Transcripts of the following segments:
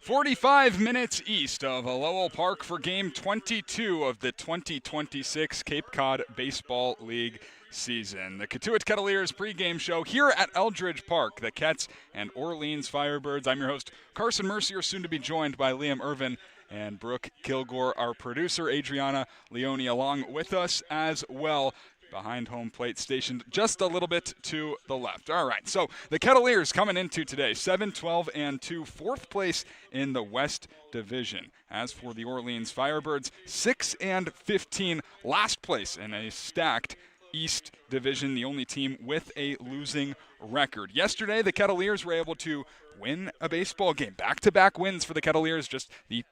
45 minutes east of Lowell Park for Game 22 of the 2026 Cape Cod Baseball League season. The Cotuit Kettleers pregame show here at Eldredge Park, the Kets and Orleans Firebirds. I'm your host, Carson Mercier, soon to be joined by Liam Ervin and Brooke Killgore, our producer, Adriana Leone, along with us as well. Behind home plate, stationed just a little bit to the left. All right, so the Kettleers coming into today, 7-12-2, fourth place in the West Division. As for the Orleans Firebirds, 6-15, last place in a stacked East Division, the only team with a losing record. Yesterday, the Kettleers were able to win a baseball game. Back-to-back wins for the Kettleers, just the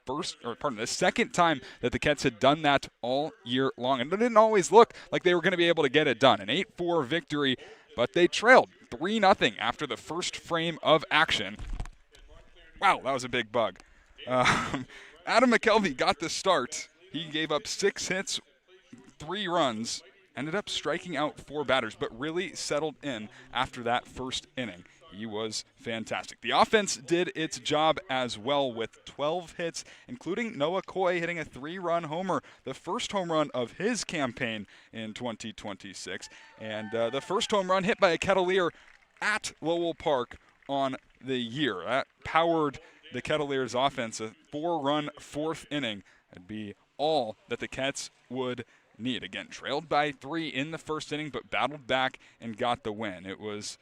second time that the Kets had done that all year long. And it didn't always look like they were going to be able to get it done. An 8-4 victory, but they trailed 3-0 after the first frame of action. Wow, that was a big bug. Adam McKelvey got the start. He gave up 6 hits, 3 runs, ended up striking out 4 batters, but really settled in after that first inning. He was fantastic. The offense did its job as well with 12 hits, including Noah Coy hitting a 3-run homer, the first home run of his campaign in 2026, and the first home run hit by a Kettleer at Lowell Park on the year. That powered the Kettleers' offense, a 4-run fourth inning. That'd be all that the Kets would need. Again, trailed by 3 in the first inning, but battled back and got the win. It was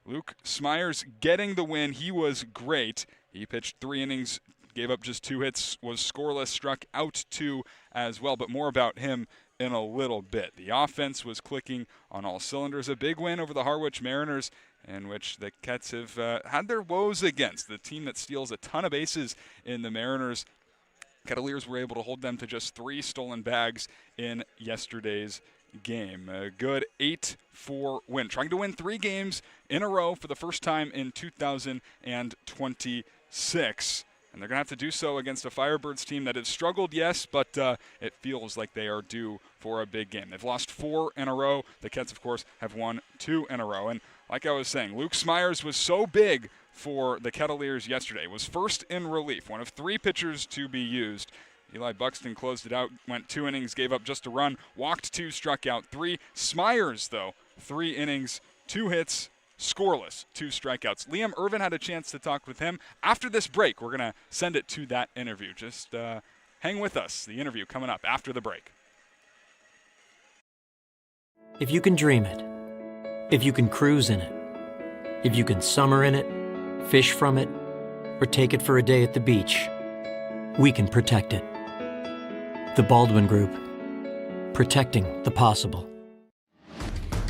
Luke Smyers getting the win. He was great. He pitched 3 innings, gave up just 2 hits, was scoreless, struck out 2 as well, but more about him in a little bit. The offense was clicking on all cylinders. A big win over the Harwich Mariners, in which the Kets have had their woes against. The team that steals a ton of bases in the Mariners. Kettleers were able to hold them to just 3 stolen bags in yesterday's game. A good 8-4 win. Trying to win 3 games in a row for the first time in 2026. And they're going to have to do so against a Firebirds team that has struggled, yes, but it feels like they are due for a big game. They've lost 4 in a row. The Kets, of course, have won 2 in a row. And like I was saying, Luke Smyers was so big for the Kettleers yesterday. Was first in relief, one of 3 pitchers to be used. Eli Buxton closed it out, went 2 innings, gave up just a run, walked 2, struck out 3. Smyers, though, 3 innings, 2 hits, scoreless, 2 strikeouts. Liam Ervin had a chance to talk with him. After this break, we're going to send it to that interview. Just hang with us. The interview coming up after the break. If you can dream it, if you can cruise in it, if you can summer in it, fish from it, or take it for a day at the beach, we can protect it. The Baldwin Group, protecting the possible.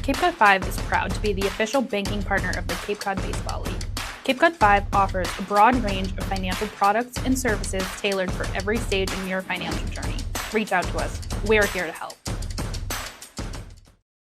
Cape Cod 5 is proud to be the official banking partner of the Cape Cod Baseball League. Cape Cod 5 offers a broad range of financial products and services tailored for every stage in your financial journey. Reach out to us. We're here to help.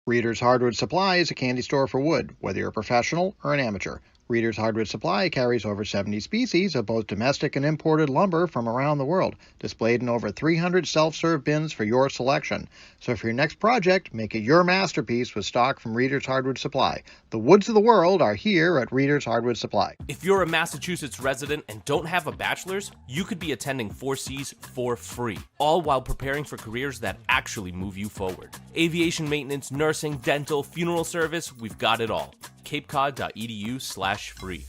Reader's Hardwood Supply is a candy store for wood, whether you're a professional or an amateur. Reader's Hardwood Supply carries over 70 species of both domestic and imported lumber from around the world, displayed in over 300 self-serve bins for your selection. So for your next project, make it your masterpiece with stock from Reader's Hardwood Supply. The woods of the world are here at Reader's Hardwood Supply. If you're a Massachusetts resident and don't have a bachelor's, you could be attending 4Cs for free, all while preparing for careers that actually move you forward. Aviation maintenance, nursing, dental, funeral service, we've got it all. capecod.edu/free.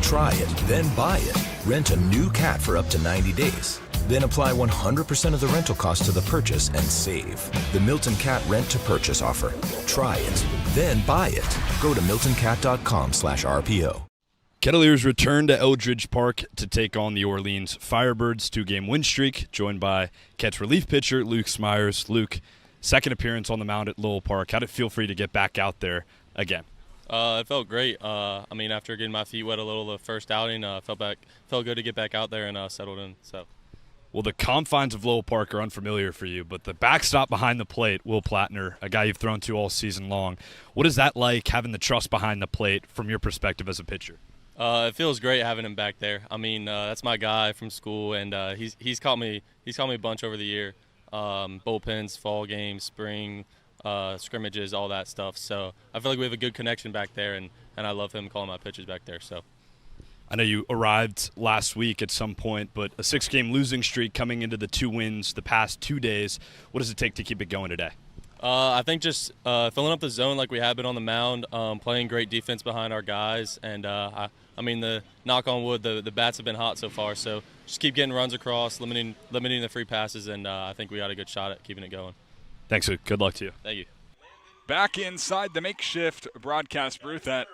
Try it, then buy it. Rent a new cat for up to 90 days. Then apply 100% of the rental cost to the purchase and save. The Milton Cat Rent to Purchase offer. Try it, then buy it. Go to miltoncat.com/RPO. Kettleers return to Eldredge Park to take on the Orleans Firebirds, 2-game win streak, joined by Kets relief pitcher Luke Smyers. Luke, second appearance on the mound at Lowell Park. How did it feel for you to get back out there again? It felt great. After getting my feet wet a little the first outing, felt good to get back out there and settled in. So, well, the confines of Lowell Park are unfamiliar for you, but the backstop behind the plate, Will Plattner, a guy you've thrown to all season long. What is that like, having the trust behind the plate from your perspective as a pitcher? It feels great having him back there. That's my guy from school, and he's caught me a bunch over the year. Bullpens, fall games, spring. Scrimmages, all that stuff. So I feel like we have a good connection back there, and I love him calling my pitches back there. So I know you arrived last week at some point, but a 6-game losing streak coming into the 2 wins the past 2 days. What does it take to keep it going today? I think just filling up the zone like we have been on the mound, playing great defense behind our guys, and I mean, the knock on wood, the bats have been hot so far, so just keep getting runs across, limiting the free passes, and I think we got a good shot at keeping it going. Thanks, Luke. Good luck to you. Thank you. Back inside the makeshift broadcast booth at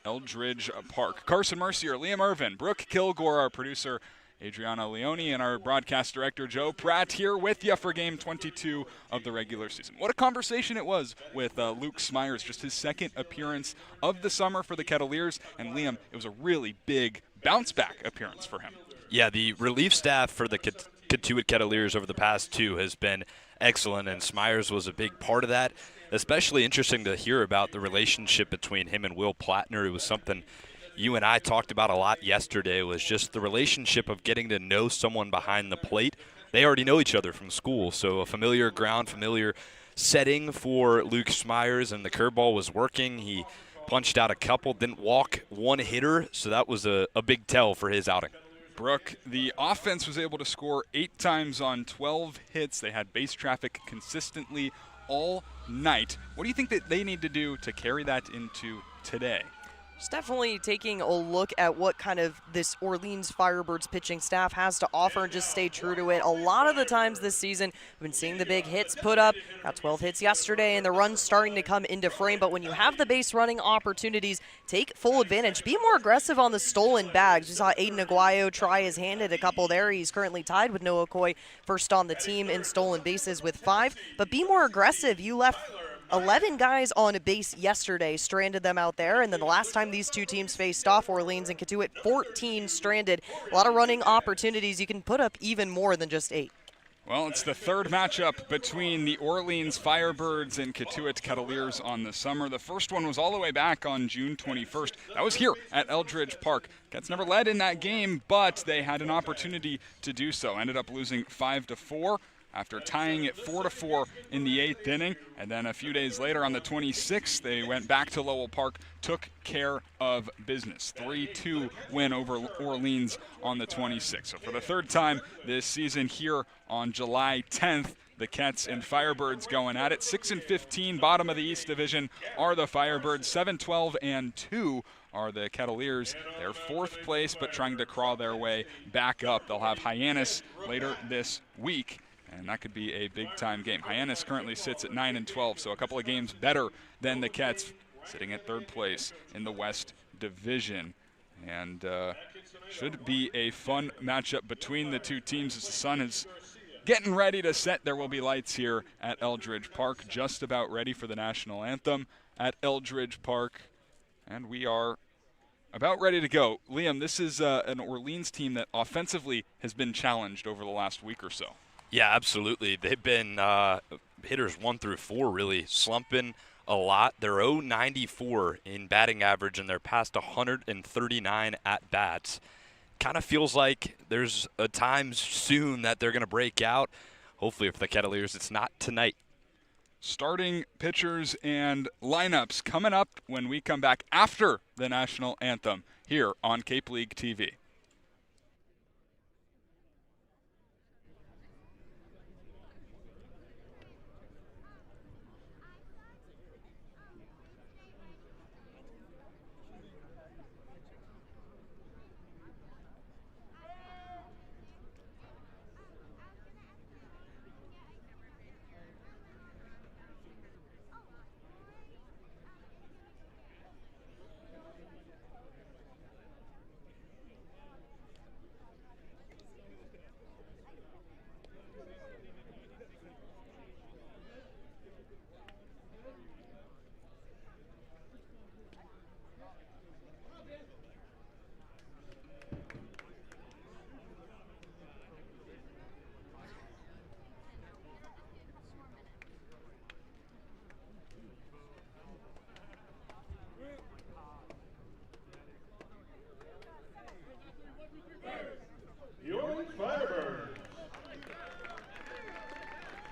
Eldredge Park. Carson Mercier, Liam Ervin, Brooke Killgore, our producer Adriana Leone, and our broadcast director Joe Pratt here with you for Game 22 of the regular season. What a conversation it was with Luke Smyers, just his second appearance of the summer for the Kettleers. And Liam, it was a really big bounce-back appearance for him. Yeah, the relief staff for the Cotuit Kettleers over the past 2 has been excellent, and Smyers was a big part of that. Especially interesting to hear about the relationship between him and Will Plattner. It was something you and I talked about a lot yesterday, was just the relationship of getting to know someone behind the plate. They already know each other from school, so a familiar ground, familiar setting for Luke Smyers, and the curveball was working. He punched out a couple, didn't walk one hitter, so that was a big tell for his outing. Brooke, the offense was able to score 8 times on 12 hits. They had base traffic consistently all night. What do you think that they need to do to carry that into today? Just definitely taking a look at what kind of this Orleans Firebirds pitching staff has to offer and just stay true to it. A lot of the times this season, we've been seeing the big hits put up. Got 12 hits yesterday, and the runs starting to come into frame. But when you have the base running opportunities, take full advantage. Be more aggressive on the stolen bags. We saw Aiden Aguayo try his hand at a couple there. He's currently tied with Noah Coy, first on the team in stolen bases with 5. But be more aggressive. You left 11 guys on a base yesterday, stranded them out there, and then the last time these 2 teams faced off, Orleans and Cotuit, 14 stranded. A lot of running opportunities. You can put up even more than just 8. Well, it's the 3rd matchup between the Orleans Firebirds and Cotuit Kettleers on the summer. The first one was all the way back on June 21st. That was here at Eldredge Park. Cats never led in that game, but they had an opportunity to do so. Ended up losing 5-4. After tying it 4-4 in the 8th inning. And then a few days later on the 26th, they went back to Lowell Park, took care of business. 3-2 win over Orleans on the 26th. So for the 3rd time this season here on July 10th, the Cats and Firebirds going at it. 6-15, bottom of the East Division are the Firebirds. 7-12-2 are the Kettleers. They're 4th place, but trying to crawl their way back up. They'll have Hyannis later this week, and that could be a big-time game. Hyannis currently sits at 9-12, so a couple of games better than the Cats, sitting at 3rd place in the West Division. And should be a fun matchup between the 2 teams as the sun is getting ready to set. There will be lights here at Eldredge Park, just about ready for the national anthem at Eldredge Park. And we are about ready to go. Liam, this is an Orleans team that offensively has been challenged over the last week or so. Yeah, absolutely. They've been hitters 1 through 4 really slumping a lot. They're 0.94 in batting average, and they're past 139 at-bats. Kind of feels like there's a time soon that they're going to break out. Hopefully for the Kettleers, it's not tonight. Starting pitchers and lineups coming up when we come back after the national anthem here on Cape League TV.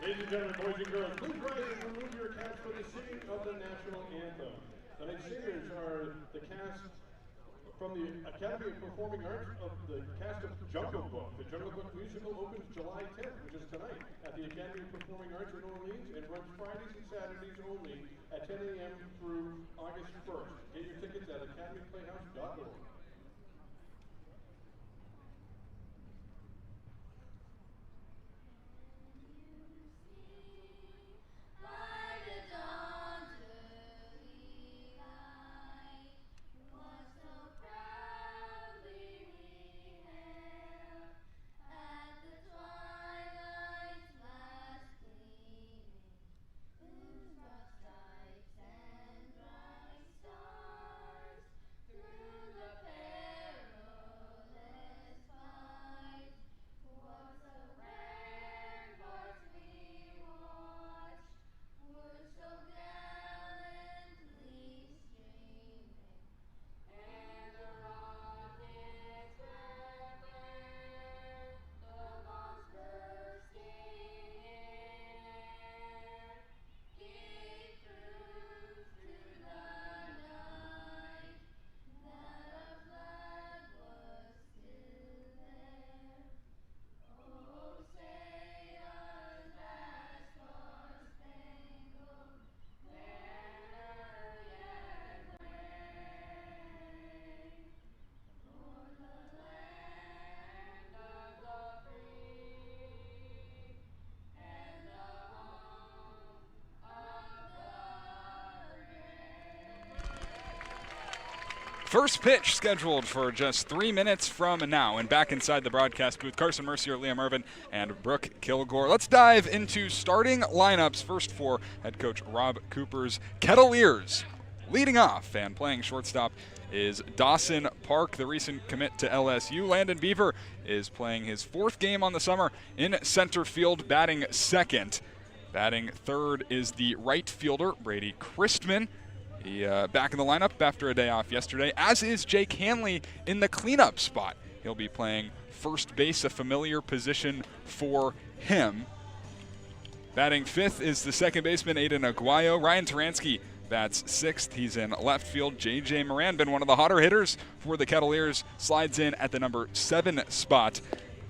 Ladies and gentlemen, boys and girls, please rise and remove your caps for the singing of the national anthem. Tonight's singers are the cast from the Academy of Performing Arts of the cast of Jungle Book. The Jungle Book musical opens July 10th, which is tonight, at the Academy of Performing Arts in Orleans and runs Fridays and Saturdays only at 10 a.m. through August 1st. Get your tickets at academyplayhouse.org. First pitch scheduled for just 3 minutes from now. And back inside the broadcast booth, Carson, Mercier, Liam Ervin, and Brooke, Killgore. Let's dive into starting lineups. First for head coach Rob Cooper's Kettleers. Leading off and playing shortstop is Dawson Park, the recent commit to LSU. Landon Beaver is playing his 4th game on the summer in center field, batting second. Batting third is the right fielder, Brady Christman. He back in the lineup after a day off yesterday, as is Jake Hanley in the cleanup spot. He'll be playing first base, a familiar position for him. Batting fifth is the second baseman, Aiden Aguayo. Ryan Taransky bats 6th. He's in left field. J.J. Moran, been one of the hotter hitters for the Kettleers, slides in at the number 7 spot.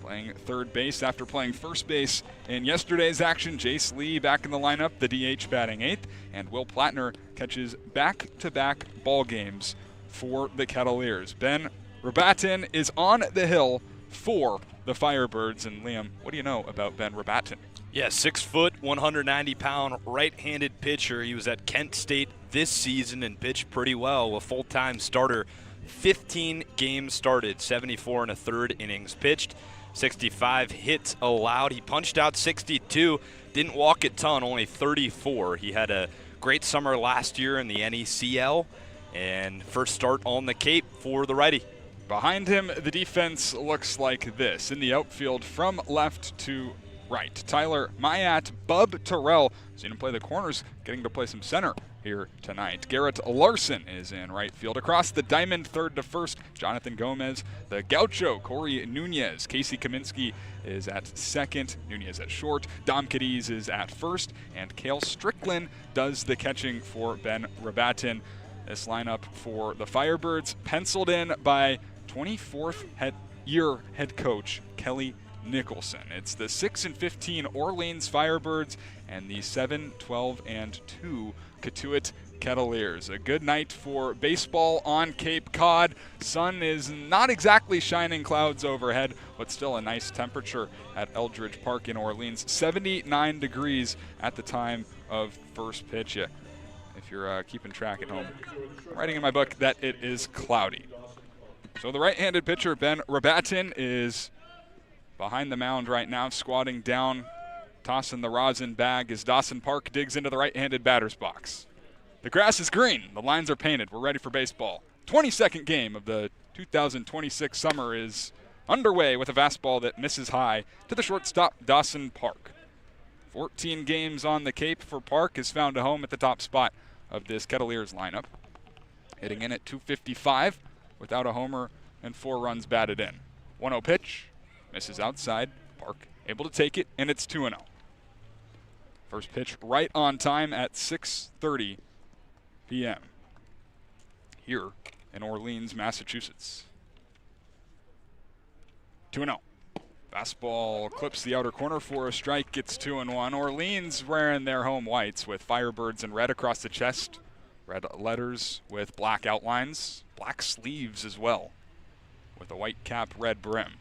Playing third base after playing first base in yesterday's action. Jace Lee back in the lineup, the DH batting 8th, and Will Plattner catches back-to-back ball games for the Kettleers. Ben Rabatin is on the hill for the Firebirds. And Liam, what do you know about Ben Rabatin? Yeah, 6 foot, 190-pound right-handed pitcher. He was at Kent State this season and pitched pretty well, a full-time starter. 15 games started, 74 1/3 innings pitched. 65 hits allowed. He punched out 62, didn't walk a ton, only 34. He had a great summer last year in the NECL, and first start on the Cape for the righty. Behind him, the defense looks like this. In the outfield, from left to right, Tyler Mayat, Bub Terrell, seen him play the corners, getting to play some center here tonight. Garrett Larson is in right field. Across the diamond, third to first, Jonathan Gomez. The Gaucho, Corey Nunez. Casey Kaminsky is at second. Nunez at short. Dom Cadiz is at first. And Cale Strickland does the catching for Ben Rabatin. This lineup for the Firebirds penciled in by 24th year head coach Kelly Nicholson. It's the 6-15 Orleans Firebirds and the 7-12-2 Cotuit Kettleers. A good night for baseball on Cape Cod. Sun is not exactly shining, clouds overhead, but still a nice temperature at Eldredge Park in Orleans. 79 degrees at the time of first pitch. If you're keeping track at home, I'm writing in my book that it is cloudy. So the right-handed pitcher, Ben Rabatin, is behind the mound right now, squatting down, tossing the rosin bag as Dawson Park digs into the right-handed batter's box. The grass is green. The lines are painted. We're ready for baseball. 22nd game of the 2026 summer is underway with a fastball that misses high to the shortstop, Dawson Park. 14 games on the Cape for Park, has found a home at the top spot of this Kettleers lineup. Hitting in at .255 without a homer and 4 runs batted in. 1-0 pitch. Misses outside. Park able to take it, and it's 2-0. First pitch right on time at 6:30 p.m. Here in Orleans, Massachusetts. 2-0. Fastball clips the outer corner for a strike, gets 2-1. Orleans wearing their home whites with Firebirds in red across the chest. Red letters with black outlines, black sleeves as well, with a white cap, red brim.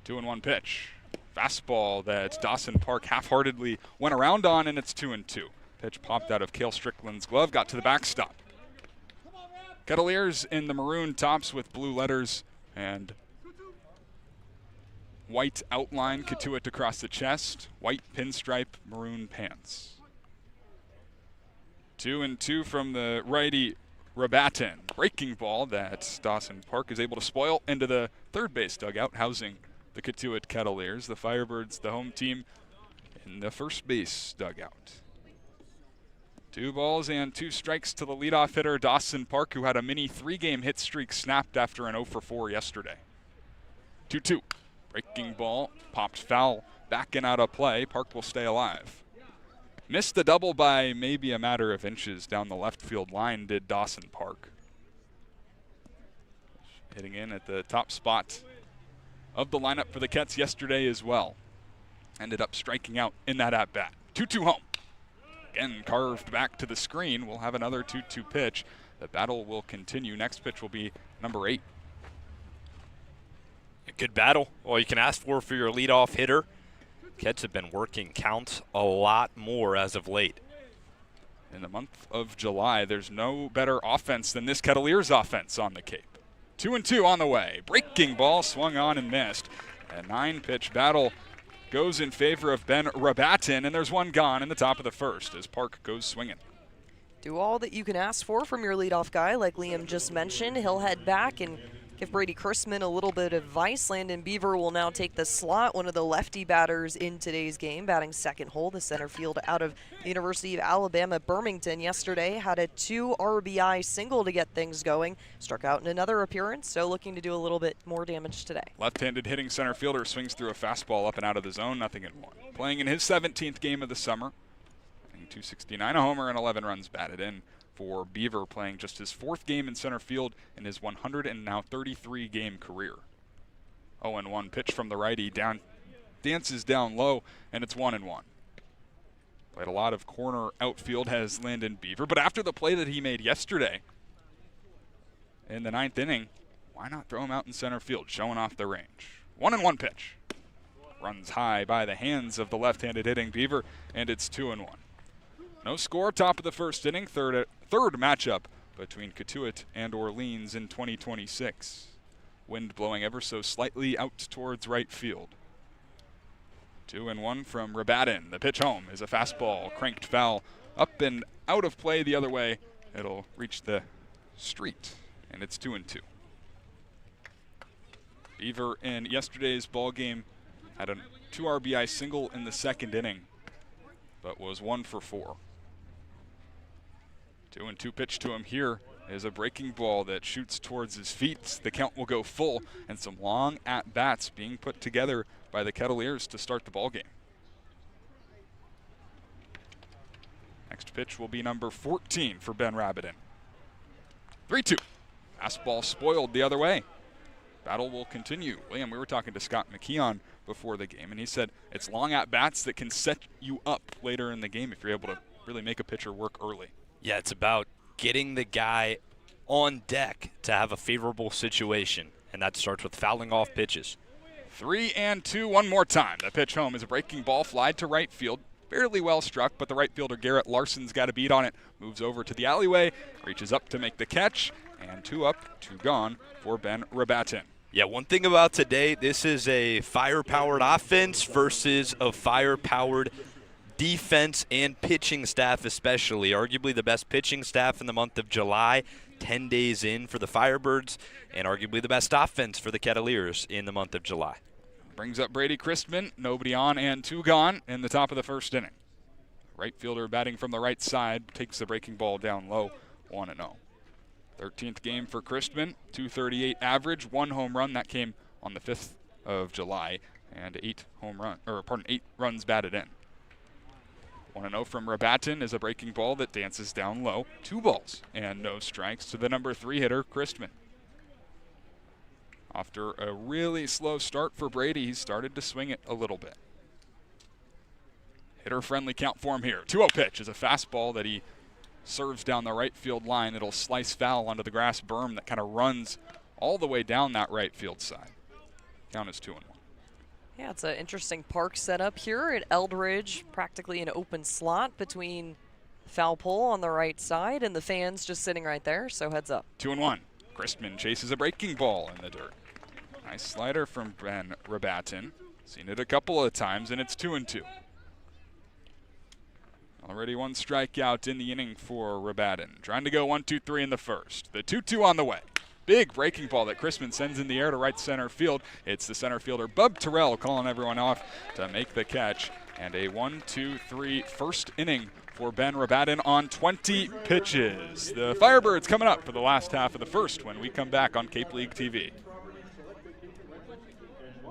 2-1 pitch. Fastball that Dawson Park half-heartedly went around on, and it's 2-2. Pitch popped out of Cale Strickland's glove, got to the backstop. Kettleers in the maroon tops with blue letters and white outline, Cotuit across the chest, white pinstripe, maroon pants. 2-2 from the righty Rabatin. Breaking ball that Dawson Park is able to spoil into the third base dugout, housing the Cotuit Kettleers. The Firebirds, the home team, in the first base dugout. 2 balls and 2 strikes to the leadoff hitter, Dawson Park, who had a mini 3-game hit streak snapped after an 0-for-4 yesterday. 2-2. Breaking ball, popped foul, back and out of play. Park will stay alive. Missed the double by maybe a matter of inches down the left field line, did Dawson Park. Hitting in at the top spot of the lineup for the Kets yesterday as well. Ended up striking out in that at-bat. 2-2 home. Again, carved back to the screen. We'll have another 2-2 pitch. The battle will continue. Next pitch will be number 8. A good battle. All you can ask for your leadoff hitter. Kets have been working counts a lot more as of late. In the month of July, there's no better offense than this Kettleers offense on the Cape. 2-2 on the way. Breaking ball swung on and missed. A 9-pitch battle goes in favor of Ben Rabatin, and there's one gone in the top of the first as Park goes swinging. Do all that you can ask for from your leadoff guy, like Liam just mentioned. He'll head back and give Brady Chrisman a little bit of advice. Landon Beaver will now take the slot, one of the lefty batters in today's game, batting second hole. The center field out of the University of Alabama, Birmingham yesterday. Had a 2 RBI single to get things going. Struck out in another appearance, so looking to do a little bit more damage today. Left-handed hitting center fielder swings through a fastball up and out of the zone, 0-1. Playing in his 17th game of the summer. 269, a homer, and 11 runs batted in for Beaver, playing just his 4th game in center field in his 133-game career. 0-1 pitch from the righty, dances down low, and it's 1-1. Played a lot of corner outfield, has Landon Beaver, but after the play that he made yesterday in the 9th inning, why not throw him out in center field, showing off the range. 1-1 pitch. Runs high by the hands of the left-handed hitting Beaver, and it's 2-1. No score, top of the first inning, third matchup between Cotuit and Orleans in 2026. Wind blowing ever so slightly out towards right field. 2-1 from Rabatin. The pitch home is a fastball, cranked foul, up and out of play the other way. It'll reach the street, and it's 2-2. Beaver in yesterday's ball game had a 2 RBI single in the 2nd inning, but was 1 for 4. 2-2 pitch to him here is a breaking ball that shoots towards his feet. The count will go full, and some long at-bats being put together by the Kettleers to start the ball game. Next pitch will be number 14 for Ben Rabatin. 3-2. Fastball spoiled the other way. Battle will continue. William, we were talking to Scott McKeon before the game, and he said it's long at-bats that can set you up later in the game if you're able to really make a pitcher work early. Yeah, it's about getting the guy on deck to have a favorable situation, and that starts with fouling off pitches. 3-2 one more time. The pitch home is a breaking ball, flied to right field. Fairly well struck, but the right fielder Garrett Larson's got a beat on it. Moves over to the alleyway, reaches up to make the catch, and 2 up, 2 gone for Ben Rabatin. Yeah, one thing about today, this is a fire-powered offense versus a fire-powered defense and pitching staff especially. Arguably the best pitching staff in the month of July, 10 days in for the Firebirds, and arguably the best offense for the Kettleers in the month of July. Brings up Brady Chrisman, nobody on and 2 gone in the top of the first inning. Right fielder batting from the right side, takes the breaking ball down low, 1-0. 13th game for Chrisman, 238 average, 1 home run. That came on the 5th of July, and 8 runs batted in. 1-0 from Rabatin is a breaking ball that dances down low. 2 balls and no strikes to the number 3 hitter, Christman. After a really slow start for Brady, he started to swing it a little bit. Hitter-friendly count for him here. 2-0 pitch is a fastball that he serves down the right field line. It'll slice foul onto the grass berm that kind of runs all the way down that right field side. Count is 2-1. Yeah, it's an interesting park setup here at Eldredge, practically an open slot between foul pole on the right side and the fans just sitting right there, so heads up. 2-1. Christman chases a breaking ball in the dirt. Nice slider from Ben Rabatin. Seen it a couple of times, and it's 2-2. Already 1 strikeout in the inning for Rabatin. Trying to go 1-2-3 in the first. The 2-2 on the way. Big breaking ball that Christman sends in the air to right center field. It's the center fielder, Bub Terrell, calling everyone off to make the catch. And a 1-2-3 first inning for Ben Rabatin on 20 pitches. The Firebirds coming up for the last half of the first when we come back on Cape League TV.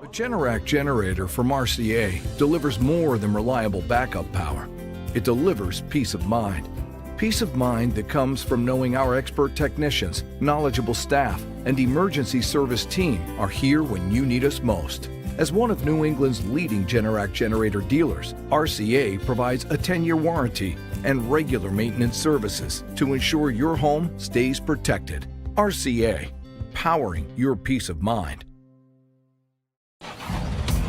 A Generac generator from Mercier delivers more than reliable backup power. It delivers peace of mind. Peace of mind that comes from knowing our expert technicians, knowledgeable staff, and emergency service team are here when you need us most. As one of New England's leading Generac generator dealers, RCA provides a 10-year warranty and regular maintenance services to ensure your home stays protected. RCA, powering your peace of mind.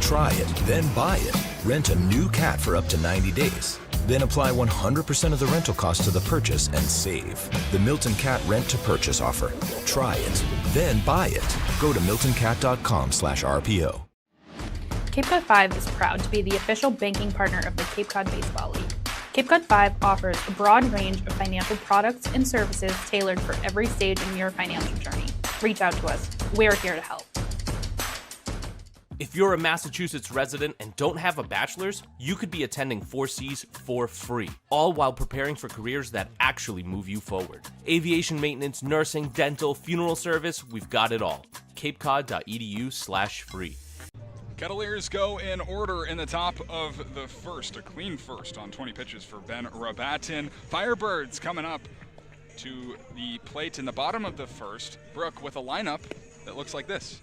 Try it, then buy it. Rent a new cat for up to 90 days. Then apply 100% of the rental cost to the purchase and save. The Milton Cat Rent to Purchase offer. Try it, then buy it. Go to miltoncat.com/RPO. Cape Cod 5 is proud to be the official banking partner of the Cape Cod Baseball League. Cape Cod 5 offers a broad range of financial products and services tailored for every stage in your financial journey. Reach out to us. We're here to help. If you're a Massachusetts resident and don't have a bachelor's, you could be attending 4Cs for free, all while preparing for careers that actually move you forward. Aviation maintenance, nursing, dental, funeral service, we've got it all. capecod.edu/free. Kettleers go in order in the top of the first. A clean first on 20 pitches for Ben Rabatin. Firebirds coming up to the plate in the bottom of the first. Brooke with a lineup that looks like this.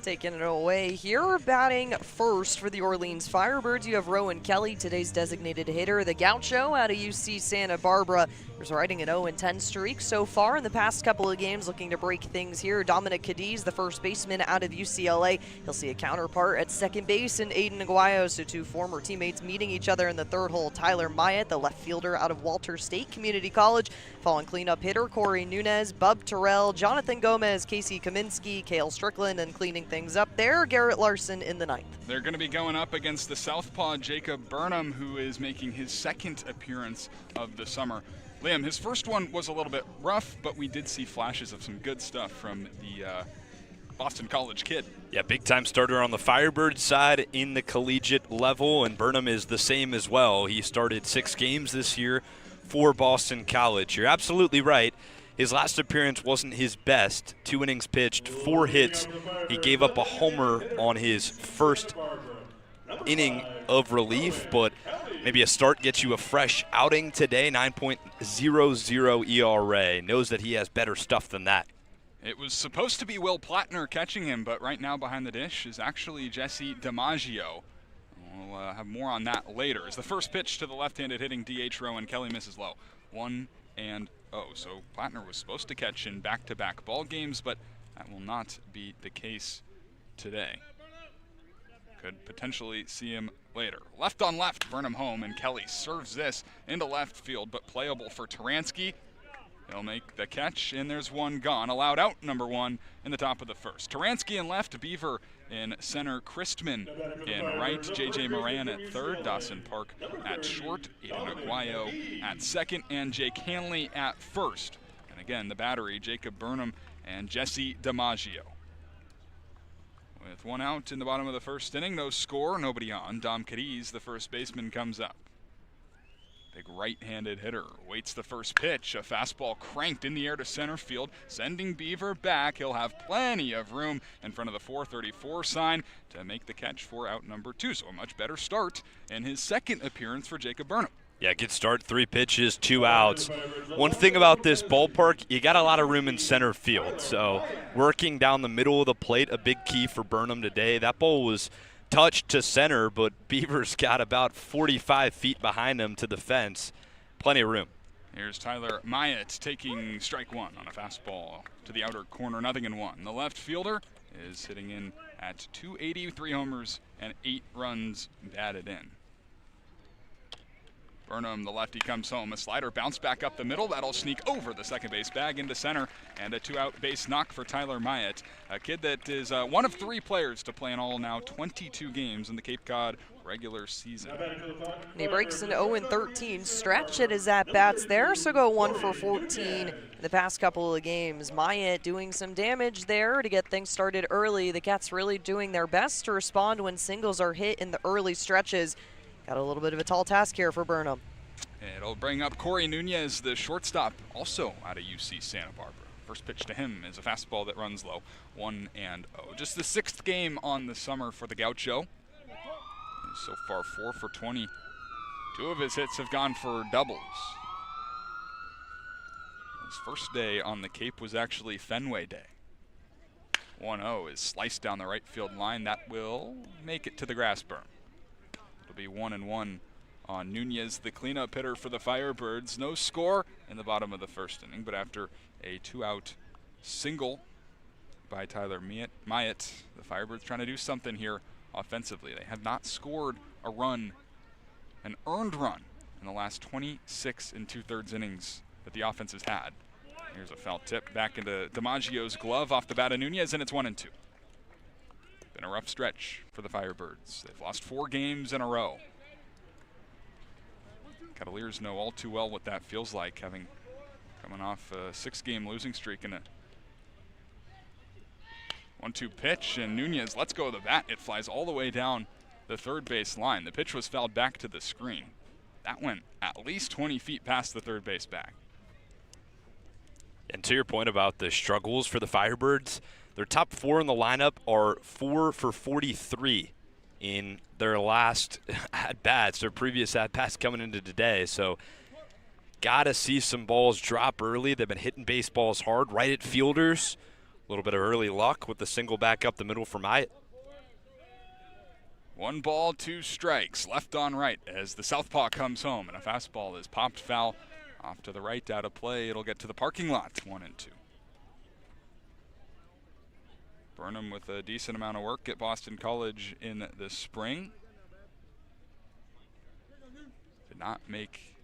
Taking it away here, batting first for the Orleans Firebirds, you have Rowan Kelly, today's designated hitter. The Gaucho out of UC Santa Barbara is riding an 0-10 streak so far in the past couple of games, looking to break things here. Dominic Cadiz, the first baseman out of UCLA. He'll see a counterpart at second base in Aiden Aguayo, so 2 former teammates meeting each other in the third hole. Tyler Myatt, the left fielder out of Walter State Community College. Following cleanup hitter, Corey Nunez, Bub Terrell, Jonathan Gomez, Casey Kaminsky, Kale Strickland, and cleaning things up there, Garrett Larson in the ninth. They're going to be going up against the southpaw Jacob Burnham, who is making his second appearance of the summer. Liam, his first one was a little bit rough, but we did see flashes of some good stuff from the Boston College kid. Yeah, big-time starter on the Firebirds side in the collegiate level, and Burnham is the same as well. He started 6 games this year for Boston College. You're absolutely right. His last appearance wasn't his best. 2 innings pitched, 4 hits. He gave up a homer on his first inning of relief, but maybe a start gets you a fresh outing today. 9.00 ERA. Knows that he has better stuff than that. It was supposed to be Will Plattner catching him, but right now behind the dish is actually Jesse DiMaggio. We'll have more on that later. As the first pitch to the left-handed hitting DH Rowan Kelly misses low. 1-0. So Plattner was supposed to catch in back-to-back ball games, but that will not be the case today. Could potentially see him later. Left on left, Burnham home, and Kelly serves this into left field, but playable for Taransky. He'll make the catch, and there's one gone. Allowed out, number 1 in the top of the first. Taransky in left, Beaver in center, Christman in right, J.J. Moran at third, Dawson Park at short, Aiden Aguayo at second, and Jake Hanley at first. And again, the battery, Jacob Burnham and Jesse DiMaggio. With 1 out in the bottom of the first inning, no score, nobody on. Dom Cadiz, the first baseman, comes up. Big right-handed hitter waits the first pitch. A fastball cranked in the air to center field, sending Beaver back. He'll have plenty of room in front of the 434 sign to make the catch for out number 2. So a much better start in his second appearance for Jacob Burnham. Yeah, good start, 3 pitches, 2 outs. One thing about this ballpark, you got a lot of room in center field. So working down the middle of the plate, a big key for Burnham today. That ball was touched to center, but Beavers got about 45 feet behind him to the fence. Plenty of room. Here's Tyler Myatt taking strike 1 on a fastball to the outer corner, 0-1. The left fielder is hitting in at 280, 3 homers, and 8 runs batted in. Burnham, the lefty, comes home. A slider bounce back up the middle. That'll sneak over the second base bag into center, and a 2-out base knock for Tyler Myatt, a kid that is one of 3 players to play in all now 22 games in the Cape Cod regular season. And he breaks an 0-13 stretch at his at-bats there, so go 1 for 14 in the past couple of games. Myatt doing some damage there to get things started early. The Cats really doing their best to respond when singles are hit in the early stretches. Got a little bit of a tall task here for Burnham. It'll bring up Corey Nunez, the shortstop, also out of UC Santa Barbara. First pitch to him is a fastball that runs low, 1-0. Just the 6th game on the summer for the Gaucho. He's so far 4 for 20. 2 of his hits have gone for doubles. His first day on the Cape was actually Fenway Day. 1-0 is sliced down the right field line. That will make it to the grass berm. It'll be 1-1 on Nunez, the cleanup hitter for the Firebirds. No score in the bottom of the first inning, but after a 2-out single by Tyler Myatt, the Firebirds trying to do something here offensively. They have not scored a run, an earned run, in the last 26 2/3 innings that the offense has had. Here's a foul tip back into DiMaggio's glove off the bat of Nunez, and it's 1-2. Been a rough stretch for the Firebirds. They've lost 4 games in a row. Kettleers know all too well what that feels like, coming off a 6-game losing streak in a 1-2 pitch, and Nunez lets go of the bat. It flies all the way down the third base line. The pitch was fouled back to the screen. That went at least 20 feet past the third base bag. And to your point about the struggles for the Firebirds, their top 4 in the lineup are 4 for 43 in their last at-bats, their previous at-bats coming into today. So got to see some balls drop early. They've been hitting baseballs hard, right at fielders. A little bit of early luck with the single back up the middle for Myatt. 1 ball, 2 strikes, left on right as the southpaw comes home, and a fastball is popped foul off to the right, out of play. It'll get to the parking lot, 1-2. Burnham with a decent amount of work at Boston College in the spring. Did not make,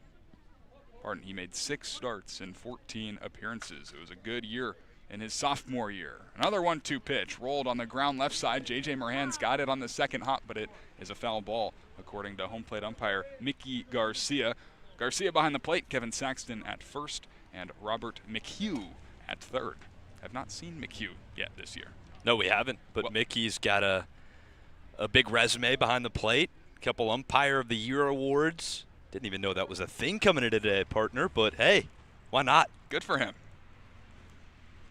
he made 6 starts in 14 appearances. It was a good year in his sophomore year. Another 1-2 pitch, rolled on the ground left side. J.J. Moran's got it on the second hop, but it is a foul ball, according to home plate umpire Mickey Garcia. Garcia behind the plate, Kevin Saxton at first, and Robert McHugh at third. Have not seen McHugh yet this year. No, we haven't, but Mickey's got a big resume behind the plate. A couple Umpire of the Year awards. Didn't even know that was a thing coming in today, partner, but hey, why not? Good for him.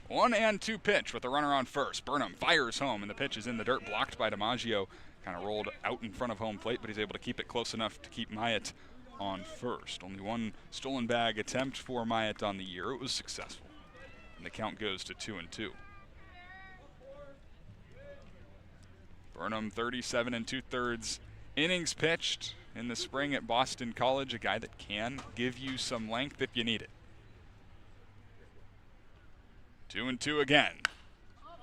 1-2 pitch with a runner on first. Burnham fires home, and the pitch is in the dirt, blocked by DiMaggio. Kind of rolled out in front of home plate, but he's able to keep it close enough to keep Myatt on first. Only 1 stolen bag attempt for Myatt on the year. It was successful, and the count goes to 2-2. Burnham, 37 2/3 innings pitched in the spring at Boston College, a guy that can give you some length if you need it. 2-2 again.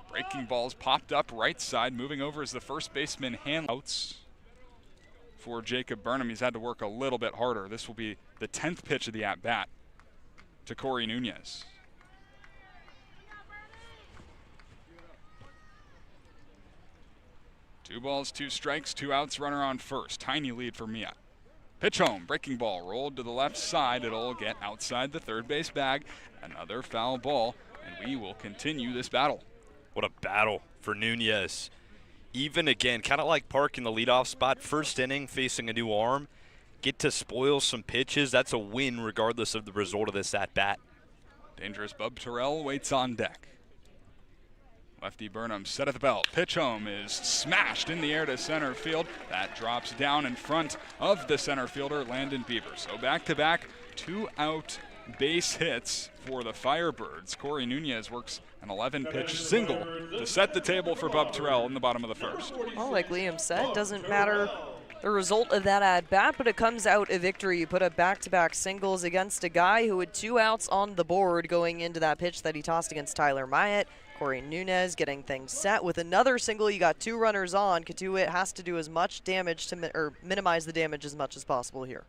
Breaking balls popped up right side, moving over as the first baseman handouts for Jacob Burnham. He's had to work a little bit harder. This will be the 10th pitch of the at-bat to Corey Nunez. Two balls, 2 strikes, 2 outs, runner on first. Tiny lead for Myatt. Pitch home, breaking ball, rolled to the left side. It'll get outside the third base bag. Another foul ball, and we will continue this battle. What a battle for Nunez. Even again, kind of like Park in the leadoff spot, first inning facing a new arm. Get to spoil some pitches. That's a win regardless of the result of this at-bat. Dangerous Bub Terrell waits on deck. Lefty Burnham set at the belt. Pitch home is smashed in the air to center field. That drops down in front of the center fielder, Landon Beaver. So back-to-back 2-out base hits for the Firebirds. Corey Nunez works an 11-pitch single to set the table for Bub Terrell in the bottom of the first. Well, like Liam said, doesn't matter the result of that at-bat, but it comes out a victory. You put up back-to-back singles against a guy who had 2 outs on the board going into that pitch that he tossed against Tyler Myatt. Corey Nunez getting things set with another single. You got 2 runners on. Cotuit has to do as much damage to minimize the damage as much as possible here.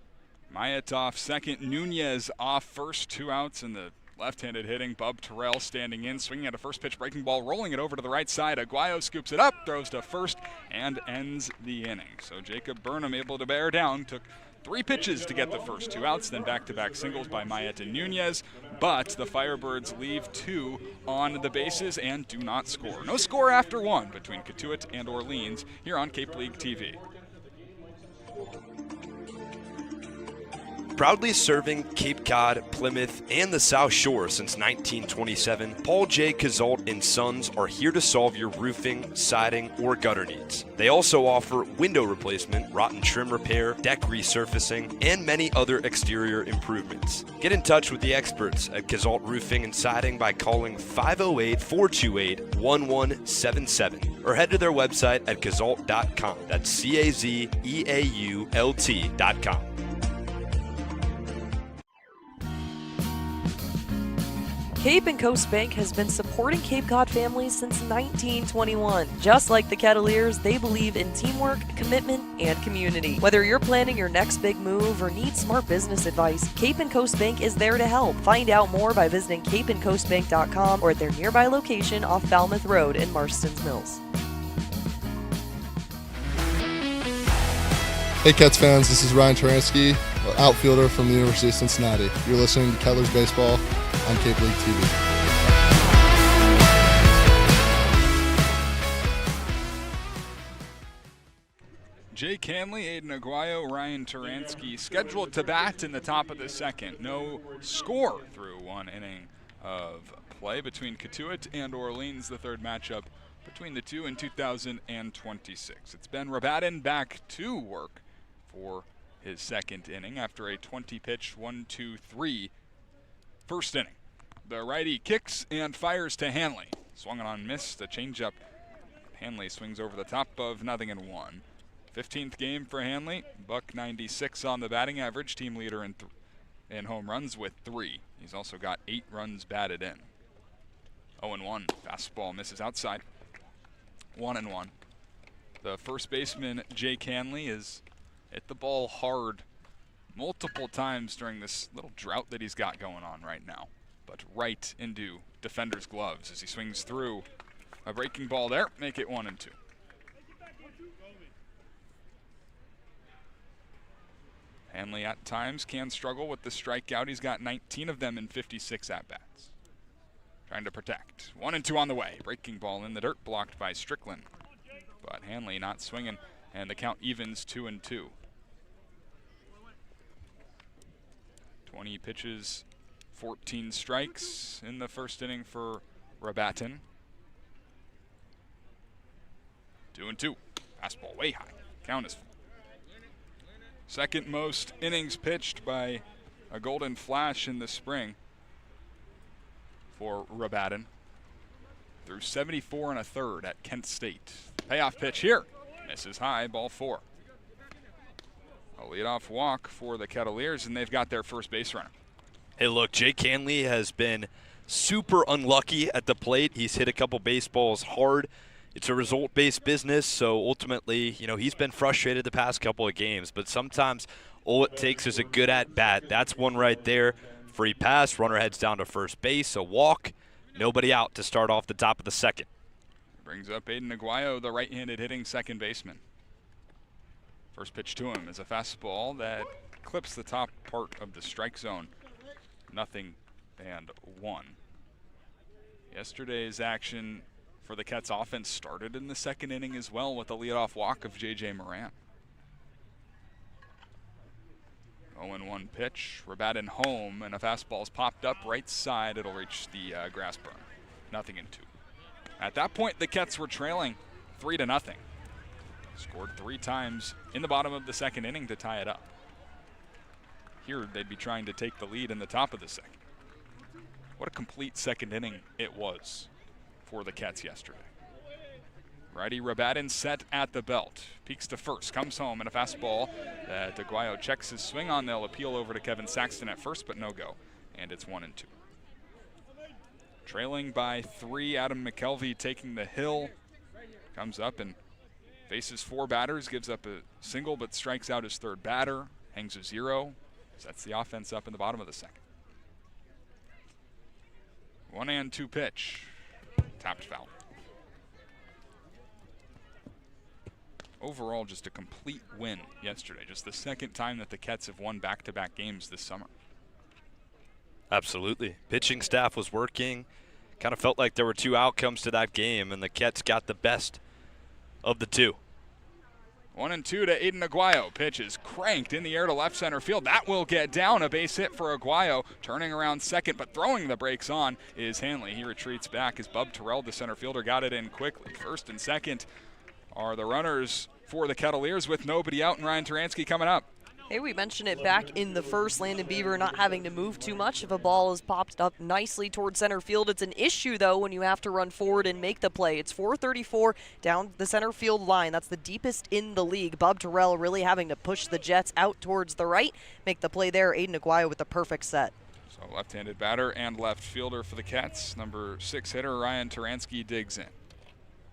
Myatt off second, Nunez off first. 2 outs in the left-handed hitting. Bub Terrell standing in, swinging at a first pitch breaking ball, rolling it over to the right side. Aguayo scoops it up, throws to first, and ends the inning. So Jacob Burnham able to bear down, took 3 pitches to get the first 2 outs, then back-to-back singles by Myatt and Nunez. But the Firebirds leave 2 on the bases and do not score. No score after 1 between Cotuit and Orleans here on Cape League TV. Proudly serving Cape Cod, Plymouth, and the South Shore since 1927, Paul J. Cazault & Sons are here to solve your roofing, siding, or gutter needs. They also offer window replacement, rotten trim repair, deck resurfacing, and many other exterior improvements. Get in touch with the experts at Cazault Roofing and Siding by calling 508-428-1177 or head to their website at cazault.com. That's CAZEAULT.com. Cape and Coast Bank has been supporting Cape Cod families since 1921. Just like the Kettleers, they believe in teamwork, commitment, and community. Whether you're planning your next big move or need smart business advice, Cape and Coast Bank is there to help. Find out more by visiting capeandcoastbank.com or at their nearby location off Falmouth Road in Marston's Mills. Hey Cats fans, this is Ryan Taransky, outfielder from the University of Cincinnati. You're listening to Kettleers Baseball on Cape League TV. Jake Hanley, Aiden Aguayo, Ryan Taransky scheduled to bat in the top of the second. No score through 1 inning of play between Cotuit and Orleans, the third matchup between the two in 2026. It's Ben Rabatin back to work for his second inning after a 20-pitch 1-2-3 first inning. The righty kicks and fires to Hanley. Swung on, missed, a changeup. Hanley swings over the top of 0-1. 15th game for Hanley. .96 on the batting average. Team leader in home runs with 3. He's also got 8 runs batted in. 0-1. Fastball misses outside. 1-1. The first baseman, Jake Hanley, is hit the ball hard multiple times during this little drought that he's got going on right now. But right into defender's gloves as he swings through a breaking ball there. Make it 1-2. Hanley at times can struggle with the strikeout. He's got 19 of them in 56 at-bats. Trying to protect. 1-2 on the way. Breaking ball in the dirt, blocked by Strickland. But Hanley not swinging, and the count evens 2-2. 20 pitches, 14 strikes in the first inning for Rabatin. 2-2. Fastball way high. Count is full. Second most innings pitched by a Golden Flash in the spring for Rabatin. Through 74 1/3 at Kent State. Payoff pitch here. Misses high, ball 4. A leadoff walk for the Kettleers, and they've got their first base runner. Hey, look, Jake Hanley has been super unlucky at the plate. He's hit a couple baseballs hard. It's a result-based business, so ultimately, he's been frustrated the past couple of games. But sometimes all it takes is a good at-bat. That's one right there. Free pass, runner heads down to first base, a walk, nobody out to start off the top of the second. Brings up Aiden Aguayo, the right-handed hitting second baseman. First pitch to him is a fastball that clips the top part of the strike zone. 0-1. Yesterday's action for the Cats offense started in the second inning as well with a leadoff walk of J.J. Moran. 0-1 pitch. Rabatin home, and a fastball's popped up right side. It'll reach the grass berm. 0-2. At that point, the Kets were trailing 3-0. Scored 3 times in the bottom of the second inning to tie it up. Here, they'd be trying to take the lead in the top of the second. What a complete second inning it was for the Kets yesterday. Righty Rabatin set at the belt. Peeks to first, comes home, and a fastball that Aguayo checks his swing on. They'll appeal over to Kevin Saxton at first, but no go. And it's 1-2. Trailing by 3, Adam McKelvey taking the hill. Comes up and faces 4 batters, gives up a single, but strikes out his 3rd batter. Hangs a 0. Sets the offense up in the bottom of the second. 1-2 pitch. Tapped foul. Overall, just a complete win yesterday. Just the second time that the Kets have won back-to-back games this summer. Absolutely. Pitching staff was working. Kind of felt like there were 2 outcomes to that game, and the Kets got the best of the 2. 1-2 to Aiden Aguayo. Pitch is cranked in the air to left center field. That will get down. A base hit for Aguayo. Turning around second, but throwing the brakes on is Hanley. He retreats back as Bub Terrell, the center fielder, got it in quickly. First and second are the runners for the Kettleers with nobody out, and Ryan Taransky coming up. Hey, we mentioned it back in the first, Landon Beaver not having to move too much if a ball is popped up nicely towards center field. It's an issue, though, when you have to run forward and make the play. It's 434 down the center field line. That's the deepest in the league. Bub Terrell really having to push the Jets out towards the right. Make the play there. Aiden Aguayo with the perfect set. So left-handed batter and left fielder for the Cats. Number 6 hitter Ryan Taransky digs in.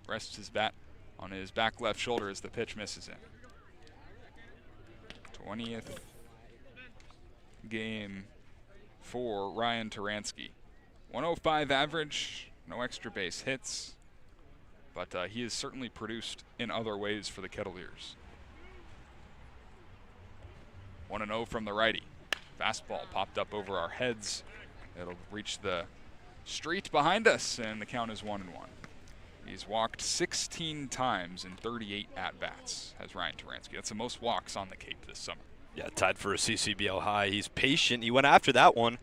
Rests his bat on his back left shoulder as the pitch misses in. 20th game for Ryan Taransky. 105 average, no extra base hits, but he has certainly produced in other ways for the Kettleers. 1-0 from the righty. Fastball popped up over our heads. It'll reach the street behind us, and the count is 1-1. He's walked 16 times in 38 at-bats, has Ryan Taransky. That's the most walks on the Cape this summer. Yeah, tied for a CCBL high. He's patient. He went after that one.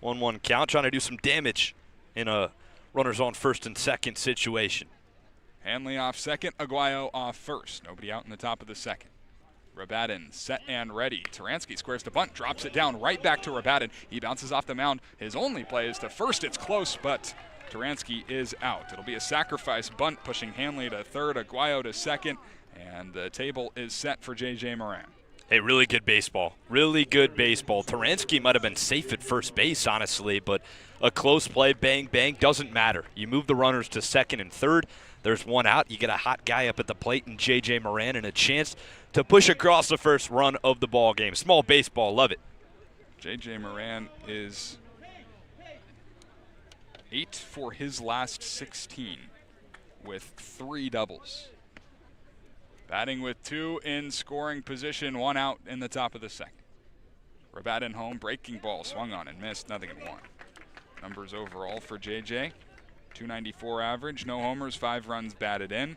1-1 count, trying to do some damage in a runners on first and second situation. Hanley off second, Aguayo off first. Nobody out in the top of the second. Rabatin set and ready. Taransky squares the bunt, drops it down right back to Rabatin. He bounces off the mound. His only play is to first. It's close, but Taransky is out. It'll be a sacrifice bunt pushing Hanley to third, Aguayo to second, and the table is set for J.J. Moran. Hey, really good baseball. Really good baseball. Taransky might have been safe at first base, honestly, but a close play, bang, bang, doesn't matter. You move the runners to second and third. There's one out. You get a hot guy up at the plate and J.J. Moran and a chance to push across the first run of the ball game. Small baseball, love it. J.J. Moran is 8 for his last 16 with 3 doubles. Batting with 2 in scoring position, 1 out in the top of the second. Rabatin home, breaking ball, swung on and missed, nothing in 1. Numbers overall for JJ, 294 average, no homers, 5 runs batted in.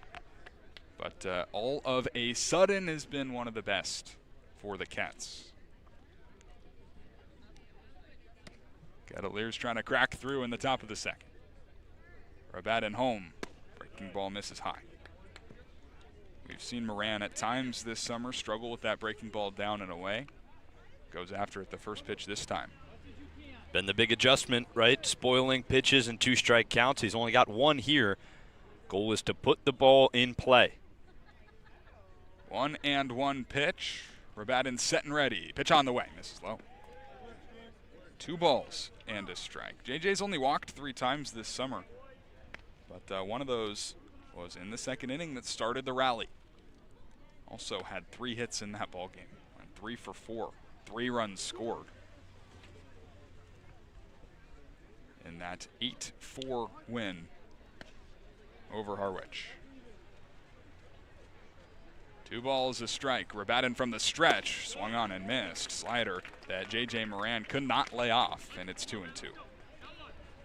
But all of a sudden has been one of the best for the Cats. Kettleers trying to crack through in the top of the second. Rabatin home, breaking ball misses high. We've seen Moran at times this summer struggle with that breaking ball down and away. Goes after it the first pitch this time. Been the big adjustment, right? Spoiling pitches and 2 strike counts. He's only got 1 here. Goal is to put the ball in play. 1-1 pitch. Rabatin set and ready. Pitch on the way. Misses low. 2 balls and a strike. JJ's only walked 3 times this summer, but one of those was in the second inning that started the rally. Also had 3 hits in that ball game. Went 3 for 4. 3 runs scored in that 8-4 win over Harwich. 2 balls, a strike. Rabatin from the stretch, swung on and missed. Slider that J.J. Moran could not lay off, and it's 2-2.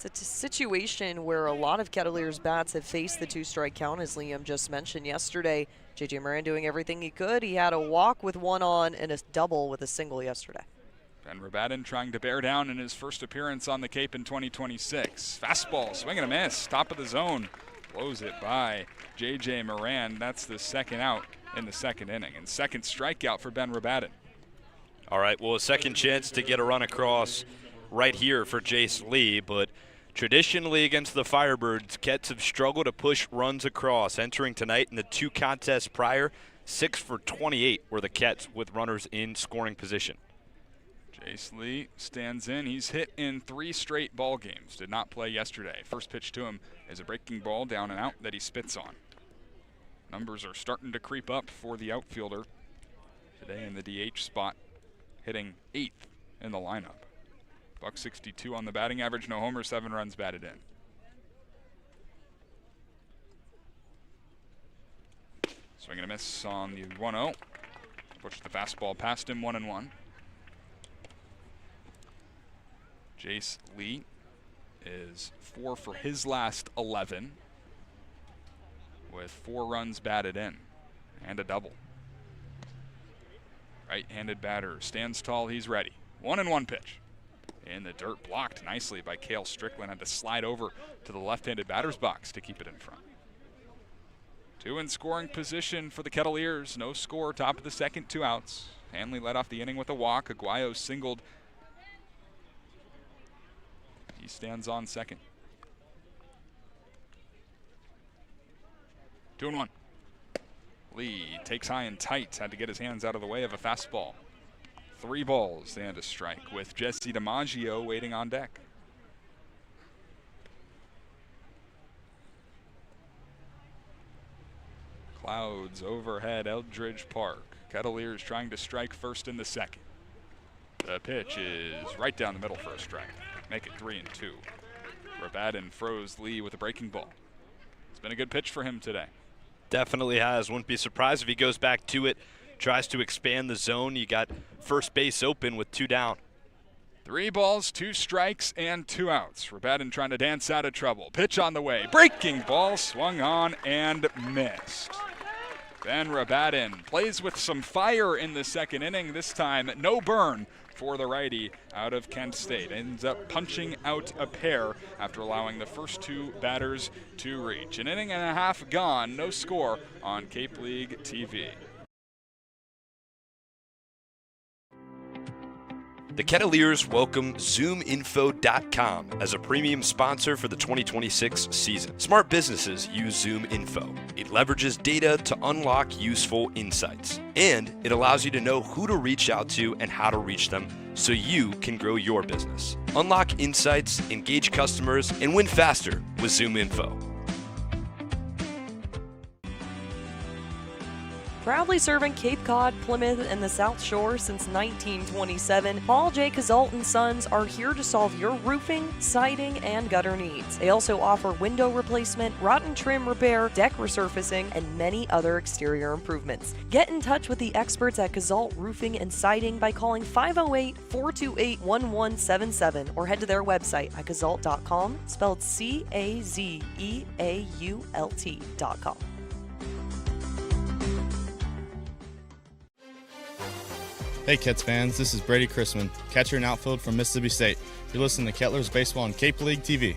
It's a situation where a lot of Kettleers bats have faced the 2-strike count, as Liam just mentioned yesterday. J.J. Moran doing everything he could. He had a walk with 1 on and a double with a single yesterday. Ben Rabatin trying to bear down in his first appearance on the Cape in 2026. Fastball, swing and a miss, top of the zone. blows it by J.J. Moran. That's the second out in the second inning, and second strikeout for Ben Rabatin. All right, well, a second chance to get a run across right here for Jace Lee, but traditionally against the Firebirds, Kets have struggled to push runs across. Entering tonight in the 2 contests prior, 6 for 28 were the Kets with runners in scoring position. Jace Lee stands in. He's hit in 3 straight ball games. Did not play yesterday. First pitch to him is a breaking ball down and out that he spits on. Numbers are starting to creep up for the outfielder today in the DH spot, hitting 8th in the lineup. .162 on the batting average, no homers, 7 runs batted in. Swing and a miss on the 1-0. Pushed the fastball past him, 1-1. Jace Lee is 4 for his last 11 with 4 runs batted in and a double. Right-handed batter stands tall, he's ready. 1-1 pitch. In the dirt, blocked nicely by Cale Strickland. Had to slide over to the left-handed batter's box to keep it in front. 2 in scoring position for the Kettleers. No score, top of the second, 2 outs. Hanley led off the inning with a walk. Aguayo singled. He stands on second. 2-1. Lee takes high and tight. Had to get his hands out of the way of a fastball. 3 balls and a strike with Jesse DiMaggio waiting on deck. Clouds overhead Eldredge Park. Kettleers trying to strike first in the second. The pitch is right down the middle for a strike. Make it 3-2. Rabatin froze Lee with a breaking ball. It's been a good pitch for him today. Definitely has. Wouldn't be surprised if he goes back to it, tries to expand the zone. You got first base open with 2 down. 3 balls, 2 strikes, and 2 outs. Rabatin trying to dance out of trouble. Pitch on the way. Breaking ball swung on and missed. Ben Rabatin plays with some fire in the second inning. This time, no burn for the righty out of Kent State. Ends up punching out a pair after allowing the first 2 batters to reach. An inning and a half gone, no score on Cape League TV. The Kettleers welcome ZoomInfo.com as a premium sponsor for the 2026 season. Smart businesses use ZoomInfo. It leverages data to unlock useful insights, and it allows you to know who to reach out to and how to reach them so you can grow your business. Unlock insights, engage customers, and win faster with ZoomInfo. Proudly serving Cape Cod, Plymouth, and the South Shore since 1927, Paul J. Cazalt & Sons are here to solve your roofing, siding, and gutter needs. They also offer window replacement, rotten trim repair, deck resurfacing, and many other exterior improvements. Get in touch with the experts at Cazalt Roofing and Siding by calling 508-428-1177 or head to their website at cazalt.com, spelled CAZEAULT.com. Hey Kets fans, this is Brady Chrisman, catcher and outfield from Mississippi State. You're listening to Kettleers Baseball on Cape League TV.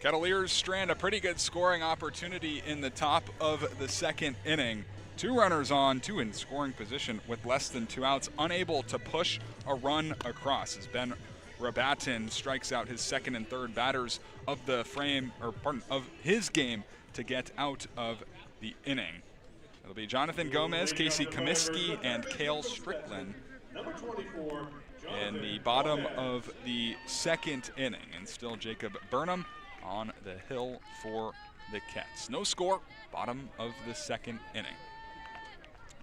Kettleers strand a pretty good scoring opportunity in the top of the second inning. 2 runners on, 2 in scoring position with less than 2 outs, unable to push a run across as Ben Rabatin strikes out his second and third batters of the of his game to get out of the inning. It'll be Jonathan Gomez, Casey Comiskey, and Cale Strickland in the bottom of the second inning. And still Jacob Burnham on the hill for the Kets. No score, bottom of the second inning.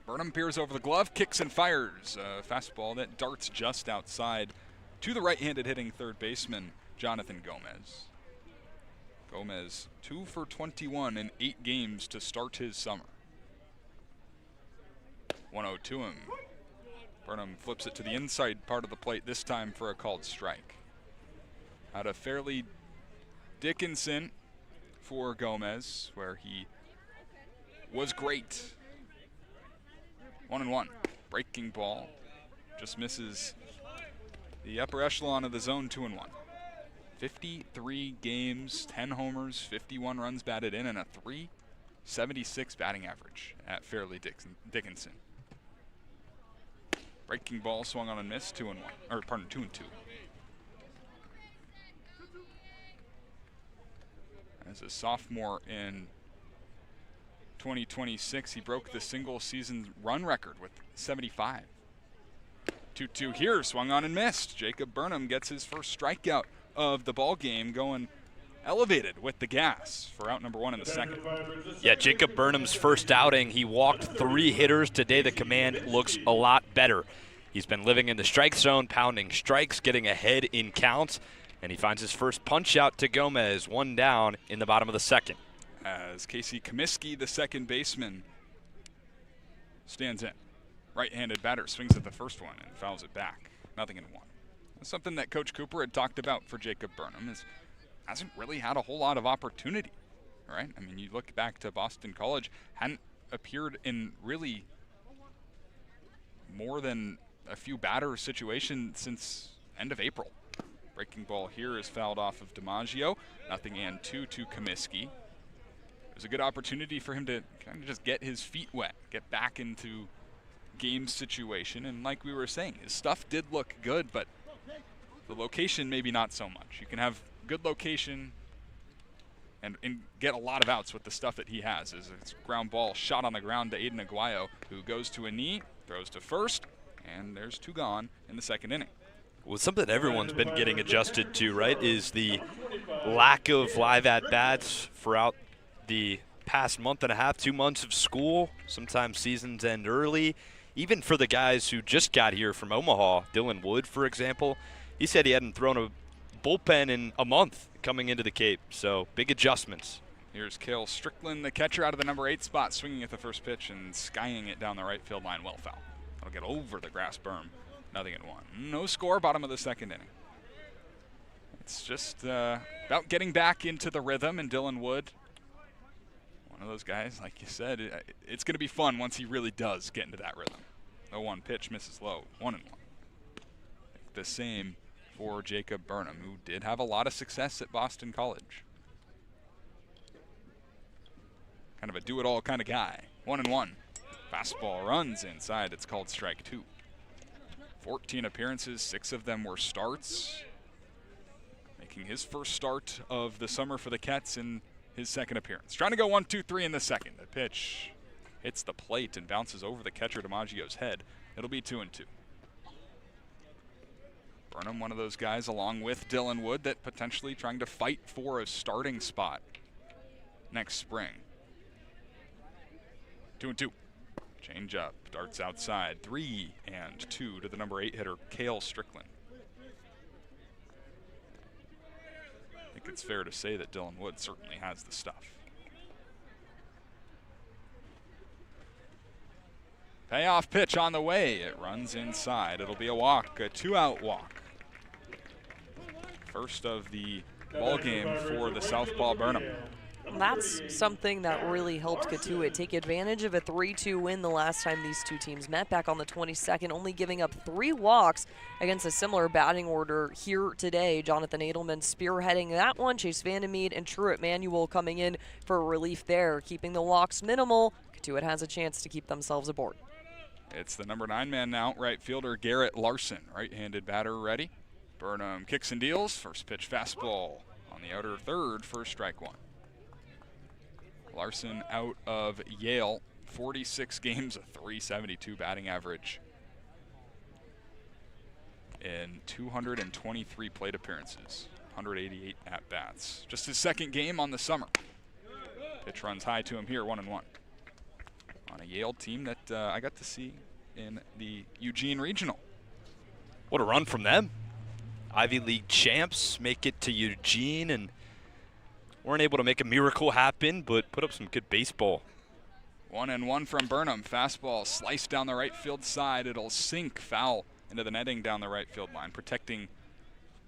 Burnham peers over the glove, kicks and fires a fastball that darts just outside to the right-handed hitting third baseman, Jonathan Gomez. Gomez 2 for 21 in 8 games to start his summer. 1-0 to him. Burnham flips it to the inside part of the plate, this time for a called strike. Out of Fairleigh Dickinson for Gomez, where he was great. 1-1. Breaking ball. Just misses the upper echelon of the zone, 2-1. 53 games, 10 homers, 51 runs batted in, and a .376 batting average at Fairleigh Dickinson. Breaking ball swung on and missed, 2-2. As a sophomore in 2026, he broke the single-season run record with 75. 2-2 here, swung on and missed. Jacob Burnham gets his first strikeout of the ball game, going elevated with the gas for out number 1 in the second. Yeah, Jacob Burnham's first outing, he walked 3 hitters. Today the command looks a lot better. He's been living in the strike zone, pounding strikes, getting ahead in counts, and he finds his first punch out to Gomez, 1 down in the bottom of the second. As Casey Comiskey, the second baseman, stands in. Right-handed batter swings at the first one and fouls it back. 0-1. That's something that Coach Cooper had talked about for Jacob Burnham, is hasn't really had a whole lot of opportunity, right? I mean, you look back to Boston College, hadn't appeared in really more than a few batter situations since end of April. Breaking ball here is fouled off of DiMaggio. 0-2 to Comiskey. It was a good opportunity for him to kind of just get his feet wet, get back into game situation, and like we were saying, his stuff did look good, but the location maybe not so much. You can have good location and get a lot of outs with the stuff that he has. It's ground ball shot on the ground to Aiden Aguayo, who goes to a knee, throws to first, and there's 2 gone in the second inning. Well, something everyone's been getting adjusted to, right, is the lack of live at-bats throughout the past month and a half, 2 months of school. Sometimes seasons end early. Even for the guys who just got here from Omaha, Dylan Wood, for example, he said he hadn't thrown a bullpen in a month coming into the Cape, so big adjustments. Here's Cale Strickland, the catcher, out of the number 8 spot, swinging at the first pitch and skying it down the right field line, well foul. That'll get over the grass berm. 0-1. No score, bottom of the second inning. It's just about getting back into the rhythm, and Dylan Wood, one of those guys, like you said, it's going to be fun once he really does get into that rhythm. 0-1 pitch, misses low, 1-1. The same for Jacob Burnham, who did have a lot of success at Boston College. Kind of a do-it-all kind of guy. 1-1. Fastball runs inside. It's called strike 2. 14 appearances, 6 of them were starts. Making his first start of the summer for the Cats in his second appearance. Trying to go 1-2-3 in the second. The pitch hits the plate and bounces over the catcher DiMaggio's head. It'll be 2-2. Burnham, one of those guys, along with Dylan Wood, that potentially trying to fight for a starting spot next spring. 2-2. Change up, darts outside. 3-2 to the number 8 hitter, Cale Strickland. I think it's fair to say that Dylan Wood certainly has the stuff. Payoff pitch on the way. It runs inside. It'll be a walk, a 2-out walk. First of the ball game for the Southpaw Burnham. That's something that really helped Cotuit take advantage of a 3-2 win the last time these two teams met back on the 22nd, only giving up 3 walks against a similar batting order here today. Jonathan Edelman spearheading that one, Chase Vandermeed and Truett Manuel coming in for relief there, keeping the walks minimal. Cotuit has a chance to keep themselves aboard. It's the number 9 man now, right fielder Garrett Larson, right-handed batter ready. Burnham kicks and deals, first pitch fastball on the outer third for strike 1. Larson out of Yale, 46 games, a .372 batting average in 223 plate appearances, 188 at-bats. Just his second game on the summer. Pitch runs high to him here, 1-1. On a Yale team that I got to see in the Eugene Regional. What a run from them. Ivy League champs make it to Eugene and weren't able to make a miracle happen, but put up some good baseball. 1-1 from Burnham. Fastball sliced down the right field side. It'll sink foul into the netting down the right field line, protecting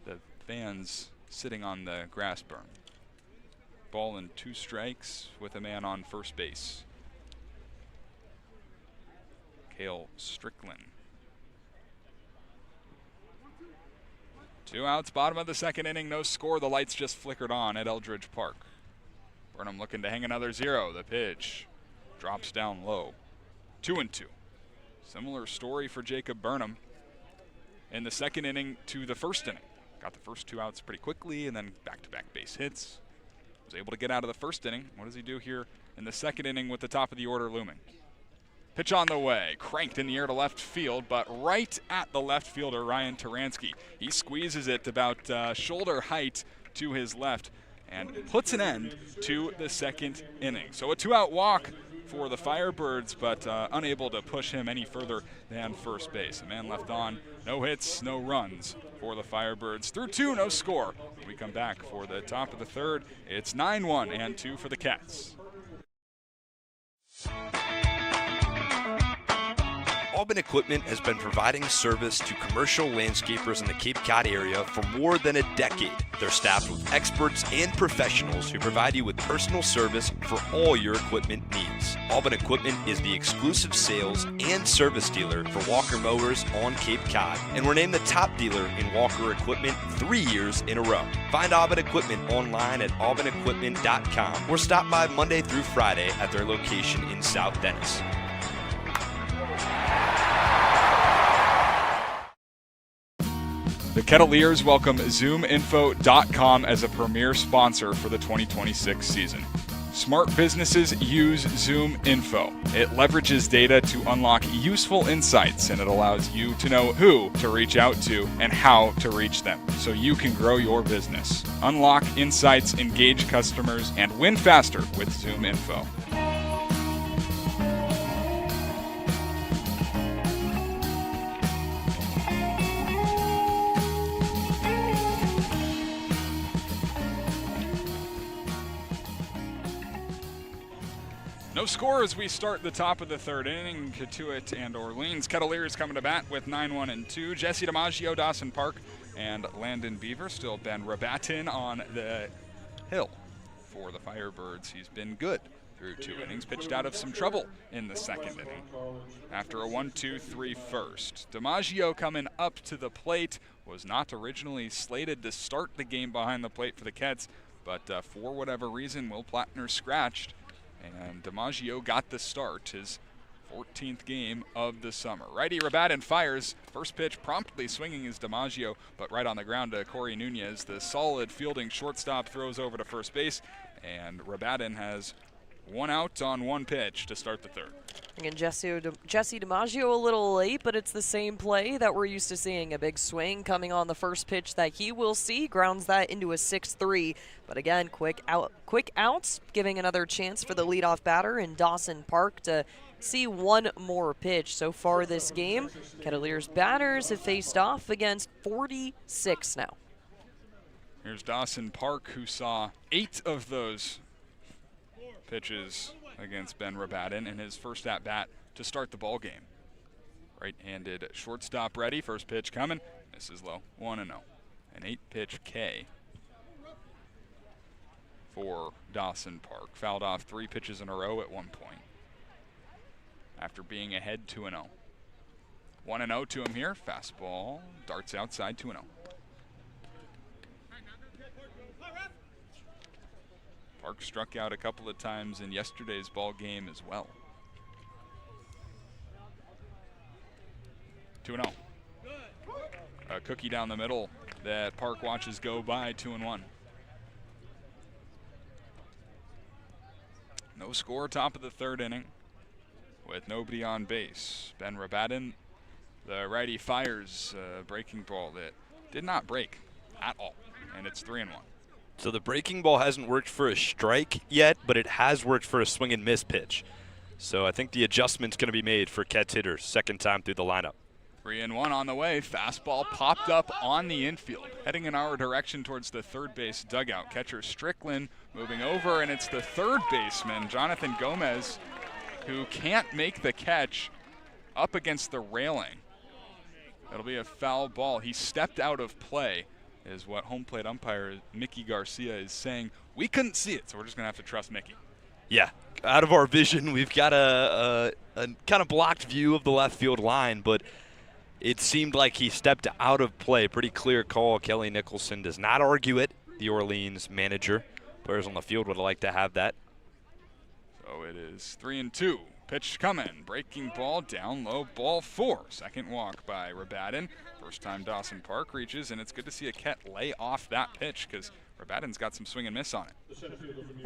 the fans sitting on the grass berm. Ball and 2 strikes with a man on first base. Cale Strickland. 2 outs, bottom of the second inning, no score. The lights just flickered on at Eldredge Park. Burnham looking to hang another 0. The pitch drops down low. 2-2. Similar story for Jacob Burnham in the second inning to the first inning. Got the first 2 outs pretty quickly and then back-to-back base hits. Was able to get out of the first inning. What does he do here in the second inning with the top of the order looming? Pitch on the way, cranked in the air to left field, but right at the left fielder, Ryan Taransky. He squeezes it about shoulder height to his left and puts an end to the second inning. So a 2-out walk for the Firebirds, but unable to push him any further than first base. A man left on, no hits, no runs for the Firebirds. Through 2, no score. When we come back for the top of the third, it's 9-1 and 2 for the Cats. Aubin Equipment has been providing service to commercial landscapers in the Cape Cod area for more than a decade. They're staffed with experts and professionals who provide you with personal service for all your equipment needs. Aubin Equipment is the exclusive sales and service dealer for Walker mowers on Cape Cod, and we're named the top dealer in Walker equipment 3 years in a row. Find Aubin Equipment online at aubinequipment.com or stop by Monday through Friday at their location in South Dennis. The Kettleers welcome ZoomInfo.com as a premier sponsor for the 2026 season. Smart businesses use ZoomInfo. It leverages data to unlock useful insights, and it allows you to know who to reach out to and how to reach them so you can grow your business. Unlock insights, engage customers, and win faster with ZoomInfo. No score as we start the top of the third inning. Cotuit and Orleans. Kettleers coming to bat with 9-1 and 2. Jesse DiMaggio, Dawson Park, and Landon Beaver. Still Ben Rabatin on the hill for the Firebirds. He's been good through 2 innings. Pitched out of some trouble in the second inning after a 1-2-3 first. DiMaggio coming up to the plate. Was not originally slated to start the game behind the plate for the Kets, but for whatever reason, Will Plattner scratched. And DiMaggio got the start, his 14th game of the summer. Righty Rabatin fires. First pitch promptly swinging is DiMaggio, but right on the ground to Corey Nunez. The solid fielding shortstop throws over to first base, and Rabatin has 1 out on 1 pitch to start the third. Again, Jesse DiMaggio a little late, but it's the same play that we're used to seeing. A big swing coming on the first pitch that he will see, grounds that into a 6-3. But again, quick outs, giving another chance for the leadoff batter in Dawson Park to see one more pitch. So far this game, Kettleers batters have faced off against 46 now. Here's Dawson Park, who saw 8 of those pitches against Ben Rabatin in his first at-bat to start the ball game. Right-handed shortstop ready. First pitch coming. Misses low. 1-0. An 8-pitch K for Dawson Park. Fouled off 3 pitches in a row at one point after being ahead 2-0. 1-0 to him here. Fastball darts outside. 2-0. Park struck out a couple of times in yesterday's ball game as well. 2-0. A cookie down the middle that Park watches go by. 2-1. No score, top of the third inning with nobody on base. Ben Rabatin, the righty, fires a breaking ball that did not break at all, and it's 3-1. So the breaking ball hasn't worked for a strike yet, but it has worked for a swing and miss pitch. So I think the adjustment's going to be made for Kets hitters, second time through the lineup. 3-1 on the way. Fastball popped up on the infield, heading in our direction towards the third base dugout. Catcher Strickland moving over, and it's the third baseman, Jonathan Gomez, who can't make the catch up against the railing. It'll be a foul ball. He stepped out of play, is what home plate umpire Mickey Garcia is saying. We couldn't see it, so we're just going to have to trust Mickey. Yeah, out of our vision, we've got a kind of blocked view of the left field line, but It seemed like he stepped out of play. Pretty clear call. Kelly Nicholson does not argue it. The Orleans manager. Players on the field would like to have that. So it is 3-2. Pitch coming. Breaking ball down low. Ball 4. Second walk by Rabatin. First time Dawson Park reaches, and it's good to see a Kett lay off that pitch because Rabatin's got some swing and miss on it.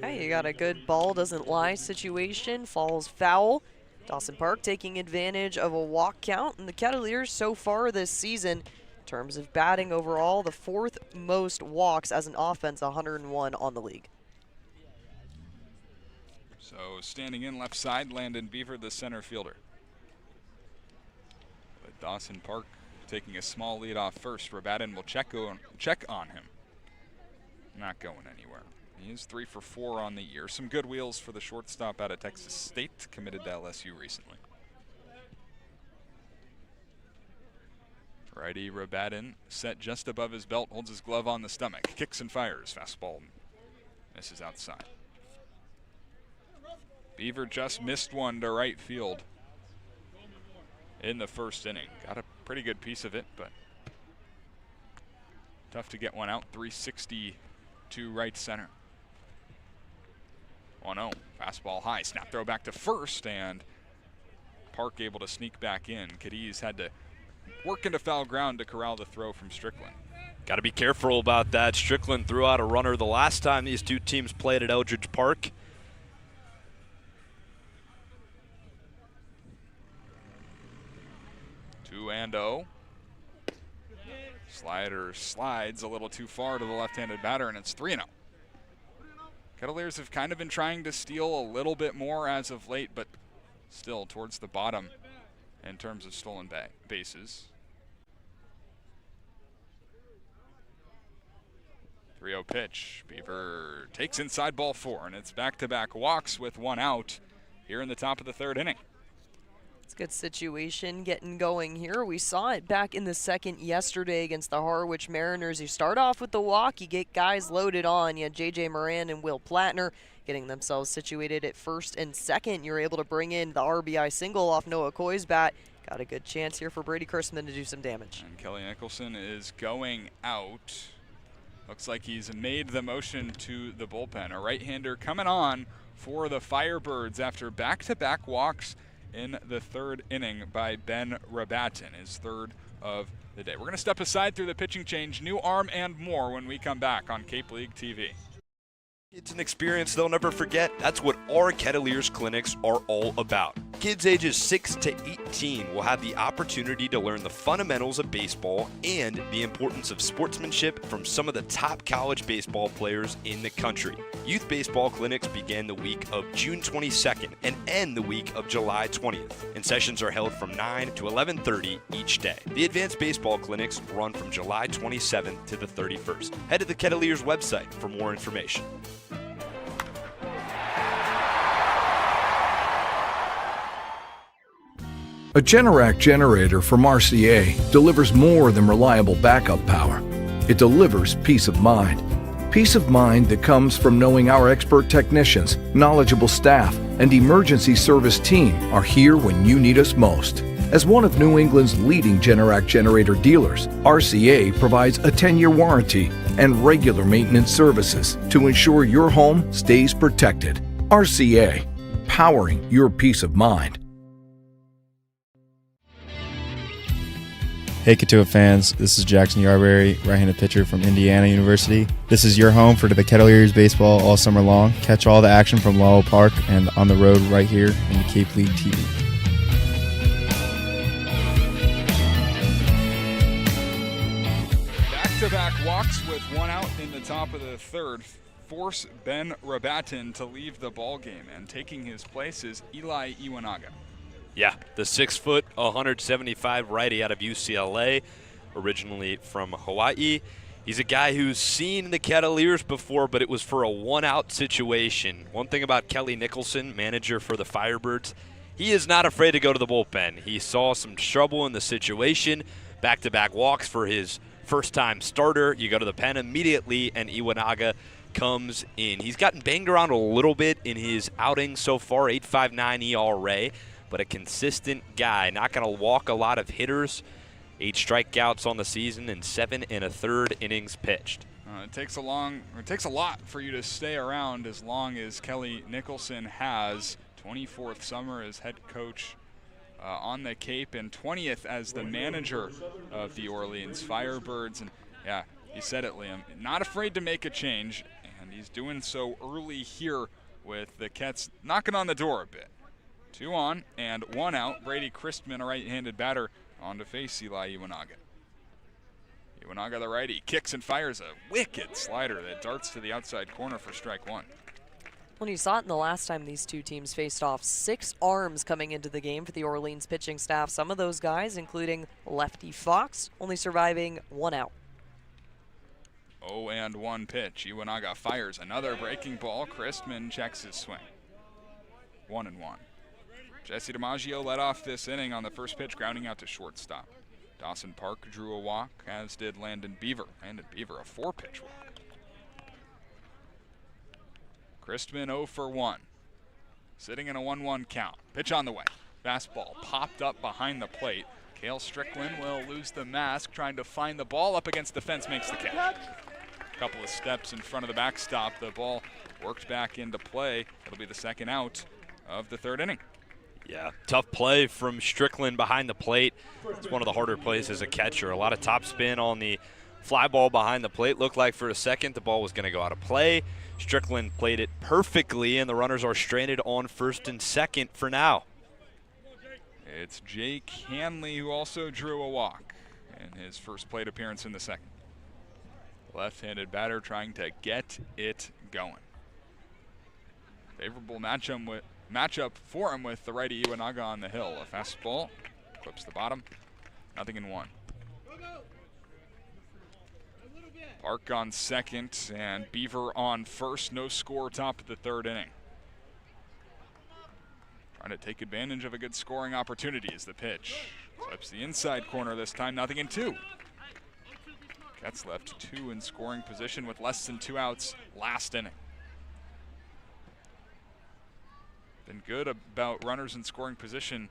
Hey, you got a good ball doesn't lie situation. Falls foul. Dawson Park taking advantage of a walk count, and the Kettleers so far this season, in terms of batting overall, the 4th most walks as an offense, 101 on the league. So standing in left side, Landon Beaver, the center fielder. But Dawson Park taking a small lead off first. Rabatin will check on him. Not going anywhere. He is 3 for 4 on the year. Some good wheels for the shortstop out of Texas State, committed to LSU recently. Righty Rabatin set just above his belt, holds his glove on the stomach, kicks and fires. Fastball misses outside. Beaver just missed one to right field in the first inning. Got a pretty good piece of it, but tough to get one out. 360 to right center. 1-0. Fastball high. Snap throw back to first, and Park able to sneak back in. Cadiz had to work into foul ground to corral the throw from Strickland. Got to be careful about that. Strickland threw out a runner the last time these two teams played at Eldredge Park. Two and 0. Slider slides a little too far to the left-handed batter, and it's 3-0. Kettleers have kind of been trying to steal a little bit more as of late, but still towards the bottom in terms of stolen bases. 3-0 pitch. Beaver takes inside ball 4, and it's back-to-back walks with 1 out here in the top of the 3rd inning. It's a good situation getting going here. We saw it back in the 2nd yesterday against the Harwich Mariners. You start off with the walk, you get guys loaded on. You had J.J. Moran and Will Plattner getting themselves situated at 1st and 2nd. You're able to bring in the RBI single off Noah Coy's bat. Got a good chance here for Brady Chrisman to do some damage. And Kelly Nicholson is going out. Looks like he's made the motion to the bullpen. A right-hander coming on for the Firebirds after back-to-back walks in the 3rd inning by Ben Rabatin, his 3rd of the day. We're going to step aside through the pitching change, new arm and more when we come back on Cape League TV. It's an experience they'll never forget. That's what our Kettleers clinics are all about. Kids ages 6 to 18 will have the opportunity to learn the fundamentals of baseball and the importance of sportsmanship from some of the top college baseball players in the country. Youth baseball clinics begin the week of June 22nd and end the week of July 20th, and sessions are held from 9 to 11:30 each day. The advanced baseball clinics run from July 27th to the 31st. Head to the Kettleers website for more information. A Generac generator from Mercier delivers more than reliable backup power. It delivers peace of mind. Peace of mind that comes from knowing our expert technicians, knowledgeable staff, and emergency service team are here when you need us most. As one of New England's leading Generac generator dealers, RCA provides a 10-year warranty and regular maintenance services to ensure your home stays protected. RCA, powering your peace of mind. Hey Cotuit fans, this is Jackson Yarberry, right-handed pitcher from Indiana University. This is your home for the Kettleers baseball all summer long. Catch all the action from Lowell Park and on the road right here in the Cape League TV. Back-to-back walks with 1 out in the top of the 3rd force Ben Rabatin to leave the ball game, and taking his place is Eli Iwanaga. Yeah, the 6-foot, 175 righty out of UCLA, originally from Hawaii. He's a guy who's seen the Kettleers before, but it was for a 1-out situation. One thing about Kelly Nicholson, manager for the Firebirds, he is not afraid to go to the bullpen. He saw some trouble in the situation, back-to-back walks for his first-time starter. You go to the pen immediately, and Iwanaga comes in. He's gotten banged around a little bit in his outing so far, 8.59 ERA. But a consistent guy, not going to walk a lot of hitters. 8 strikeouts on the season and 7 1/3 innings pitched. It takes a lot for you to stay around as long as Kelly Nicholson has. 24th summer as head coach on the Cape, and 20th as the manager of the Orleans Firebirds. And yeah, he said it, Liam, not afraid to make a change, and he's doing so early here with the Cats knocking on the door a bit. 2 on and 1 out. Brady Christman, a right-handed batter, on to face Eli Iwanaga. Iwanaga, the righty, kicks and fires a wicked slider that darts to the outside corner for strike 1. Well, you saw it in the last time these two teams faced off. 6 arms coming into the game for the Orleans pitching staff. Some of those guys, including lefty Fox, only surviving 1 out. 0-1 pitch. Iwanaga fires another breaking ball. Christman checks his swing. 1-1. Jesse DiMaggio led off this inning on the first pitch, grounding out to shortstop. Dawson Park drew a walk, as did Landon Beaver. Landon Beaver, a 4-pitch walk. Christman 0 for 1. Sitting in a 1-1 count. Pitch on the way. Fastball popped up behind the plate. Cale Strickland will lose the mask, trying to find the ball up against the fence, makes the catch. A couple of steps in front of the backstop. The ball worked back into play. It'll be the second out of the 3rd inning. Yeah, tough play from Strickland behind the plate. It's one of the harder plays as a catcher. A lot of top spin on the fly ball behind the plate. Looked like for a second the ball was going to go out of play. Strickland played it perfectly, and the runners are stranded on 1st and 2nd for now. It's Jake Hanley, who also drew a walk in his first plate appearance in the 2nd. Left-handed batter trying to get it going. Favorable matchup for him with the righty Iwanaga on the hill. A fastball clips the bottom. 0-1. Park on 2nd and Beaver on 1st. No score, top of the 3rd inning. Trying to take advantage of a good scoring opportunity as the pitch clips the inside corner this time. 0-2. Cats left 2 in scoring position with less than 2 outs last inning. Been good about runners in scoring position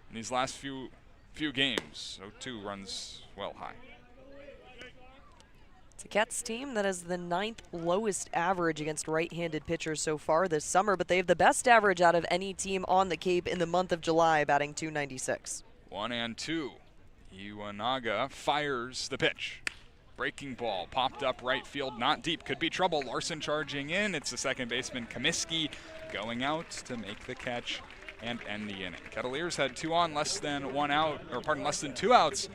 in these last few games. 0-2 runs well high. It's a Cats team that has the 9th lowest average against right-handed pitchers so far this summer, but they have the best average out of any team on the Cape in the month of July, batting .296. 1-2. Iwanaga fires the pitch. Breaking ball popped up right field, not deep, could be trouble. Larson charging in. It's the second baseman Comiskey going out to make the catch and end the inning. Kettleers had 2 on, less than 2 outs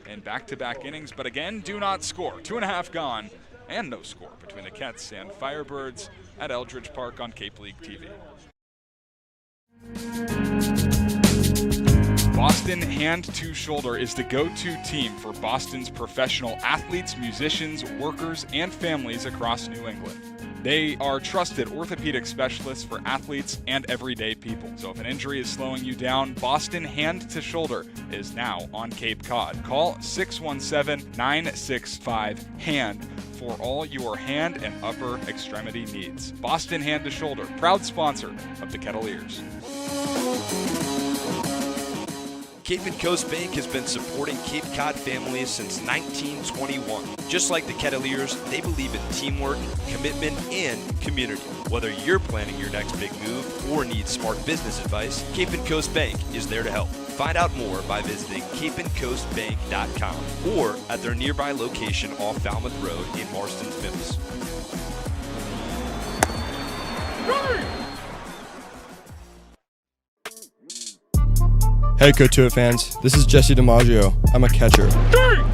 in back-to-back innings, but again, do not score. 2.5 gone, and no score between the Cats and Firebirds at Eldredge Park on Cape League TV. Boston Hand to Shoulder is the go-to team for Boston's professional athletes, musicians, workers, and families across New England. They are trusted orthopedic specialists for athletes and everyday people. So if an injury is slowing you down, Boston Hand to Shoulder is now on Cape Cod. Call 617-965-HAND for all your hand and upper extremity needs. Boston Hand to Shoulder, proud sponsor of the Kettleers. Cape and Coast Bank has been supporting Cape Cod families since 1921. Just like the Kettleers, they believe in teamwork, commitment, and community. Whether you're planning your next big move or need smart business advice, Cape and Coast Bank is there to help. Find out more by visiting capeandcoastbank.com or at their nearby location off Falmouth Road in Marston's Mills. Hey Cotuit fans, this is Jesse DiMaggio. I'm a catcher.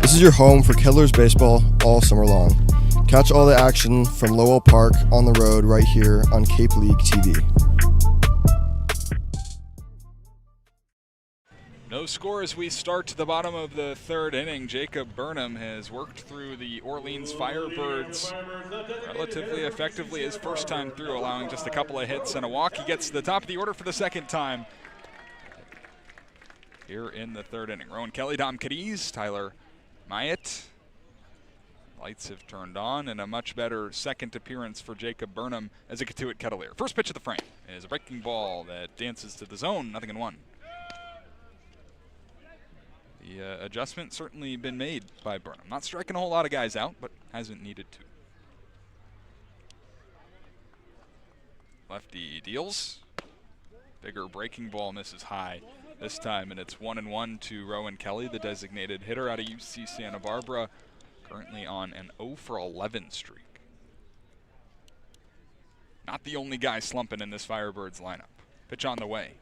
This is your home for Kettleers baseball all summer long. Catch all the action from Lowell Park on the road right here on Cape League TV. No score as we start to the bottom of the 3rd inning. Jacob Burnham has worked through the Orleans Firebirds relatively effectively his first time through, allowing just a couple of hits and a walk. He gets to the top of the order for the 2nd time here in the 3rd inning. Rowan Kelly, Dom Cadiz, Tyler Myatt. Lights have turned on, and a much better 2nd appearance for Jacob Burnham as a Cotuit Kettleer. First pitch of the frame is a breaking ball that dances to the zone, 0-1. The adjustment certainly been made by Burnham. Not striking a whole lot of guys out, but hasn't needed to. Lefty deals. Bigger breaking ball misses high this time, and it's 1-1 to Rowan Kelly, the designated hitter out of UC Santa Barbara, currently on an 0-for-11 streak. Not the only guy slumping in this Firebirds lineup. Pitch on the way.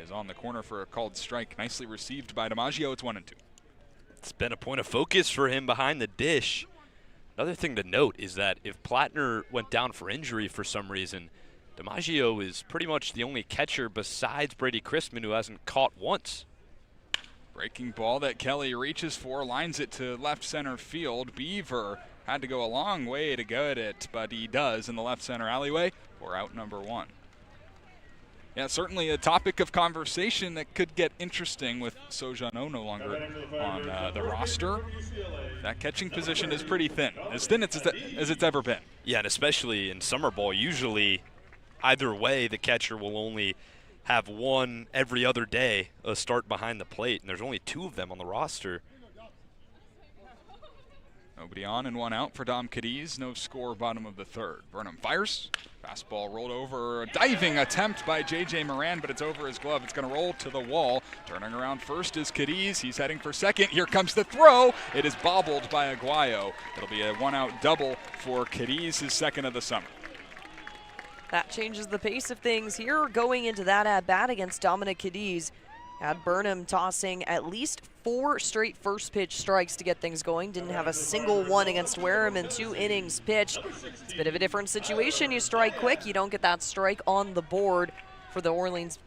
Is on the corner for a called strike. Nicely received by DiMaggio. It's 1-2. It's been a point of focus for him behind the dish. Another thing to note is that if Plattner went down for injury for some reason, DiMaggio is pretty much the only catcher besides Brady Chrisman who hasn't caught once. Breaking ball that Kelly reaches for, lines it to left center field. Beaver had to go a long way to get it, but he does in the left center alleyway for out number 1. Yeah, certainly a topic of conversation that could get interesting with Sojano no longer on the roster. That catching position is pretty thin as it's ever been. Yeah, and especially in summer ball, usually either way the catcher will only have one every other day a start behind the plate, and there's only 2 of them on the roster. Nobody on and 1 out for Dom Cadiz. No score, bottom of the 3rd. Burnham fires. Fastball rolled over. A diving attempt by J.J. Moran, but it's over his glove. It's going to roll to the wall. Turning around first is Cadiz. He's heading for second. Here comes the throw. It is bobbled by Aguayo. It'll be a 1-out double for Cadiz, his 2nd of the summer. That changes the pace of things here going into that at-bat against Dominic Cadiz. Had Burnham tossing at least 4 straight first pitch strikes to get things going. Didn't have a single one against Wareham in 2 innings pitched. It's a bit of a different situation. You strike quick, you don't get that strike on the board for the Orleans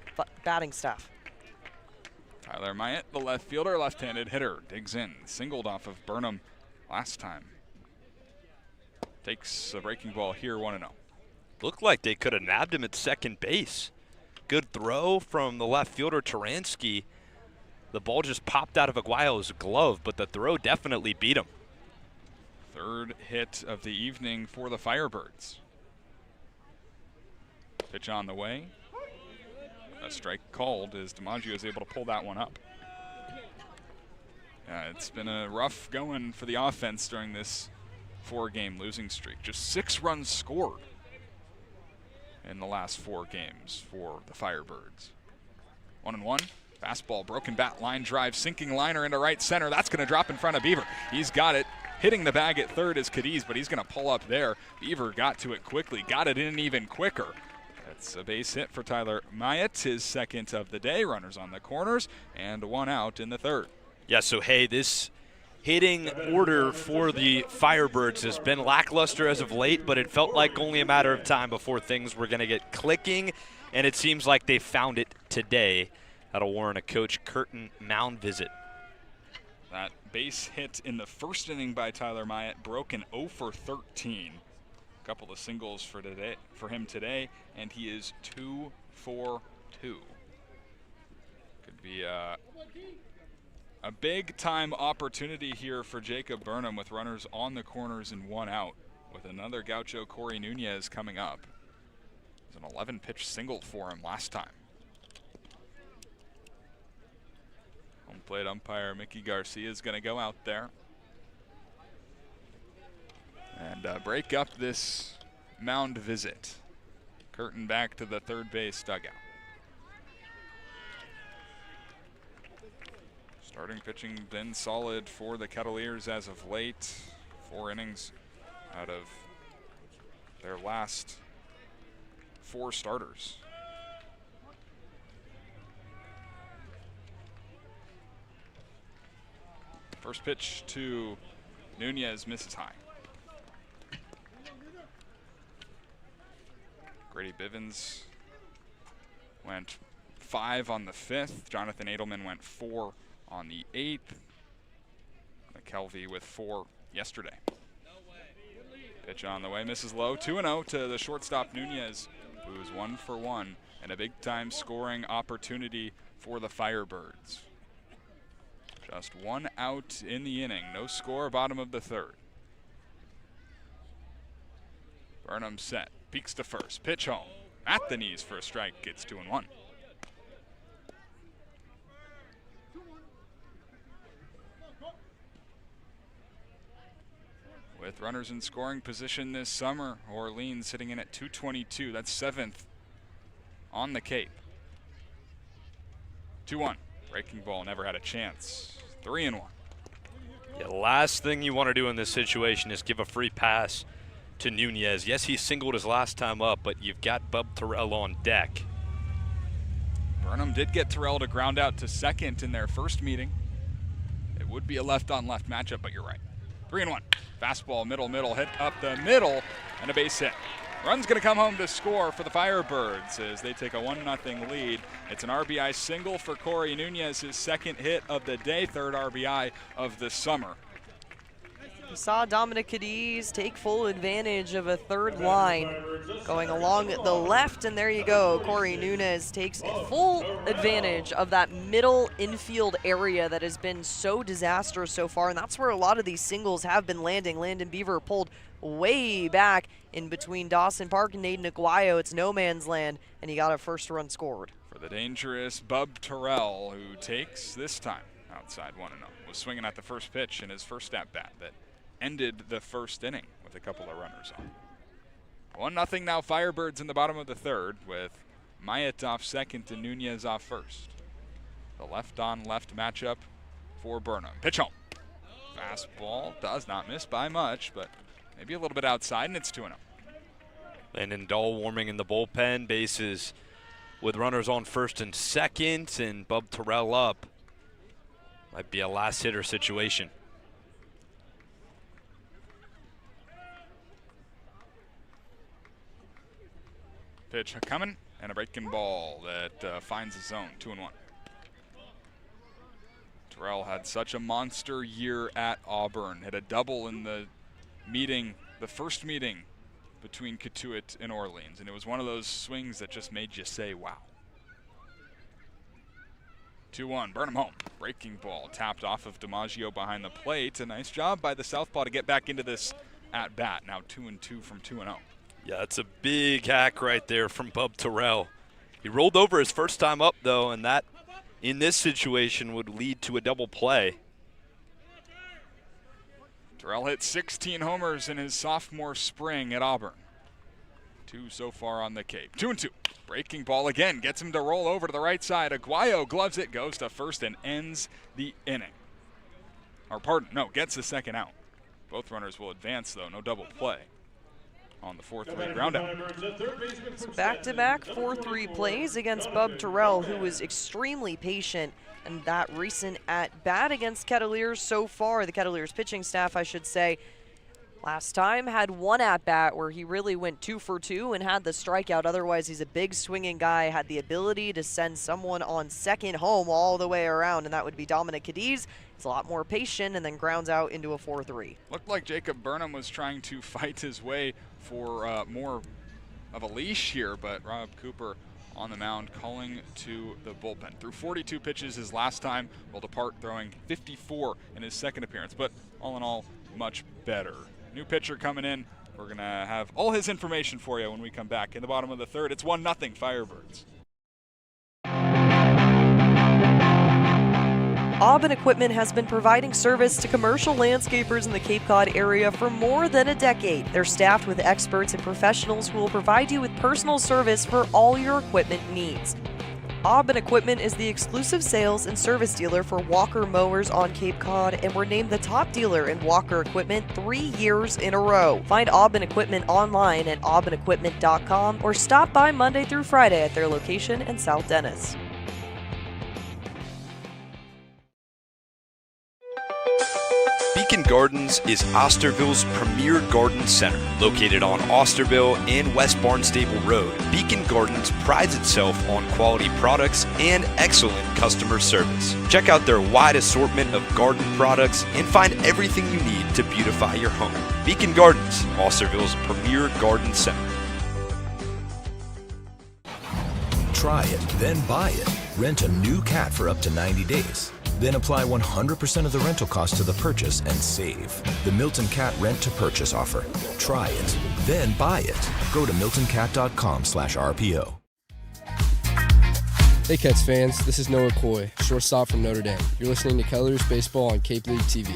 batting staff. Tyler Myatt, the left fielder, left-handed hitter, digs in, singled off of Burnham last time. Takes a breaking ball here, 1-0. Looked like they could have nabbed him at second base. Good throw from the left fielder, Taransky. The ball just popped out of Aguayo's glove, but the throw definitely beat him. 3rd hit of the evening for the Firebirds. Pitch on the way. A strike called as DiMaggio is able to pull that one up. It's been a rough going for the offense during this 4-game losing streak. Just 6 runs scored in the last 4 games for the Firebirds. 1-1. Fastball, broken bat, line drive, sinking liner into right center. That's going to drop in front of Beaver. He's got it. Hitting the bag at 3rd is Cadiz, but he's going to pull up there. Beaver got to it quickly, got it in even quicker. That's a base hit for Tyler Myatt, his 2nd of the day. Runners on the corners, and 1 out in the 3rd. Yeah, so hey, this hitting order for the Firebirds has been lackluster as of late, but it felt like only a matter of time before things were going to get clicking, and it seems like they found it today. That'll warrant a Coach Curtin mound visit. That base hit in the 1st inning by Tyler Myatt broke an 0-for-13. A couple of singles for him today, and he is 2 for 2. Could be a big-time opportunity here for Jacob Burnham with runners on the corners and 1 out, with another Gaucho Corey Nunez coming up. It was an 11-pitch single for him last time. Home plate umpire Mickey Garcia is going to go out there and break up this mound visit. Curtin back to the 3rd base dugout. Starting pitching been solid for the Kettleers as of late. 4 innings out of their last 4 starters. First pitch to Nunez misses high. Grady Bivens went 5 on the 5th. Jonathan Edelman went 4 on the 8th. McKelvey with 4 yesterday. Pitch on the way, misses low. 2-0 to the shortstop Nunez, who's 1 for 1, and a big-time scoring opportunity for the Firebirds. Just 1 out in the inning. No score, bottom of the 3rd. Burnham set, peeks to first, pitch home. At the knees for a strike, gets 2-1. with runners in scoring position this summer. Orleans sitting in at 222. That's 7th on the Cape. 2-1. Breaking ball, never had a chance. 3-1. Yeah, last thing you want to do in this situation is give a free pass to Nunez. Yes, he singled his last time up, but you've got Bub Terrell on deck. Burnham did get Terrell to ground out to second in their first meeting. It would be a left-on-left matchup, but you're right. 3-1. Fastball, middle, hit up the middle, and a base hit. Run's going to come home to score for the Firebirds as they take a 1-0 lead. It's an RBI single for Corey Nunez, his second hit of the day, third RBI of the summer. We saw Dominic Cadiz take full advantage of a third line going along the left, and there you go. Corey Nunez takes full advantage of that middle infield area that has been so disastrous so far, and that's where a lot of these singles have been landing. Landon Beaver pulled way back in between Dawson Park and Naden Aguayo. It's no man's land, and he got a first run scored. For the dangerous Bub Terrell, who takes this time outside 1-0, was swinging at the first pitch in his first at-bat that ended the first inning with a couple of runners on. 1-0 now, Firebirds in the bottom of the third with Mayet off second and Nunez off first. The left-on-left matchup for Burnham. Pitch home. Fastball does not miss by much, but maybe a little bit outside, and it's 2-0. Landon Dahl warming in the bullpen, bases with runners on first and second, and Bub Terrell up. Might be a last hitter situation. Pitch coming, and a breaking ball that finds the zone, 2-1. Terrell had such a monster year at Auburn. Hit a double in the meeting, the first meeting between Cotuit and Orleans, and it was one of those swings that just made you say, wow. 2-1, Burnham home. Breaking ball tapped off of DiMaggio behind the plate. A nice job by the southpaw to get back into this at-bat. Now 2-2 from 2-0. Yeah, it's a big hack right there from Bub Terrell. He rolled over his first time up, though, and that, in this situation, would lead to a double play. Terrell hit 16 homers in his sophomore spring at Auburn. 2 so far on the Cape. 2-2. Breaking ball again. Gets him to roll over to the right side. Aguayo gloves it, goes to first, and ends the inning. Or pardon, no, gets the second out. Both runners will advance, though. No double play on the 4-3 ground out. Back-to-back 4-3 plays against Bub Terrell, who was extremely patient in that recent at-bat against Kettleers so far. The Kettleers pitching staff, I should say, last time had one at-bat where he really went 2 for 2 and had the strikeout. Otherwise, he's a big swinging guy, had the ability to send someone on second home all the way around, and that would be Dominic Cadiz. He's a lot more patient and then grounds out into a 4-3. Looked like Jacob Burnham was trying to fight his way for more of a leash here, but Rob Cooper on the mound calling to the bullpen. Threw 42 pitches his last time, will depart throwing 54 in his second appearance, but all in all, much better. New pitcher coming in. We're going to have all his information for you when we come back. In the bottom of the third, it's 1-0 Firebirds. Aubin Equipment has been providing service to commercial landscapers in the Cape Cod area for more than a decade. They're staffed with experts and professionals who will provide you with personal service for all your equipment needs. Aubin Equipment is the exclusive sales and service dealer for Walker mowers on Cape Cod, and we're named the top dealer in Walker equipment 3 years in a row. Find Aubin Equipment online at aubinequipment.com or stop by Monday through Friday at their location in South Dennis. Beacon Gardens is Osterville's premier garden center. Located on Osterville and West Barnstable Road, Beacon Gardens prides itself on quality products and excellent customer service. Check out their wide assortment of garden products and find everything you need to beautify your home. Beacon Gardens, Osterville's premier garden center. Try it, then buy it. Rent a new cat for up to 90 days. Then apply 100% of the rental cost to the purchase and save. The Milton Cat Rent to Purchase offer. Try it, then buy it. Go to miltoncat.com/RPO. Hey Cats fans, this is Noah Coy, shortstop from Notre Dame. You're listening to Kettleers Baseball on Cape League TV.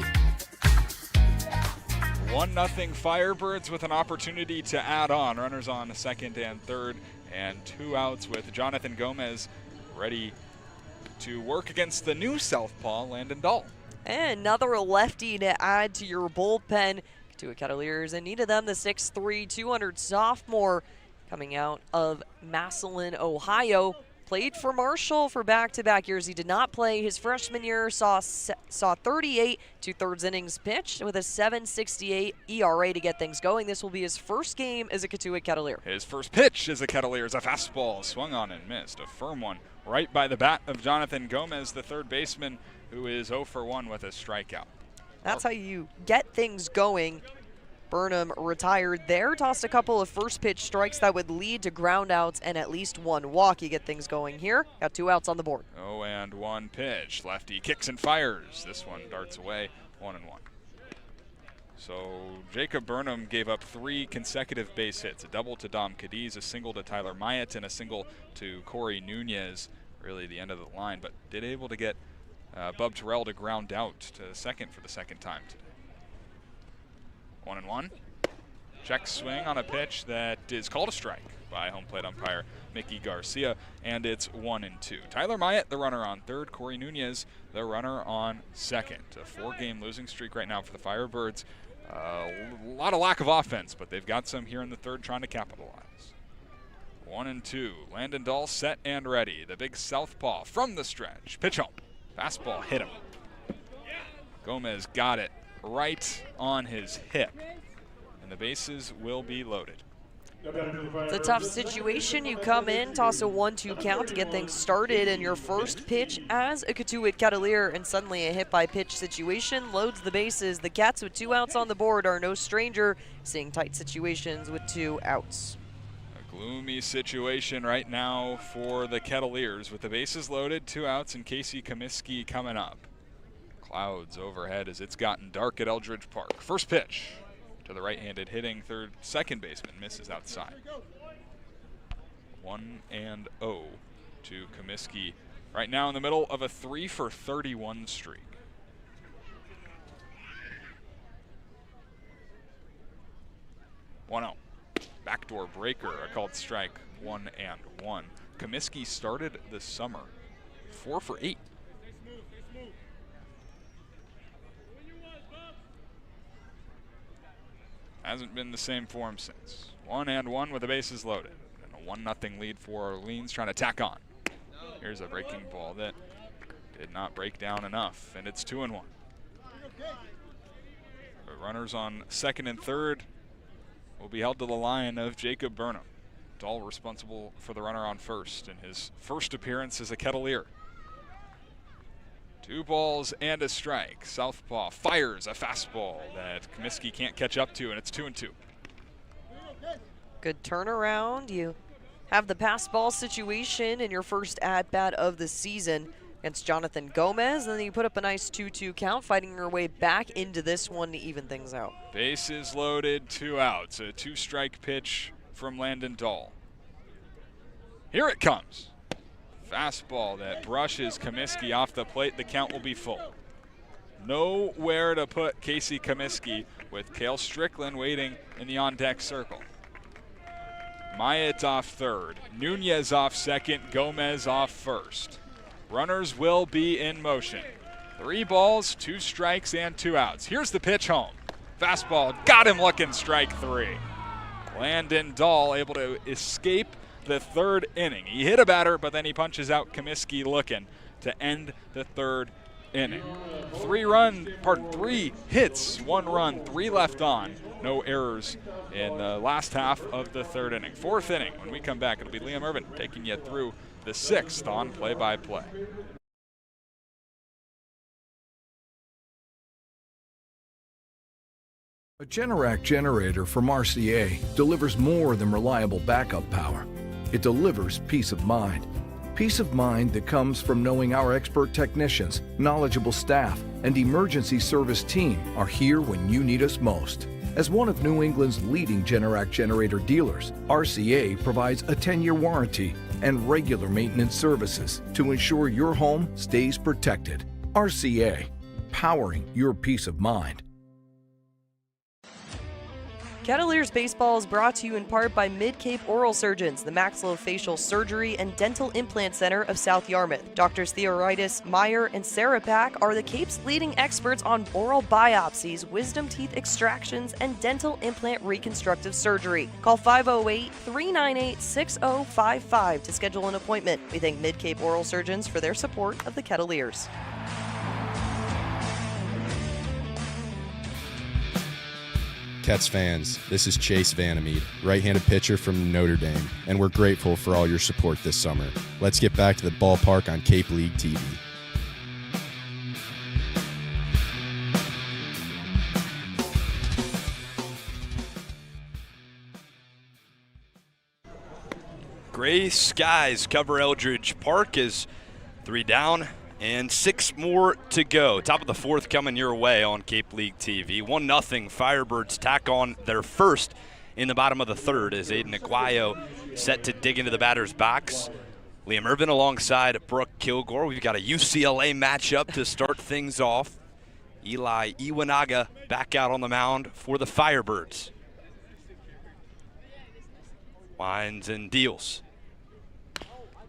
1-0 Firebirds with an opportunity to add on. Runners on second and third, and 2 outs with Jonathan Gomez ready to work against the new southpaw, Landon Dahl. And another lefty to add to your bullpen. Cotuit Kettleers in need of them, the 6'3", 200 sophomore coming out of Massillon, Ohio. Played for Marshall for back-to-back years. He did not play his freshman year, saw 38 2/3 innings pitched with a 7.68 ERA to get things going. This will be his first game as a Cotuit Kettleer. His first pitch as a Kettleer is a fastball, swung on and missed. A firm one right by the bat of Jonathan Gomez, the third baseman, who is 0 for 1 with a strikeout. That's how you get things going. Burnham retired there, tossed a couple of first pitch strikes that would lead to ground outs and at least 1 walk. You get things going here. Got 2 outs on the board. 0-1 pitch. Lefty kicks and fires. This one darts away, 1-1. So Jacob Burnham gave up 3 consecutive base hits, a double to Dom Cadiz, a single to Tyler Myatt, and a single to Corey Nunez, really the end of the line, but did able to get Bub Terrell to ground out to second for the second time today. 1-1. Check swing on a pitch that is called a strike by home plate umpire Mickey Garcia, and it's 1-2. Tyler Myatt, the runner on third. Corey Nunez, the runner on second. A 4-game losing streak right now for the Firebirds. A lot of lack of offense, but they've got some here in the third trying to capitalize. 1-2. Landon Dahl set and ready. The big southpaw from the stretch. Pitch home. Fastball hit him. Gomez got it right on his hip, and the bases will be loaded. It's a tough situation. You come in, toss a 1-2 count to get things started, and your first pitch as a Cotuit Kettleer, and suddenly a hit-by-pitch situation loads the bases. The Cats with 2 outs on the board are no stranger, seeing tight situations with 2 outs. A gloomy situation right now for the Kettleers with the bases loaded, 2 outs, and Casey Comiskey coming up. Clouds overhead as it's gotten dark at Eldredge Park. First pitch to the right-handed hitting second baseman, misses outside. 1-0 to Comiskey. Right now in the middle of a 3 for 31 streak. Backdoor breaker, a called strike, 1-1. Comiskey started this summer 4 for 8. Hasn't been the same form since. 1-1 with the bases loaded. And a 1-0 lead for Orleans trying to tack on. Here's a breaking ball that did not break down enough, and it's 2-1. The runners on second and third will be held to the line of Jacob Burnham. Dahl responsible for the runner on first in his first appearance as a Kettleer. 2 balls and a strike. Southpaw fires a fastball that Comiskey can't catch up to, and it's 2-2. Good turnaround. You have the pass ball situation in your first at-bat of the season against Jonathan Gomez, and then you put up a nice 2-2 count, fighting your way back into this one to even things out. Bases loaded, 2 outs. A 2-strike pitch from Landon Dahl. Here it comes. Fastball that brushes Comiskey off the plate. The count will be full. Nowhere to put Casey Comiskey with Cale Strickland waiting in the on-deck circle. Myatt off third. Nunez off second. Gomez off first. Runners will be in motion. 3 balls, 2 strikes, and 2 outs. Here's the pitch home. Fastball, got him looking, strike 3. Landon Dahl able to escape the third inning. He hit a batter, but then he punches out Comiskey looking to end the third inning. 3 hits, 1 run, 3 left on. No errors in the last half of the third inning. 4th inning. When we come back, it'll be Liam Ervin taking you through the 6th on play-by-play. A Generac generator from RCA delivers more than reliable backup power. It delivers peace of mind. Peace of mind that comes from knowing our expert technicians, knowledgeable staff, and emergency service team are here when you need us most. As one of New England's leading Generac generator dealers, RCA provides a 10-year warranty and regular maintenance services to ensure your home stays protected. RCA, powering your peace of mind. Kettleers Baseball is brought to you in part by Mid-Cape Oral Surgeons, the Maxillofacial Surgery and Dental Implant Center of South Yarmouth. Doctors Theoritis, Meyer, and Sarah Pack are the Cape's leading experts on oral biopsies, wisdom teeth extractions, and dental implant reconstructive surgery. Call 508-398-6055 to schedule an appointment. We thank Mid-Cape Oral Surgeons for their support of the Kettleers. Cats fans, this is Chase Vandermeed, right-handed pitcher from Notre Dame, and we're grateful for all your support this summer. Let's get back to the ballpark on Cape League TV. Gray skies cover Eldredge Park as 3 down and 6 more to go. Top of the 4th coming your way on Cape League TV. 1-0 Firebirds tack on their first in the bottom of the 3rd as Aiden Aguayo set to dig into the batter's box. Liam Ervin alongside Brooke Killgore. We've got a UCLA matchup to start things off. Eli Iwanaga back out on the mound for the Firebirds. Winds and deals.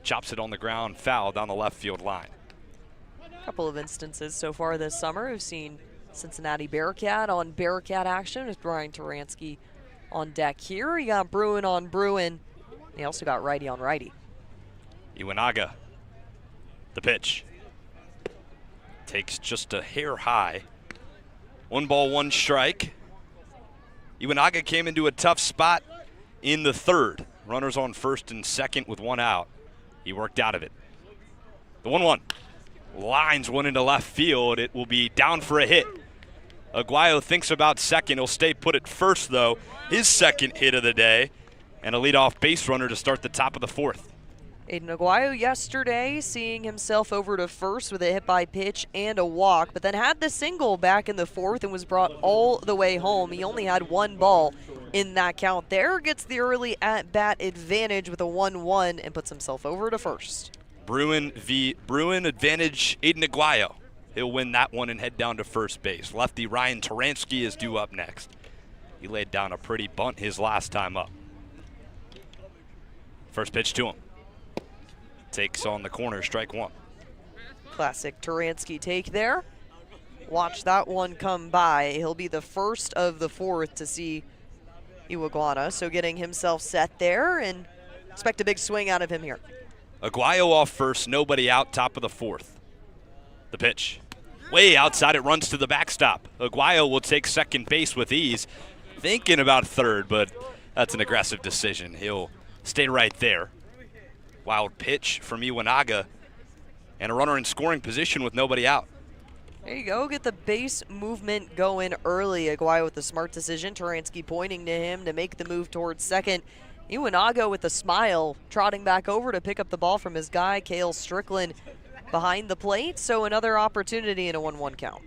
Chops it on the ground, foul down the left field line. Couple of instances so far this summer. We've seen Cincinnati Bearcat on Bearcat action with Ryan Taransky on deck here. You got Bruin on Bruin. He also got righty on righty. Iwanaga, the pitch. Takes just a hair high. 1 ball, 1 strike. Iwanaga came into a tough spot in the 3rd. Runners on 1st and 2nd with 1 out. He worked out of it. The 1-1. Lines one into left field. It will be down for a hit. Aguayo thinks about 2nd. He'll stay put at 1st, though. His 2nd hit of the day. And a leadoff base runner to start the top of the 4th. Aiden Aguayo yesterday seeing himself over to 1st with a hit by pitch and a walk, but then had the single back in the 4th and was brought all the way home. He only had 1 ball in that count there. Gets the early at-bat advantage with a 1-1 and puts himself over to 1st. Bruin v. Bruin advantage, Aiden Aguayo. He'll win that one and head down to 1st base. Lefty Ryan Taransky is due up next. He laid down a pretty bunt his last time up. First pitch to him. Takes on the corner, strike 1. Classic Taransky take there. Watch that one come by. He'll be the first of the 4th to see Iwanaga, so getting himself set there and expect a big swing out of him here. Aguayo off 1st, nobody out, top of the 4th. The pitch. Way outside, it runs to the backstop. Aguayo will take 2nd base with ease. Thinking about 3rd, but that's an aggressive decision. He'll stay right there. Wild pitch from Iwanaga, and a runner in scoring position with nobody out. There you go, get the base movement going early. Aguayo with the smart decision. Taransky pointing to him to make the move towards 2nd. Iwanaga with a smile, trotting back over to pick up the ball from his guy, Cale Strickland, behind the plate. So another opportunity in a 1-1 count.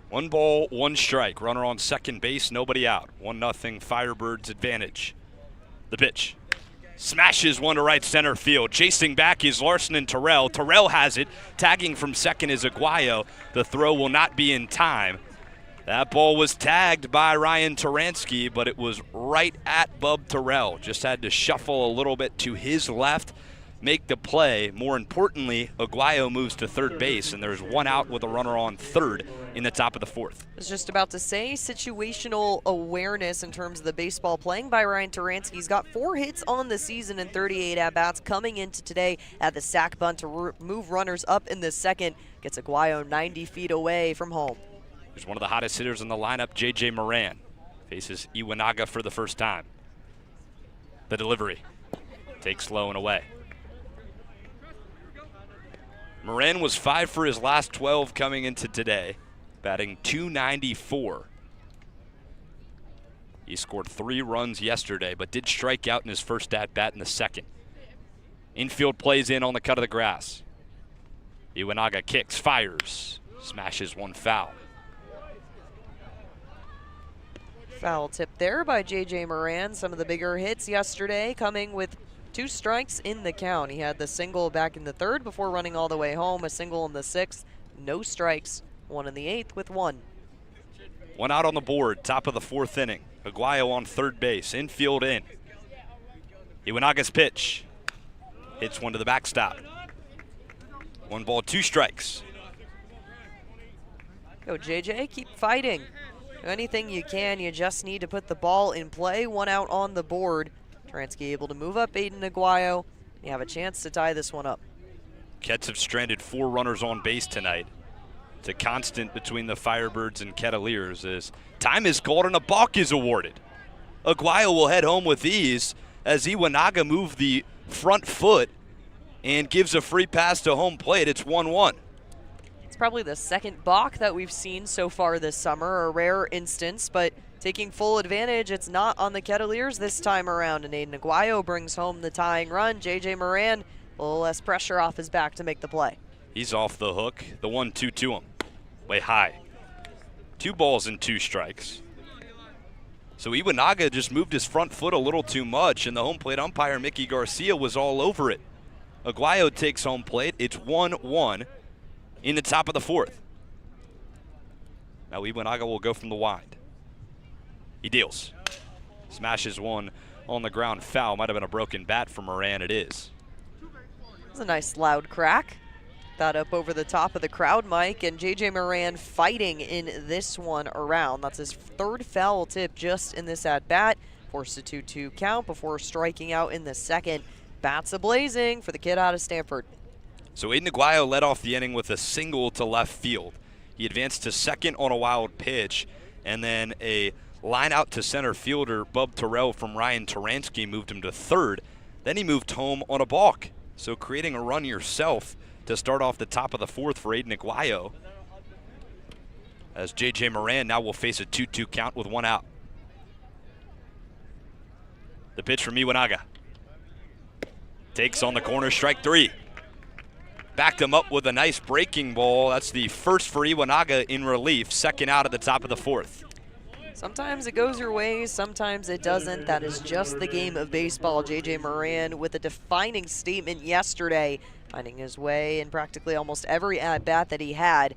1 ball, 1 strike. Runner on 2nd base, nobody out. 1-0 Firebirds advantage. The pitch. Smashes one to right center field. Chasing back is Larson and Terrell. Terrell has it. Tagging from 2nd is Aguayo. The throw will not be in time. That ball was tagged by Ryan Taransky, but it was right at Bub Terrell. Just had to shuffle a little bit to his left, make the play. More importantly, Aguayo moves to 3rd base, and there's 1 out with a runner on 3rd in the top of the 4th. I was just about to say, situational awareness in terms of the baseball playing by Ryan Taransky. He's got 4 hits on the season and 38 at-bats coming into today at the sac bunt to move runners up in the 2nd. Gets Aguayo 90 feet away from home. There's one of the hottest hitters in the lineup, J.J. Moran. Faces Iwanaga for the first time. The delivery. Takes low and away. Moran was 5 for his last 12 coming into today, batting .294. He scored 3 runs yesterday, but did strike out in his first at-bat in the 2nd. Infield plays in on the cut of the grass. Iwanaga kicks, fires, smashes 1 foul. Foul tip there by J.J. Moran. Some of the bigger hits yesterday coming with 2 strikes in the count. He had the single back in the 3rd before running all the way home, a single in the 6th, no strikes, 1 in the 8th with 1. 1 out on the board, top of the 4th inning. Aguayo on third base, infield in. Iwanaga's pitch. Hits one to the backstop. 1 ball, 2 strikes. Go, JJ, keep fighting. Do anything you can, you just need to put the ball in play. 1 out on the board. Transky able to move up Aiden Aguayo. You have a chance to tie this one up. Kets have stranded 4 runners on base tonight. It's a constant between the Firebirds and Kettleers as time is called and a balk is awarded. Aguayo will head home with ease as Iwanaga moved the front foot and gives a free pass to home plate. It's 1-1. It's probably the second balk that we've seen so far this summer, a rare instance, but taking full advantage, it's not on the Kettleers this time around, and Aiden Aguayo brings home the tying run. JJ Moran, a little less pressure off his back to make the play. He's off the hook. The 1-2 to him. Way high. 2 balls and 2 strikes. So Iwanaga just moved his front foot a little too much, and the home plate umpire, Mickey Garcia, was all over it. Aguayo takes home plate. It's 1-1 in the top of the 4th. Now Iwanaga will go from the wide. He deals. Smashes one on the ground foul. Might have been a broken bat for Moran. It is. It's a nice loud crack. That up over the top of the crowd, Mike, and JJ Moran fighting in this one around. That's his 3rd foul tip just in this at-bat. Forced a 2-2 count before striking out in the 2nd. Bats a-blazing for the kid out of Stanford. So Aiden Aguayo led off the inning with a single to left field. He advanced to second on a wild pitch, and then a line out to center fielder, Bub Terrell from Ryan Taransky, moved him to third. Then he moved home on a balk. So creating a run yourself to start off the top of the 4th for Aiden Aguayo. As JJ Moran now will face a 2-2 count with 1 out. The pitch from Iwanaga. Takes on the corner, strike 3. Backed him up with a nice breaking ball. That's the first for Iwanaga in relief. 2nd out at the top of the 4th. Sometimes it goes your way, sometimes it doesn't. That is just the game of baseball. JJ Moran with a defining statement yesterday, finding his way in practically almost every at-bat that he had.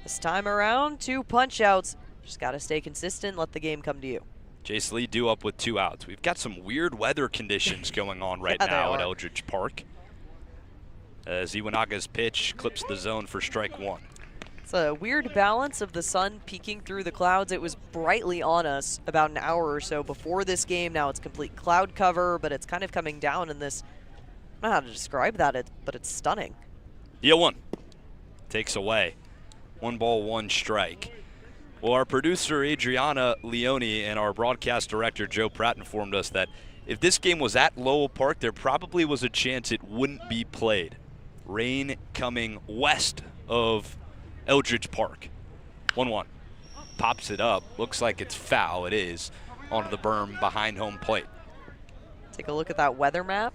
This time around, 2 punch-outs. Just got to stay consistent, let the game come to you. Jace Lee due up with 2 outs. We've got some weird weather conditions going on right now at Eldredge Park, as Iwanaga's pitch clips the zone for strike 1. It's a weird balance of the sun peeking through the clouds. It was brightly on us about an hour or so before this game. Now it's complete cloud cover, but it's kind of coming down in this, I don't know how to describe that, but it's stunning. The 0-1 takes away. 1 ball, 1 strike. Well, our producer Adriana Leone and our broadcast director Joe Pratt informed us that if this game was at Lowell Park, there probably was a chance it wouldn't be played. Rain coming west of Eldredge Park. 1-1. Pops it up. Looks like it's foul. It is. Onto the berm behind home plate. Take a look at that weather map.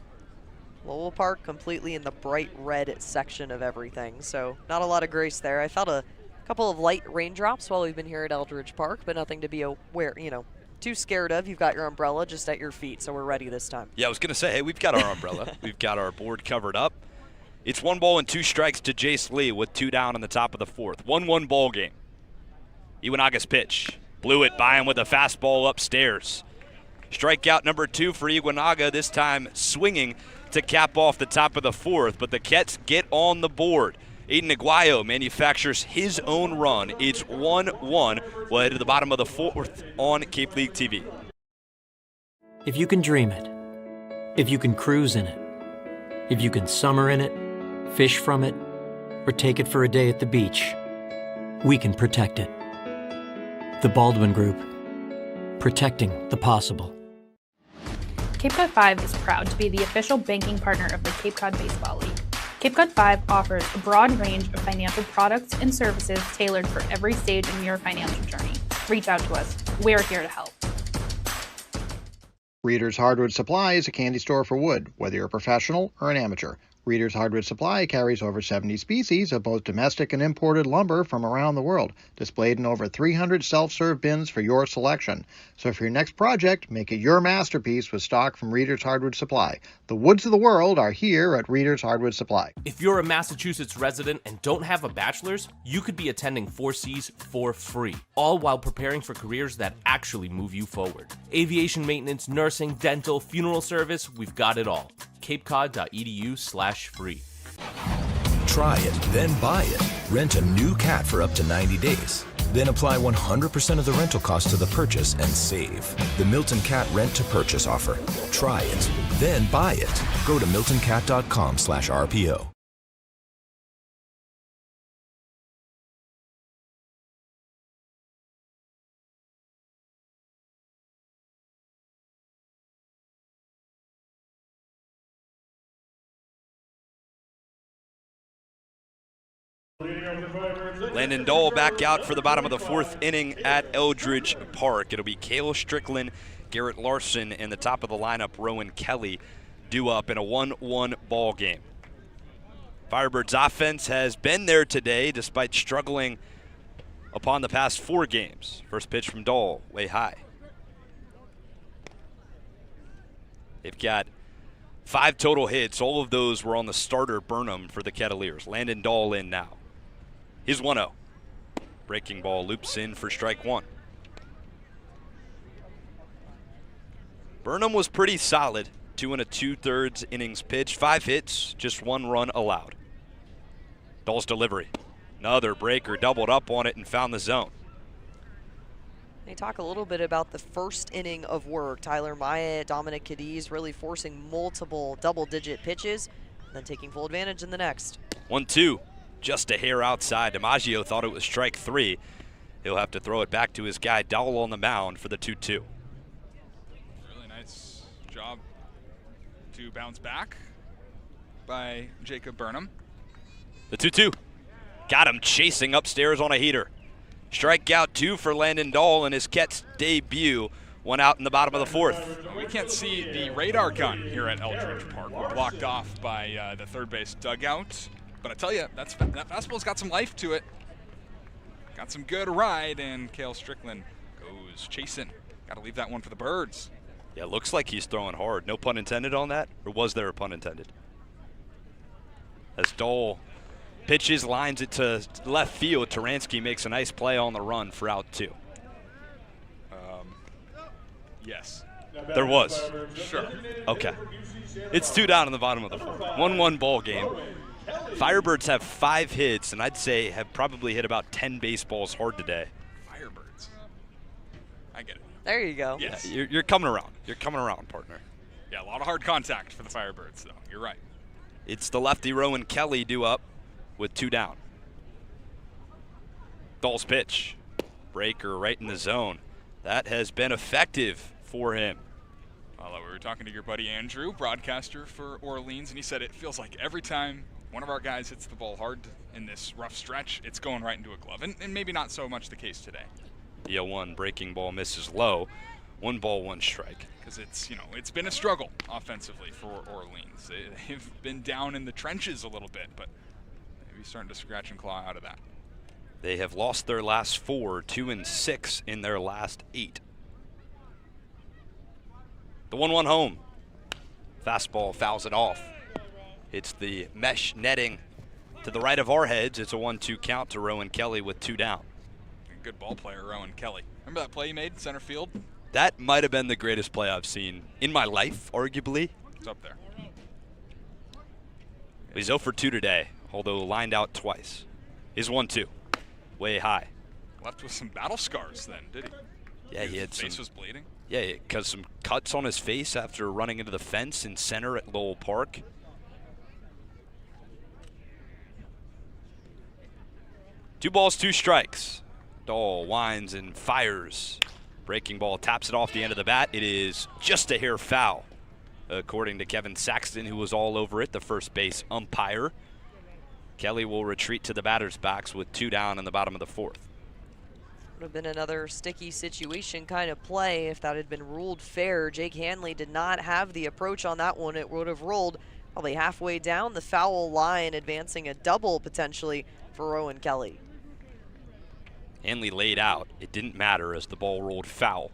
Lowell Park completely in the bright red section of everything, so not a lot of grace there. I felt a couple of light raindrops while we've been here at Eldredge Park, but nothing to be aware, too scared of. You've got your umbrella just at your feet, so we're ready this time. Yeah, I was going to say, hey, we've got our umbrella. We've got our board covered up. It's 1 ball and 2 strikes to Jace Lee with 2 down in the top of the 4th. 1-1 ball game. Iwanaga's pitch. Blew it by him with a fastball upstairs. Strikeout number 2 for Iwanaga, this time swinging to cap off the top of the 4th, but the Kets get on the board. Aiden Aguayo manufactures his own run. It's 1-1. We'll head to the bottom of the 4th on Cape League TV. If you can dream it, if you can cruise in it, if you can summer in it, fish from it, or take it for a day at the beach, we can protect it. The Baldwin Group. Protecting the possible. Cape Cod 5 is proud to be the official banking partner of the Cape Cod Baseball League. Cape Cod 5 offers a broad range of financial products and services tailored for every stage in your financial journey. Reach out to us. We're here to help. Reader's Hardwood Supply is a candy store for wood, whether you're a professional or an amateur. Reader's Hardwood Supply carries over 70 species of both domestic and imported lumber from around the world, displayed in over 300 self-serve bins for your selection. So for your next project, make it your masterpiece with stock from Reader's Hardwood Supply. The woods of the world are here at Reader's Hardwood Supply. If you're a Massachusetts resident and don't have a bachelor's, you could be attending 4Cs for free, all while preparing for careers that actually move you forward. Aviation maintenance, nursing, dental, funeral service, we've got it all. capecod.edu/free. Try it, then buy it. Rent a new cat for up to 90 days. Then apply 100% of the rental cost to the purchase and save. The Milton Cat Rent to Purchase offer. Try it, then buy it. Go to miltoncat.com/RPO. Landon Dole back out for the bottom of the fourth inning at Eldredge Park. It'll be Cale Strickland, Garrett Larson, and the top of the lineup, Rowan Kelly, due up in a 1-1 ball game. Firebirds offense has been there today despite struggling upon the past 4 games. First pitch from Dole, way high. They've got 5 total hits. All of those were on the starter Burnham for the Kettleers. Landon Dole in now. He's 1-0. Breaking ball loops in for strike 1. Burnham was pretty solid. 2 2/3 innings pitched, 5 hits, just 1 run allowed. Dole's delivery. Another breaker, doubled up on it and found the zone. They talk a little bit about the first inning of work. Tyler Myatt, Dominic Cadiz really forcing multiple double-digit pitches, and then taking full advantage in the next. 1-2. Just a hair outside. DiMaggio thought it was strike 3. He'll have to throw it back to his guy Dowell on the mound for the 2-2. Really nice job to bounce back by Jacob Burnham. The 2-2. Got him chasing upstairs on a heater. Strikeout 2 for Landon Dole in his Ket's debut. 1 out in the bottom of the fourth. We can't see the radar gun here at Eldredge Park. We're blocked off by the third base dugout. But I tell you, that fastball's got some life to it. Got some good ride, and Cale Strickland goes chasing. Got to leave that one for the Birds. Yeah, looks like he's throwing hard. No pun intended on that, or was there a pun intended? As Dole pitches, lines it to left field, Taransky makes a nice play on the run for out 2. Yes. There was. Sure. Okay. It's 2 down in the bottom of the fourth. 1-1 ball game. Firebirds have 5 hits, and I'd say have probably hit about 10 baseballs hard today. Firebirds. I get it. There you go. Yes. Yeah, you're coming around. You're coming around, partner. Yeah, a lot of hard contact for the Firebirds, though. You're right. It's the lefty Rowan Kelly due up with 2 down. Dole's pitch. Breaker right in the zone. That has been effective for him. We were talking to your buddy Andrew, broadcaster for Orleans, and he said it feels like every time one of our guys hits the ball hard in this rough stretch, it's going right into a glove, and maybe not so much the case today. The 0-1 breaking ball misses low. 1 ball, 1 strike. Because it's been a struggle offensively for Orleans. They've been down in the trenches a little bit, but maybe starting to scratch and claw out of that. They have lost their last 4, 2-6 in their last 8. The 1-1 home. Fastball fouls it off. It's the mesh netting to the right of our heads. It's a 1-2 count to Rowan Kelly with 2 down. Good ball player, Rowan Kelly. Remember that play he made, center field? That might have been the greatest play I've seen in my life, arguably. It's up there. He's 0 for 2 today, although lined out twice. He's 1-2, way high. Left with some battle scars then, did he? Yeah, he had his face was bleeding. Yeah, because some cuts on his face after running into the fence in center at Lowell Park. Two balls, 2 strikes. Dole winds and fires. Breaking ball taps it off the end of the bat. It is just a hair foul, according to Kevin Saxton, who was all over it, the first base umpire. Kelly will retreat to the batter's box with 2 down in the bottom of the fourth. Would have been another sticky situation kind of play if that had been ruled fair. Jake Hanley did not have the approach on that one. It would have rolled Probably halfway down the foul line, advancing a double potentially for Rowan Kelly. Hanley laid out. It didn't matter as the ball rolled foul.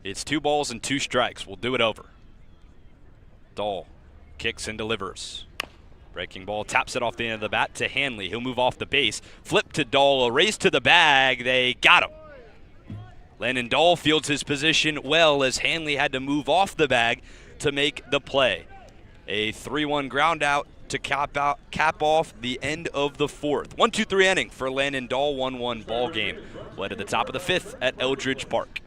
It's 2 balls and 2 strikes. We'll do it over. Dahl kicks and delivers. Breaking ball, taps it off the end of the bat to Hanley. He'll move off the base. Flip to Dahl, a race to the bag. They got him. Landon Dahl fields his position well as Hanley had to move off the bag to make the play. A 3-1 ground out to cap off the end of the 4th. 1-2-3 inning for Landon Dahl, 1-1 ball game. Led at the top of the 5th at Eldredge Park.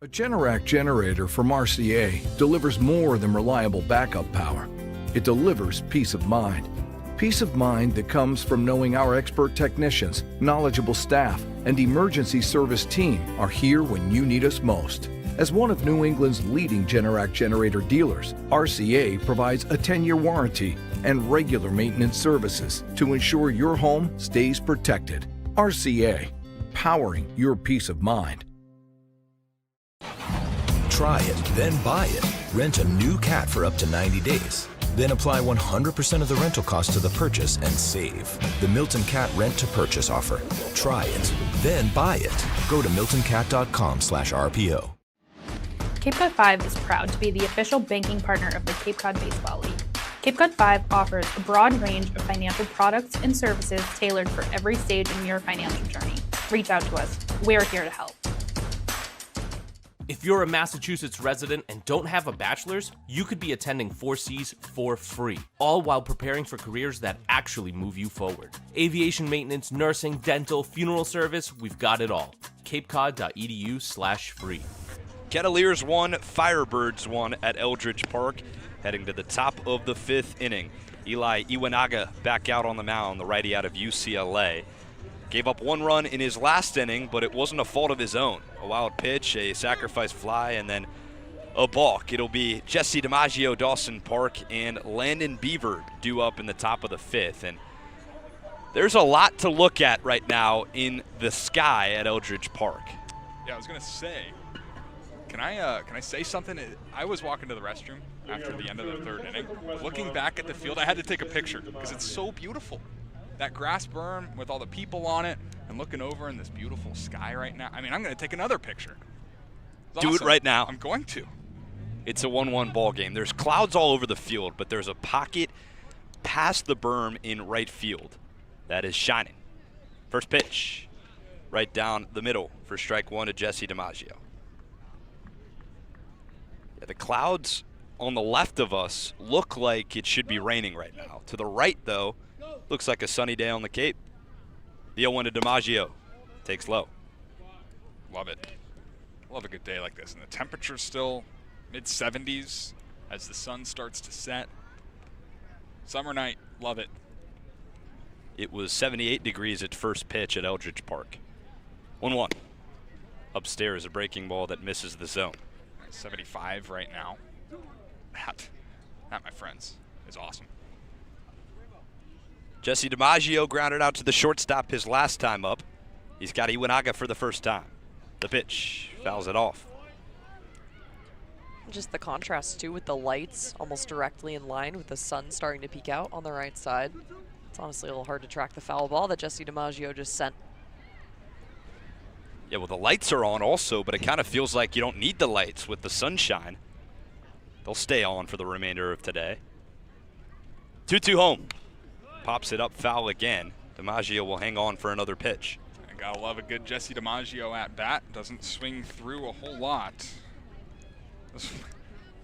A Generac generator from RCA delivers more than reliable backup power. It delivers peace of mind. Peace of mind that comes from knowing our expert technicians, knowledgeable staff, and emergency service team are here when you need us most. As one of New England's leading Generac generator dealers, RCA provides a 10-year warranty and regular maintenance services to ensure your home stays protected. RCA, powering your peace of mind. Try it, then buy it. Rent a new cat for up to 90 days. Then apply 100% of the rental cost to the purchase and save. The Milton Cat Rent to Purchase offer. Try it, then buy it. Go to miltoncat.com/RPO. Cape Cod 5 is proud to be the official banking partner of the Cape Cod Baseball League. Cape Cod 5 offers a broad range of financial products and services tailored for every stage in your financial journey. Reach out to us. We're here to help. If you're a Massachusetts resident and don't have a bachelor's, you could be attending 4Cs for free, all while preparing for careers that actually move you forward. Aviation maintenance, nursing, dental, funeral service, we've got it all. capecod.edu/free. Kettleers won, Firebirds won at Eldredge Park, heading to the top of the 5th inning. Eli Iwanaga back out on the mound, the righty out of UCLA. Gave up 1 run in his last inning, but it wasn't a fault of his own. A wild pitch, a sacrifice fly, and then a balk. It'll be Jesse DiMaggio, Dawson Park, and Landon Beaver due up in the top of the 5th. And there's a lot to look at right now in the sky at Eldredge Park. Yeah, I was going to say, can I say something? I was walking to the restroom after the end of the 3rd inning. Looking back at the field, I had to take a picture because it's so beautiful. That grass berm with all the people on it and looking over in this beautiful sky right now. I mean, I'm going to take another picture. Do it right now. I'm going to. It's a 1-1 ball game. There's clouds all over the field, but there's a pocket past the berm in right field that is shining. First pitch, right down the middle for strike 1 to Jesse DiMaggio. Yeah, the clouds on the left of us look like it should be raining right now. To the right, though, looks like a sunny day on the Cape. The 0-1 to DiMaggio. Takes low. Love it. Love a good day like this. And the temperature's still mid-70s as the sun starts to set. Summer night. Love it. It was 78 degrees at first pitch at Eldredge Park. 1-1. Upstairs, a breaking ball that misses the zone. 75 right now. That, my friends, is awesome. Jesse DiMaggio grounded out to the shortstop his last time up. He's got Iwanaga for the first time. The pitch fouls it off. Just the contrast, too, with the lights almost directly in line with the sun starting to peek out on the right side. It's honestly a little hard to track the foul ball that Jesse DiMaggio just sent. Yeah, well, the lights are on also, but it kind of feels like you don't need the lights with the sunshine. They'll stay on for the remainder of today. 2-2 home. Pops it up, foul again. DiMaggio will hang on for another pitch. I gotta love a good Jesse DiMaggio at bat. Doesn't swing through a whole lot.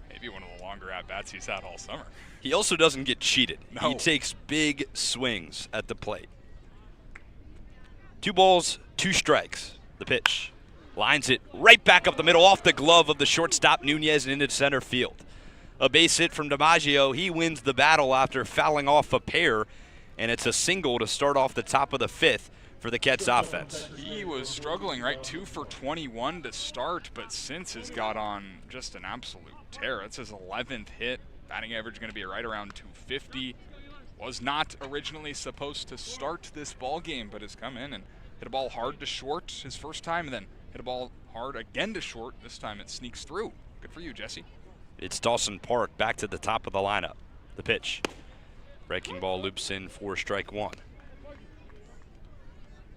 Maybe one of the longer at bats he's had all summer. He also doesn't get cheated. No. He takes big swings at the plate. 2 balls, 2 strikes. The pitch lines it right back up the middle off the glove of the shortstop Nunez and into center field. A base hit from DiMaggio. He wins the battle after fouling off a pair. And it's a single to start off the top of the 5th for the Kets offense. He was struggling, right? 2 for 21 to start, but since has got on just an absolute tear. It's his 11th hit. Batting average going to be right around 250. Was not originally supposed to start this ball game, but has come in and hit a ball hard to short his first time, and then hit a ball hard again to short. This time it sneaks through. Good for you, Jesse. It's Dawson Park back to the top of the lineup. The pitch. Breaking ball loops in for strike one.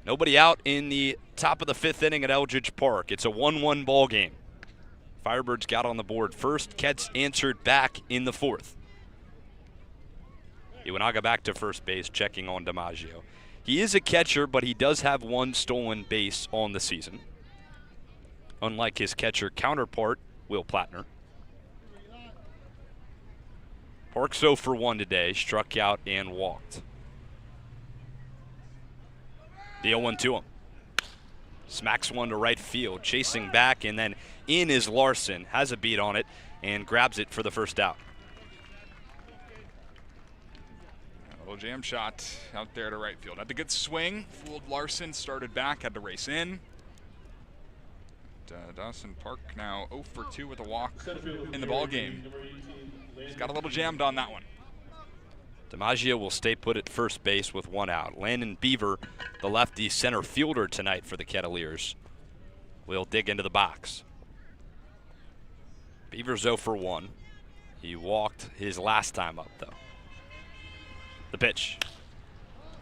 Nobody out in the top of the 5th inning at Eldredge Park. It's a 1-1 ball game. Firebirds got on the board first. Ketts answered back in the 4th. Iwanaga back to first base, checking on DiMaggio. He is a catcher, but he does have 1 stolen base on the season, unlike his catcher counterpart, Will Plattner. Park's 0 for 1 today, struck out and walked. The 0-1 to him. Smacks one to right field, chasing back, and then in is Larson. Has a beat on it and grabs it for the first out. A little jam shot out there to right field. Had the good swing, fooled Larson, started back, had to race in. Dawson Park now 0 for 2 with a walk in the ball game. He's got a little jammed on that one. DiMaggio will stay put at first base with 1 out. Landon Beaver, the lefty center fielder tonight for the Kettleers, will dig into the box. Beaver's 0 for 1. He walked his last time up, though. The pitch.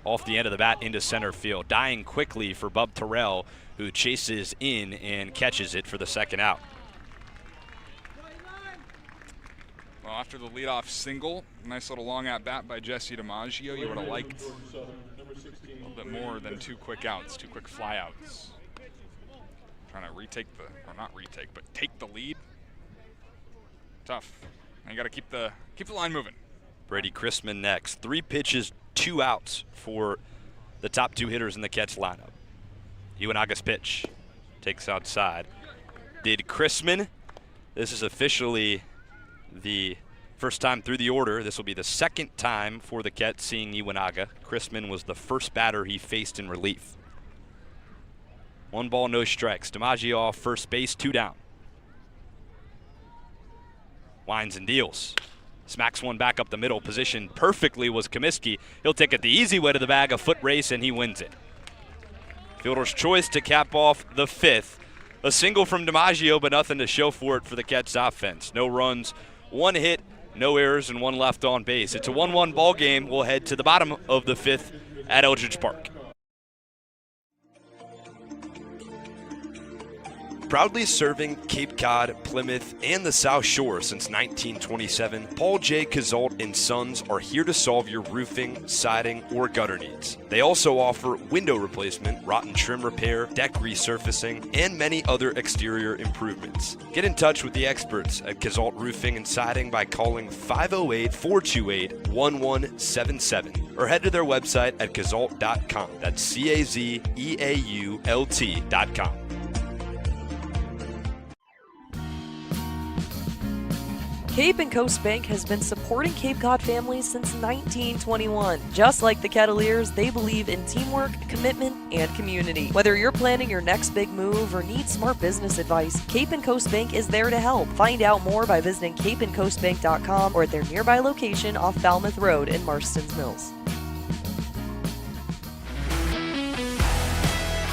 Off the end of the bat into center field. Dying quickly for Bub Terrell, who chases in and catches it for the second out. Well, after the leadoff single, nice little long at-bat by Jesse DiMaggio. You would have liked a little bit more than 2 quick outs, 2 quick flyouts. Trying to retake the, or not retake, but take the lead. Tough. And you got to keep the line moving. Brady Chrisman next. 3 pitches, 2 outs for the top 2 hitters in the Ketts lineup. Iwanaga's pitch takes outside. Did Chrisman. This is officially the first time through the order. This will be the 2nd time for the Ketts seeing Iwanaga. Chrisman was the first batter he faced in relief. 1 ball, no strikes. DiMaggio off first base, 2 down. Winds and deals. Smacks one back up the middle. Positioned perfectly was Comiskey. He'll take it the easy way to the bag, a foot race, and he wins it. Fielder's choice to cap off the 5th. A single from DiMaggio, but nothing to show for it for the Ketts offense. No runs, 1 hit, no errors, and 1 left on base. It's a 1-1 ball game. We'll head to the bottom of the 5th at Eldredge Park. Proudly serving Cape Cod, Plymouth, and the South Shore since 1927, Paul J. Cazault & Sons are here to solve your roofing, siding, or gutter needs. They also offer window replacement, rotten trim repair, deck resurfacing, and many other exterior improvements. Get in touch with the experts at Cazault Roofing and Siding by calling 508-428-1177 or head to their website at cazault.com. That's CAZEAULT.com. Cape and Coast Bank has been supporting Cape Cod families since 1921. Just like the Kettleers, they believe in teamwork, commitment, and community. Whether you're planning your next big move or need smart business advice, Cape and Coast Bank is there to help. Find out more by visiting capeandcoastbank.com or at their nearby location off Falmouth Road in Marston's Mills.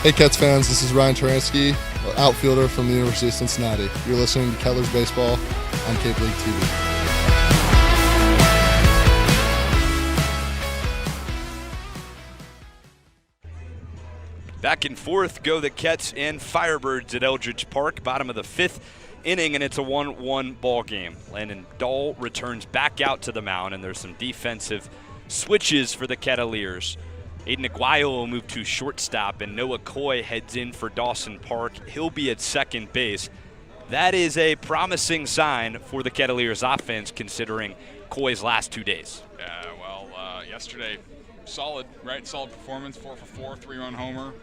Hey Ketts fans, this is Ryan Taransky, outfielder from the University of Cincinnati. You're listening to Kettleers Baseball on Cape League TV. Back and forth go the Ketts and Firebirds at Eldredge Park, bottom of the 5th inning, and it's a 1-1 ball game. Landon Dahl returns back out to the mound, and there's some defensive switches for the Kettleers. Aiden Aguayo will move to shortstop, and Noah Coy heads in for Dawson Park. He'll be at second base. That is a promising sign for the Kettleers offense, considering Coy's last 2 days. Yeah, well, yesterday, solid, right? Solid performance, 4 for 4, 3-run homer.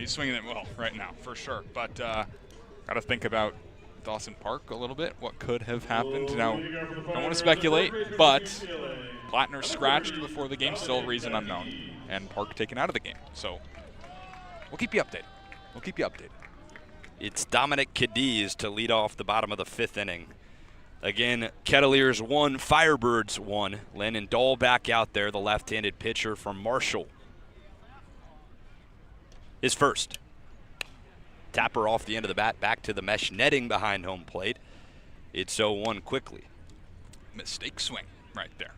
He's swinging it well right now, for sure. But got to think about Dawson Park a little bit, what could have happened. Now, don't want to speculate, but Plattner scratched before the game, still reason unknown, and Park taken out of the game. So we'll keep you updated. It's Dominic Cadiz to lead off the bottom of the 5th inning. Again, Kettleers 1, Firebirds 1. Landon Dahl back out there, the left-handed pitcher from Marshall. His first. Tapper off the end of the bat, back to the mesh netting behind home plate. It's 0-1 quickly. Mistake swing right there.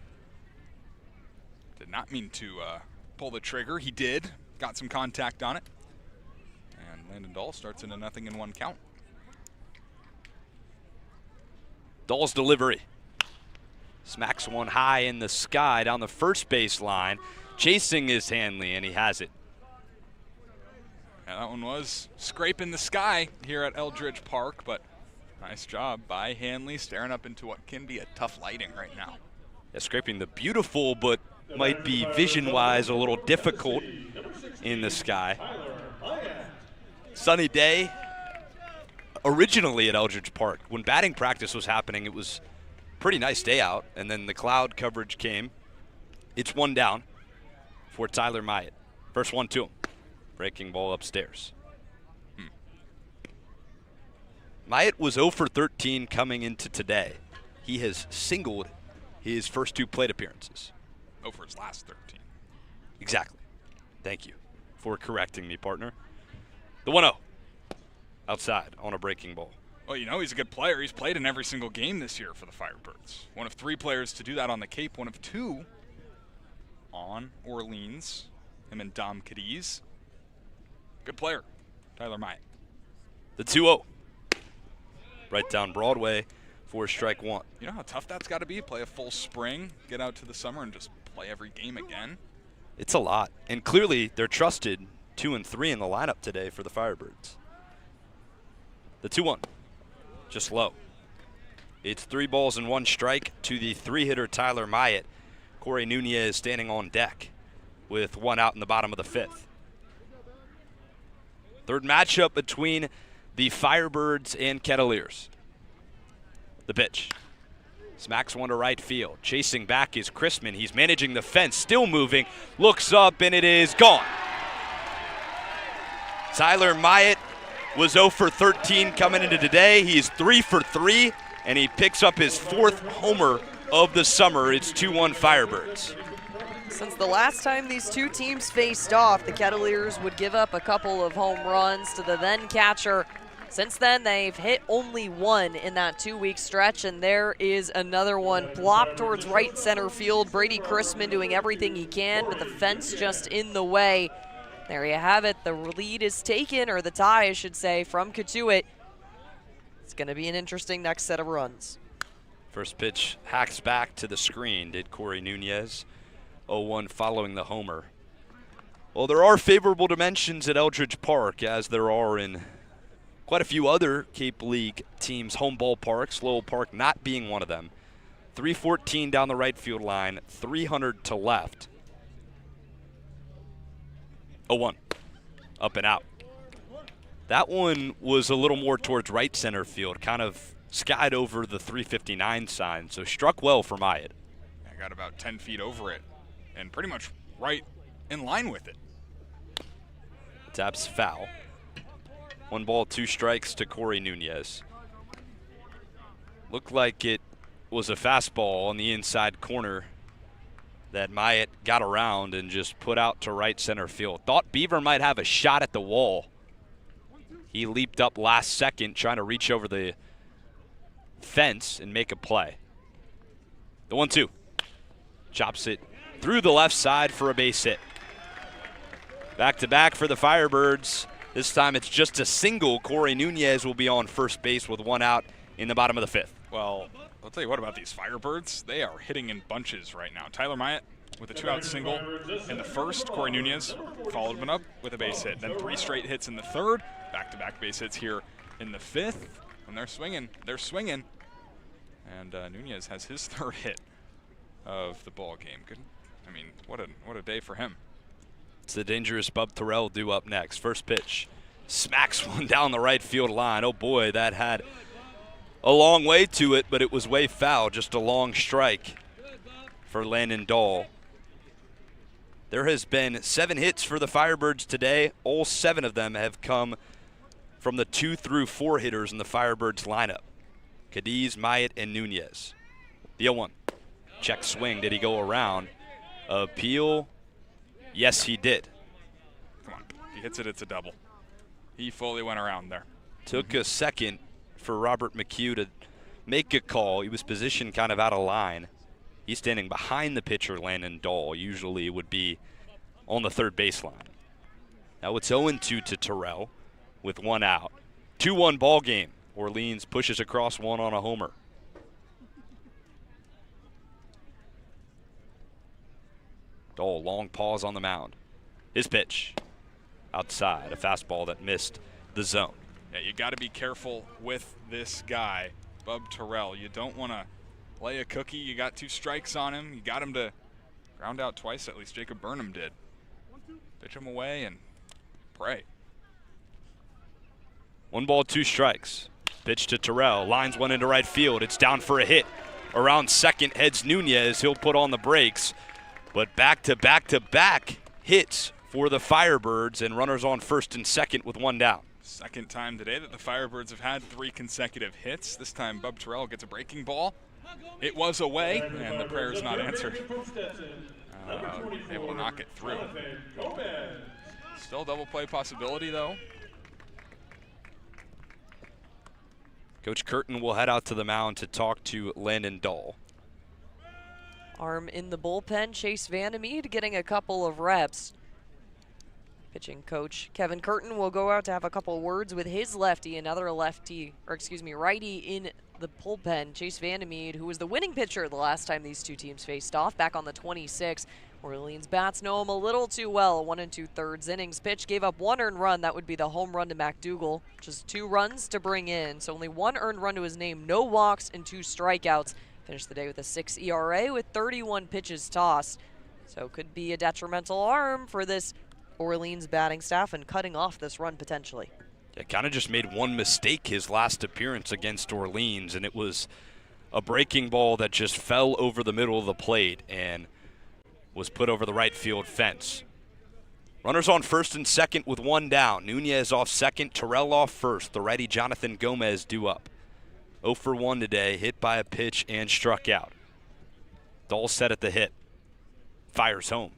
Did not mean to pull the trigger. He did. Got some contact on it. And Landon Dahl starts in a 0-1 count. Dahl's delivery. Smacks one high in the sky down the first base line. Chasing is Hanley, and he has it. Yeah, that one was scraping the sky here at Eldredge Park, but nice job by Hanley, staring up into what can be a tough lighting right now. Yeah, scraping the beautiful, but might be vision-wise a little difficult in the sky. Sunny day. Originally at Eldredge Park, when batting practice was happening, it was a pretty nice day out, and then the cloud coverage came. It's one down for Tyler Myatt. First one to him. Breaking ball upstairs. Myatt was 0 for 13 coming into today. He has singled his first 2 plate appearances. 0 for his last 13. Exactly. Thank you for correcting me, partner. The 1-0. Outside on a breaking ball. Well, you know, he's a good player. He's played in every single game this year for the Firebirds. One of 3 players to do that on the Cape, one of 2 on Orleans. Him and Dom Cadiz. Good player, Tyler Myatt. The 2-0. Right down Broadway for strike 1. You know how tough that's got to be? Play a full spring, get out to the summer, and just play every game again? It's a lot. And clearly, they're trusted 2 and 3 in the lineup today for the Firebirds. The 2-1, just low. It's 3 balls and 1 strike to the 3-hitter Tyler Myatt. Corey Nunez standing on deck with 1 out in the bottom of the 5th. Third matchup between the Firebirds and Kettleers. The pitch. Smacks one to right field. Chasing back is Chrisman. He's managing the fence, still moving. Looks up, and it is gone. Tyler Myatt was 0 for 13 coming into today. He is 3 for 3, and he picks up his 4th homer of the summer. It's 2-1 Firebirds. Since the last time these 2 teams faced off, the Kettleers would give up a couple of home runs to the then catcher. Since then, they've hit only 1 in that 2-week stretch, and there is another one plopped towards right center field. Brady Chrisman doing everything he can, but the fence just in the way. There you have it. The lead is taken, or the tie, I should say, from Cotuit. It's going to be an interesting next set of runs. First pitch hacks back to the screen, did Corey Nunez. 0-1 following the homer. Well, there are favorable dimensions at Eldredge Park, as there are in quite a few other Cape League teams' home ballparks, Lowell Park not being one of them. 314 down the right field line, 300 to left. 0-1, up and out. That one was a little more towards right center field, kind of skied over the 359 sign, so struck well for Myatt. I got about 10 feet over it, and pretty much right in line with it. Taps foul. 1 ball, 2 strikes to Corey Nunez. Looked like it was a fastball on the inside corner that Myatt got around and just put out to right center field. Thought Beaver might have a shot at the wall. He leaped up last second trying to reach over the fence and make a play. The 1-2. Chops it through the left side for a base hit. Back-to-back for the Firebirds. This time it's just a single. Corey Nunez will be on first base with 1 out in the bottom of the 5th. Well, I'll tell you what about these Firebirds. They are hitting in bunches right now. Tyler Myatt with a 2-out single in the first. Corey Nunez followed him up with a base hit. Then 3 straight hits in the 3rd. Back-to-back base hits here in the 5th. When they're swinging, they're swinging. And Nunez has his 3rd hit of the ball game. Good. I mean, what a day for him. It's the dangerous Bub Terrell due up next. First pitch. Smacks one down the right field line. Oh boy, that had a long way to it, but it was way foul. Just a long strike for Landon Dahl. There has been 7 hits for the Firebirds today. All 7 of them have come from the 2 through 4 hitters in the Firebirds lineup. Cadiz, Myatt, and Nunez. The 0-1. Check swing. Did he go around? Appeal. Yes, he did. Come on. If he hits it, it's a double. He fully went around there. Took a second for Robert McHugh to make a call. He was positioned kind of out of line. He's standing behind the pitcher, Landon Dahl. Usually would be on the third baseline. Now it's 0-2 to Terrell with one out. 2-1 ball game. Orleans pushes across one on a homer. Dahl, long pause on the mound. His pitch. Outside, a fastball that missed the zone. Yeah, you got to be careful with this guy, Bub Terrell. You don't want to lay a cookie. You got 2 strikes on him. You got him to ground out twice, at least Jacob Burnham did. Pitch him away and pray. 1 ball, 2 strikes. Pitch to Terrell. Lines one into right field. It's down for a hit. Around second heads Nunez. He'll put on the brakes. But back-to-back hits for the Firebirds, and runners on first and second with one down. Second time today that the Firebirds have had 3 consecutive hits. This time Bub Terrell gets a breaking ball. It was away, and the prayer is not answered. Able to knock it through. Still double play possibility, though. Coach Curtin will head out to the mound to talk to Landon Dahl. Arm in the bullpen, Chase Vandermeed getting a couple of reps. Pitching coach Kevin Curtin will go out to have a couple words with his lefty, another lefty, or excuse me, righty in the bullpen. Chase Vandermeed, who was the winning pitcher the last time these two teams faced off back on the 26th. Orleans bats know him a little too well. 1 2/3 innings pitch, gave up 1 earned run. That would be the home run to McDougal. Just 2 runs to bring in, so only 1 earned run to his name, no walks and 2 strikeouts. Finished the day with a 6 ERA with 31 pitches tossed. So could be a detrimental arm for this Orleans batting staff and cutting off this run potentially. Yeah, kind of just made one mistake his last appearance against Orleans, and it was a breaking ball that just fell over the middle of the plate and was put over the right field fence. Runners on first and second with 1 down. Nunez off second, Terrell off first. The righty Jonathan Gomez due up. 0 for 1 today, hit by a pitch and struck out. Dahl set at the hit. Fires home.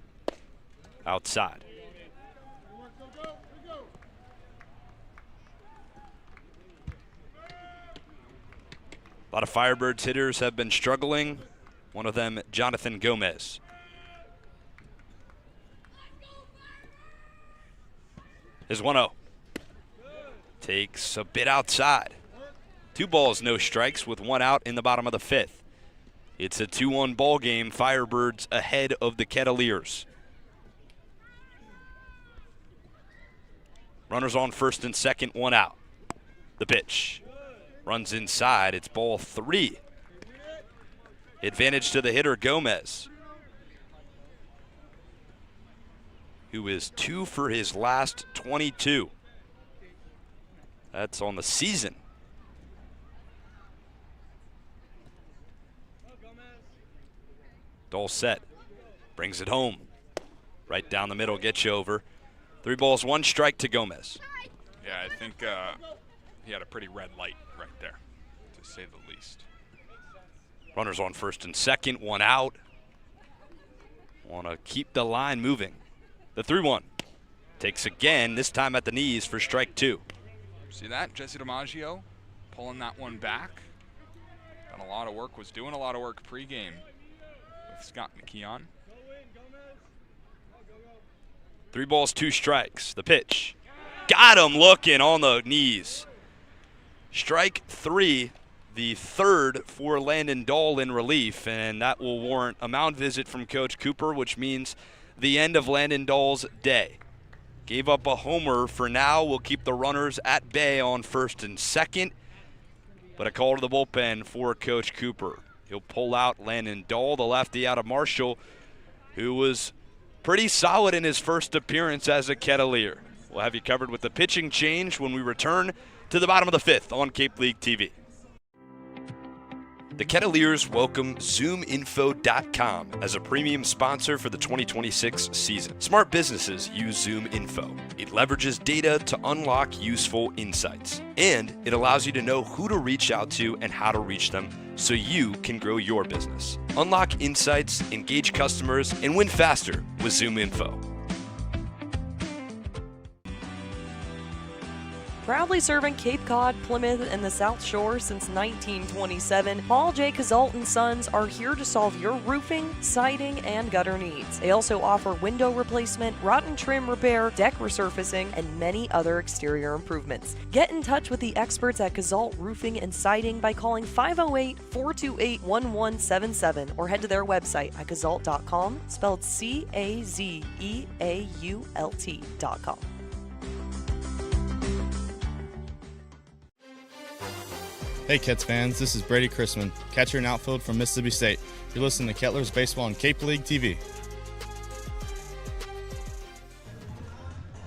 Outside. A lot of Firebirds hitters have been struggling. One of them, Jonathan Gomez. Is 1-0. Takes a bit outside. 2 balls, no strikes with 1 out in the bottom of the 5th. It's a 2-1 ball game. Firebirds ahead of the Kettleers. Runners on first and second, 1 out. The pitch. Runs inside. It's ball 3. Advantage to the hitter, Gomez, who is 2 for his last 22. That's on the season. Dahl set. Brings it home. Right down the middle, gets you over. 3 balls, 1 strike to Gomez. Yeah, I think he had a pretty red light right there, to say the least. Runners on first and second, 1 out. Want to keep the line moving. The 3-1. Takes again, this time at the knees for strike 2. See that? Jesse DiMaggio pulling that one back. Done a lot of work, was doing a lot of work pregame with Scott McKeon. 3 balls, 2 strikes. The pitch. Got him looking on the knees. Strike 3, the 3rd for Landon Dahl in relief, and that will warrant a mound visit from Coach Cooper, which means the end of Landon Dahl's day. Gave up a homer. For now, we'll keep the runners at bay on first and second, but a call to the bullpen for Coach Cooper. He'll pull out Landon Dahl, the lefty out of Marshall, who was pretty solid in his first appearance as a Kettleer. We'll have you covered with the pitching change when we return to the bottom of the 5th on Cape League TV. The Kettleers welcome ZoomInfo.com as a premium sponsor for the 2026 season. Smart businesses use ZoomInfo. It leverages data to unlock useful insights, and it allows you to know who to reach out to and how to reach them so you can grow your business. Unlock insights, engage customers, and win faster with ZoomInfo. Proudly serving Cape Cod, Plymouth, and the South Shore since 1927, Paul J. Cazalt & Sons are here to solve your roofing, siding, and gutter needs. They also offer window replacement, rotten trim repair, deck resurfacing, and many other exterior improvements. Get in touch with the experts at Cazalt Roofing and Siding by calling 508-428-1177 or head to their website at cazalt.com, spelled CAZEAULT.com. Hey Kets fans, this is Brady Chrisman, catcher and outfield from Mississippi State. You're listening to Kettlers Baseball on Cape League TV.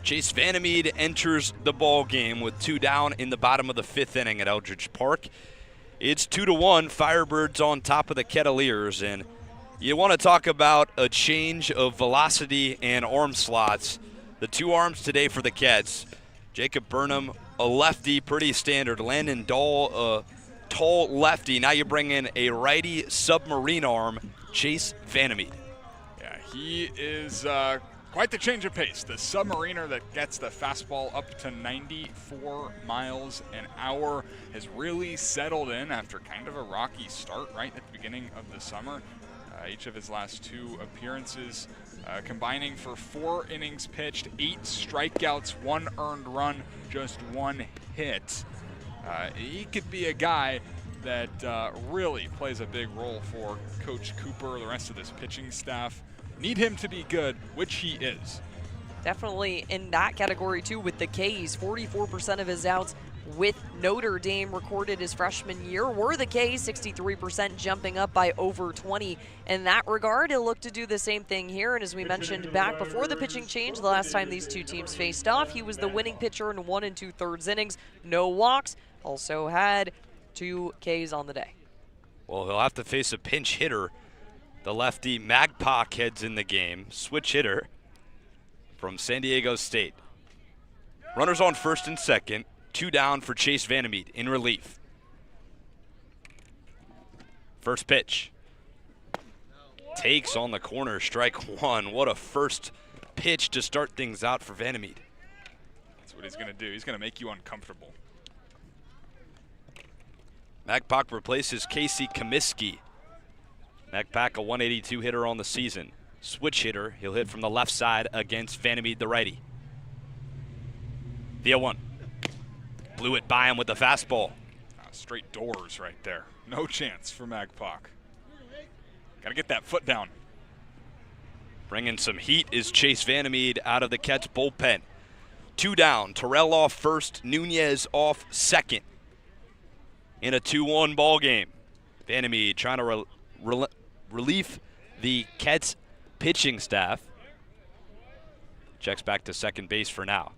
Chase Vandermeed enters the ball game with 2 down in the bottom of the 5th inning at Eldredge Park. It's 2-1, Firebirds on top of the Kettleers, and you want to talk about a change of velocity and arm slots. The 2 arms today for the Kets. Jacob Burnham, a lefty, pretty standard. Landon Dahl, a tall lefty. Now you bring in a righty submarine arm, Chase Vandermeed. Yeah, he is quite the change of pace. The submariner that gets the fastball up to 94 miles an hour has really settled in after kind of a rocky start right at the beginning of the summer. Each of his last 2 appearances combining for 4 innings pitched, 8 strikeouts, 1 earned run, just 1 hit. He could be a guy that really plays a big role for Coach Cooper, the rest of this pitching staff. Need him to be good, which he is. Definitely in that category too with the K's. 44% of his outs with Notre Dame recorded his freshman year were the K's, 63% jumping up by over 20. In that regard, he'll look to do the same thing here. And as we mentioned back before the pitching change, the last time these 2 teams faced off, he was the winning pitcher in 1 2/3 innings. No walks, also had 2 K's on the day. Well, he'll have to face a pinch hitter. The lefty Magpok heads in the game, switch hitter from San Diego State. Runners on first and second. 2 down for Chase Vandermeed in relief. First pitch. Takes on the corner, strike 1. What a first pitch to start things out for Vandermeed. That's what he's going to do. He's going to make you uncomfortable. Magpok replaces Casey Comiskey. Magpok, a 182 hitter on the season. Switch hitter, he'll hit from the left side against Vandermeed, the righty. The 0-1. Blew it by him with the fastball. Straight doors right there. No chance for Magpok. Got to get that foot down. Bringing some heat is Chase Vandermeed out of the Kets bullpen. 2 down. Terrell off first, Nunez off second. In a 2-1 ball game. Vandermeed trying to relieve the Kets pitching staff. Checks back to second base for now.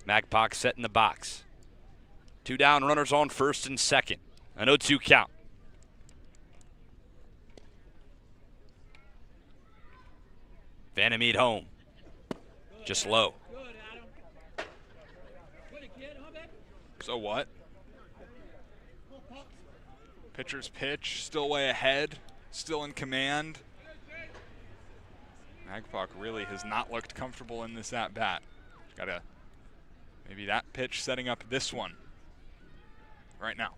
Magpok set in the box. 2 down, runners on first and second. An 0-2 count. Vandermeed home. Just low. So what? Pitcher's pitch, still way ahead, still in command. Magpok really has not looked comfortable in this at-bat. Got maybe that pitch setting up this one right now.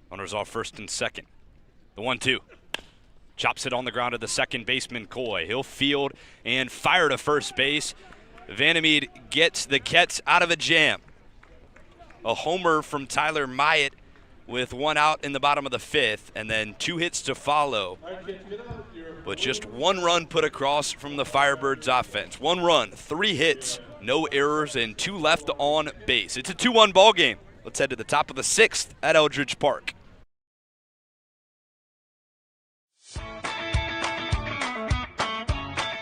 Runners off first and second. The 1-2. Chops it on the ground to the second baseman, Coy. He'll field and fire to first base. Vandermeed gets the Kets out of a jam. A homer from Tyler Myatt with 1 out in the bottom of the 5th, and then 2 hits to follow. But just 1 run put across from the Firebirds offense. 1 run, 3 hits, no errors, and 2 left on base. It's a 2-1 ball game. Let's head to the top of the 6th at Eldredge Park.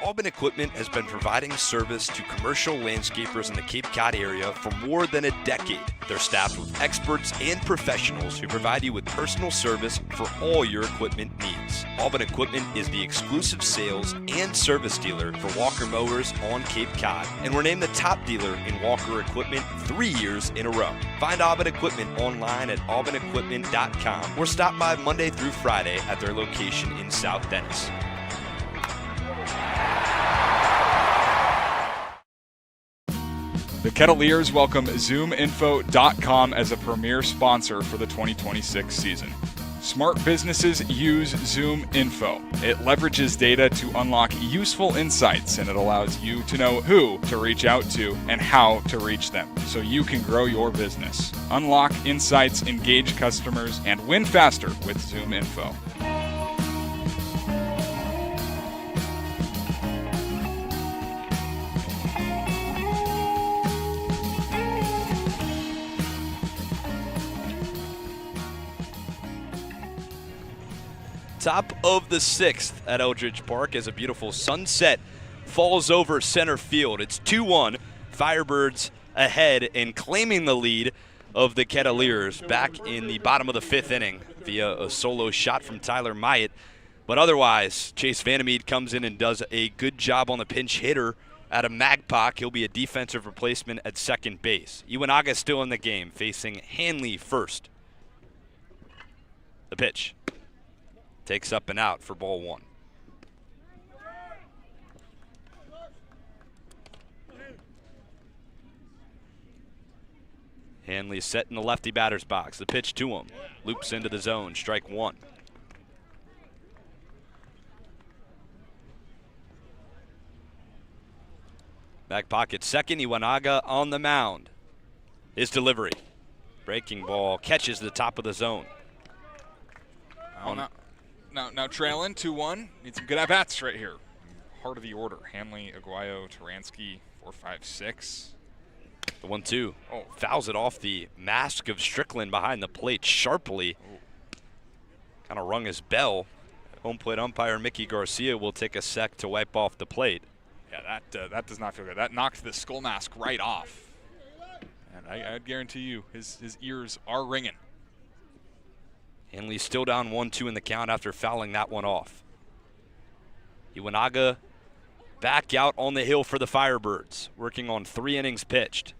Aubin Equipment has been providing service to commercial landscapers in the Cape Cod area for more than a decade. They're staffed with experts and professionals who provide you with personal service for all your equipment needs. Aubin Equipment is the exclusive sales and service dealer for Walker Mowers on Cape Cod, and we're named the top dealer in Walker Equipment 3 years in a row. Find Aubin Equipment online at aubinequipment.com or stop by Monday through Friday at their location in South Dennis. The Kettleers welcome ZoomInfo.com as a premier sponsor for the 2026 season. Smart businesses use ZoomInfo. It leverages data to unlock useful insights, and it allows you to know who to reach out to and how to reach them so you can grow your business. Unlock insights, engage customers, and win faster with ZoomInfo. Top of the 6th at Eldredge Park as a beautiful sunset falls over center field. It's 2-1. Firebirds ahead and claiming the lead of the Kettleers back in the bottom of the 5th inning via a solo shot from Tyler Myatt. But otherwise, Chase Vandermeed comes in and does a good job on the pinch hitter out of Magpok. He'll be a defensive replacement at second base. Iwanaga still in the game, facing Hanley first. The pitch. Takes up and out for ball 1. Hanley set in the lefty batter's box. The pitch to him. Loops into the zone. Strike 1. Back pocket second. Iwanaga on the mound. His delivery. Breaking ball catches the top of the zone. Now trailing 2-1. Need some good at-bats right here. Heart of the order. Hanley, Aguayo, Taransky, 4, 5, 6. The 1-2. Oh, fouls it off the mask of Strickland behind the plate sharply. Kind of rung his bell. Home plate umpire Mickey Garcia will take a sec to wipe off the plate. Yeah, that does not feel good. That knocked the skull mask right off. And I'd guarantee you his ears are ringing. Hanley's still down 1-2 in the count after fouling that one off. Iwanaga back out on the hill for the Firebirds, working on 3 innings pitched.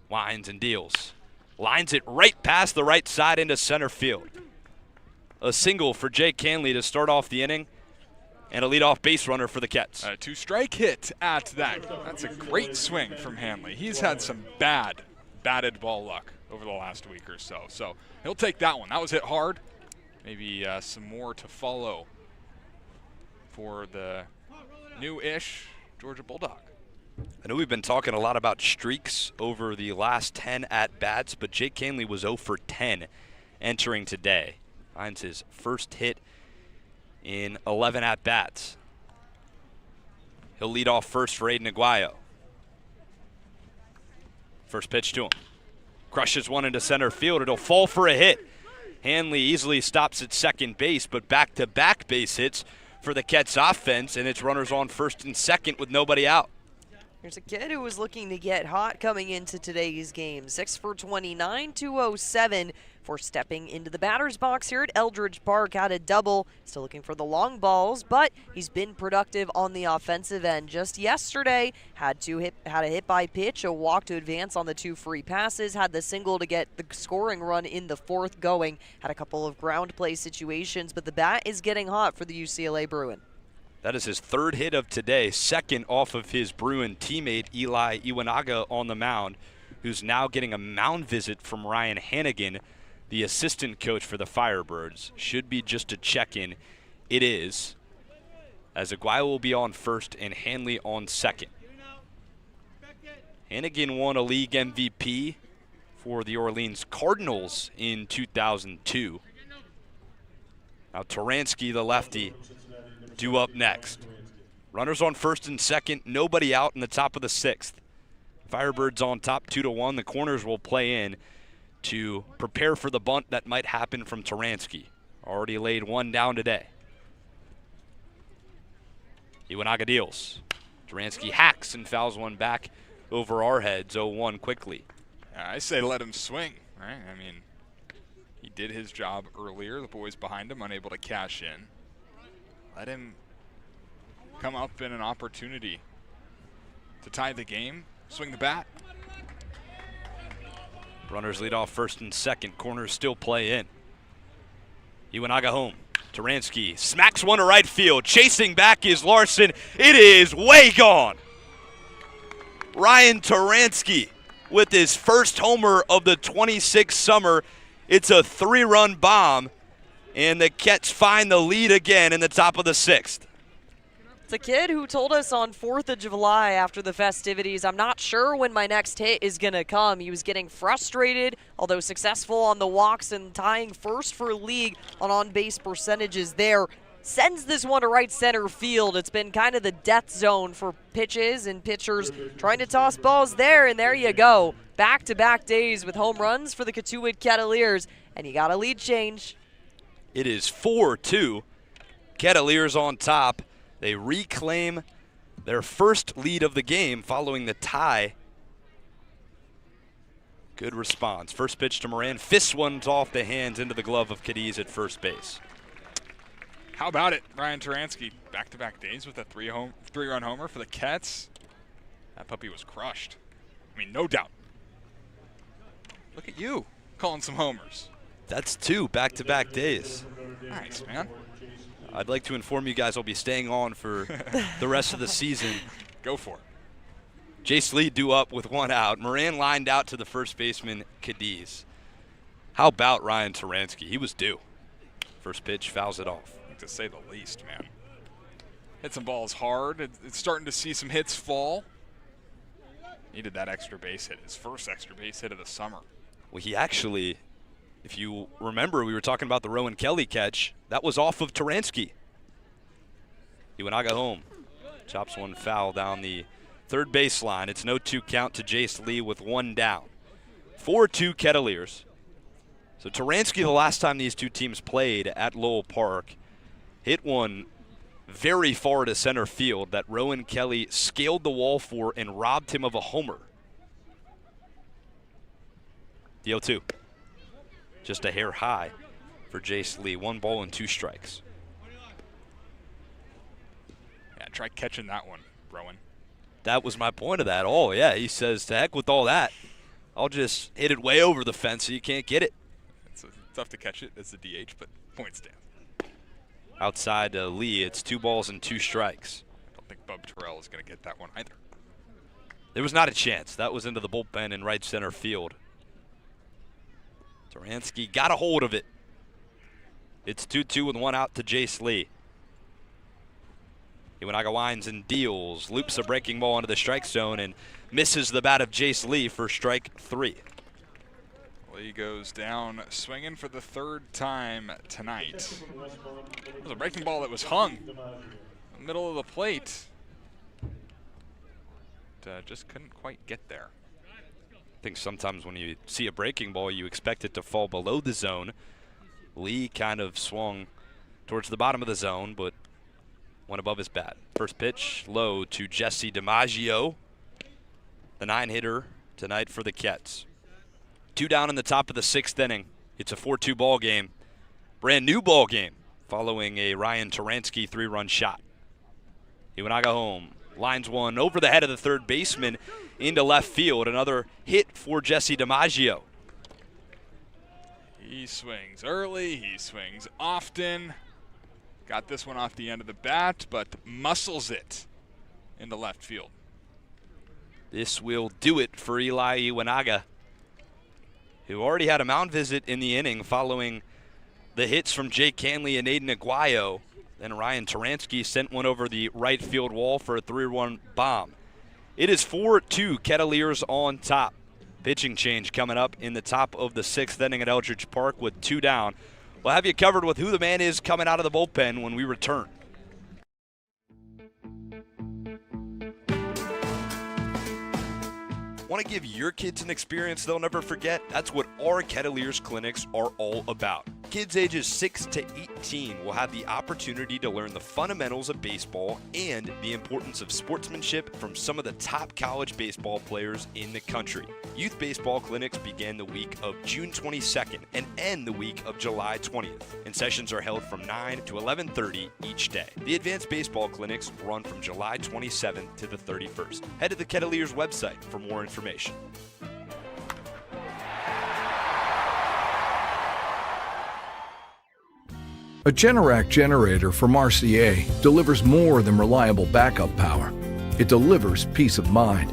Winds and deals. Lines it right past the right side into center field. A single for Jake Hanley to start off the inning, and a leadoff base runner for the Kets. A 2-strike hit at that. That's a great swing from Hanley. He's had some batted ball luck over the last week or so. So he'll take that one. That was hit hard. Maybe some more to follow for the new-ish Georgia Bulldog. I know we've been talking a lot about streaks over the last 10 at-bats, but Jake Hanley was 0 for 10 entering today. Finds his first hit in 11 at-bats. He'll lead off first for Aiden Aguayo. First pitch to him. Crushes one into center field. It'll fall for a hit. Hanley easily stops at second base, but back-to-back base hits for the Kets offense, and it's runners on first and second with nobody out. There's a kid who was looking to get hot coming into today's game. 6 for 29, 207 for stepping into the batter's box here at Eldredge Park. Had a double, still looking for the long balls, but he's been productive on the offensive end. Just yesterday, had a hit by pitch, a walk to advance on the 2 free passes, had the single to get the scoring run in the 4th going, had a couple of ground play situations, but the bat is getting hot for the UCLA Bruin. That is his 3rd hit of today, 2nd off of his Bruin teammate Eli Iwanaga on the mound, who's now getting a mound visit from Ryan Hannigan, the assistant coach for the Firebirds. Should be just a check-in. It is, as Aguayo will be on first and Hanley on second. Hannigan won a league MVP for the Orleans Cardinals in 2002. Now Taransky, the lefty, due up next. Runners on first and second, nobody out in the top of the 6th. Firebirds on top 2-1. The corners will play in to prepare for the bunt that might happen from Taransky. Already laid one down today. Iwanaga deals. Taransky hacks and fouls one back over our heads, 0-1 quickly. I say let him swing, right? I mean, he did his job earlier. The boys behind him unable to cash in. Let him come up in an opportunity to tie the game, swing the bat. Runners lead off first and second. Corners still play in. Iwanaga home. Taransky smacks one to right field. Chasing back is Larson. It is way gone. Ryan Turansky with his first homer of the 26th summer. It's a 3-run bomb, and the Kets find the lead again in the top of the 6th. It's a kid who told us on 4th of July after the festivities, I'm not sure when my next hit is going to come. He was getting frustrated, although successful on the walks and tying first for league on base percentages there. Sends this one to right center field. It's been kind of the death zone for pitches and pitchers trying to toss balls there, and there you go. Back-to-back days with home runs for the Cotuit Kettleers, and you got a lead change. It is 4-2. Kettleers on top. They reclaim their first lead of the game following the tie. Good response. First pitch to Moran. Fists one off the hands into the glove of Cadiz at first base. How about it? Ryan Turansky, back-to-back days with a three-run homer for the Kets. That puppy was crushed. I mean, no doubt. Look at you calling some homers. That's 2 back-to-back days. Nice, man. I'd like to inform you guys I'll be staying on for the rest of the season. Go for it. Jace Lee due up with 1 out. Moran lined out to the first baseman, Cadiz. How about Ryan Turansky? He was due. First pitch, fouls it off. To say the least, man. Hit some balls hard. It's starting to see some hits fall. Needed that extra base hit, his first extra base hit of the summer. Well, he actually, if you remember, we were talking about the Rowan Kelly catch. That was off of Turansky. Iwanaga home. Chops one foul down the third baseline. It's no 2 count to Jace Lee with 1 down. 4-2 Kettleers. So Turansky, the last time these two teams played at Lowell Park, hit one very far to center field that Rowan Kelly scaled the wall for and robbed him of a homer. The 0-2. Just a hair high for Jace Lee. 1 ball and 2 strikes. Yeah, try catching that one, Rowan. That was my point of that. Oh, yeah, he says, to heck with all that. I'll just hit it way over the fence so you can't get it. It's tough to catch it as the DH, but point stands. Outside Lee, it's 2 balls and 2 strikes. I don't think Bub Terrell is going to get that one either. There was not a chance. That was into the bullpen in right center field. Turansky got a hold of it. It's 2-2 with 1 out to Jace Lee. Iwanaga winds and deals, loops a breaking ball into the strike zone and misses the bat of Jace Lee for strike 3. Lee goes down swinging for the 3rd time tonight. It was a breaking ball that was hung in the middle of the plate. Just couldn't quite get there. I think sometimes when you see a breaking ball, you expect it to fall below the zone. Lee kind of swung towards the bottom of the zone, but went above his bat. First pitch, low to Jesse DiMaggio, the 9-hitter tonight for the Kets. 2 down in the top of the 6th inning. It's a 4-2 ball game. Brand new ball game following a Ryan Turansky 3-run shot. Iwanaga home. Lines one over the head of the third baseman into left field. Another hit for Jesse DiMaggio. He swings early. He swings often. Got this one off the end of the bat, but muscles it into left field. This will do it for Eli Iwanaga, who already had a mound visit in the inning following the hits from Jake Canley and Aiden Aguayo. Then Ryan Turansky sent one over the right field wall for a 3-run bomb. It is 4-2 Kettleers on top. Pitching change coming up in the top of the 6th inning at Eldredge Park with 2 down. We'll have you covered with who the man is coming out of the bullpen when we return. Want to give your kids an experience they'll never forget? That's what our Kettleers clinics are all about. Kids ages 6 to 18 will have the opportunity to learn the fundamentals of baseball and the importance of sportsmanship from some of the top college baseball players in the country. Youth baseball clinics begin the week of June 22nd and end the week of July 20th, and sessions are held from 9 to 11:30 each day. The advanced baseball clinics run from July 27th to the 31st. Head to the Kettleers website for more information. A Generac generator from Mercier delivers more than reliable backup power. It delivers peace of mind.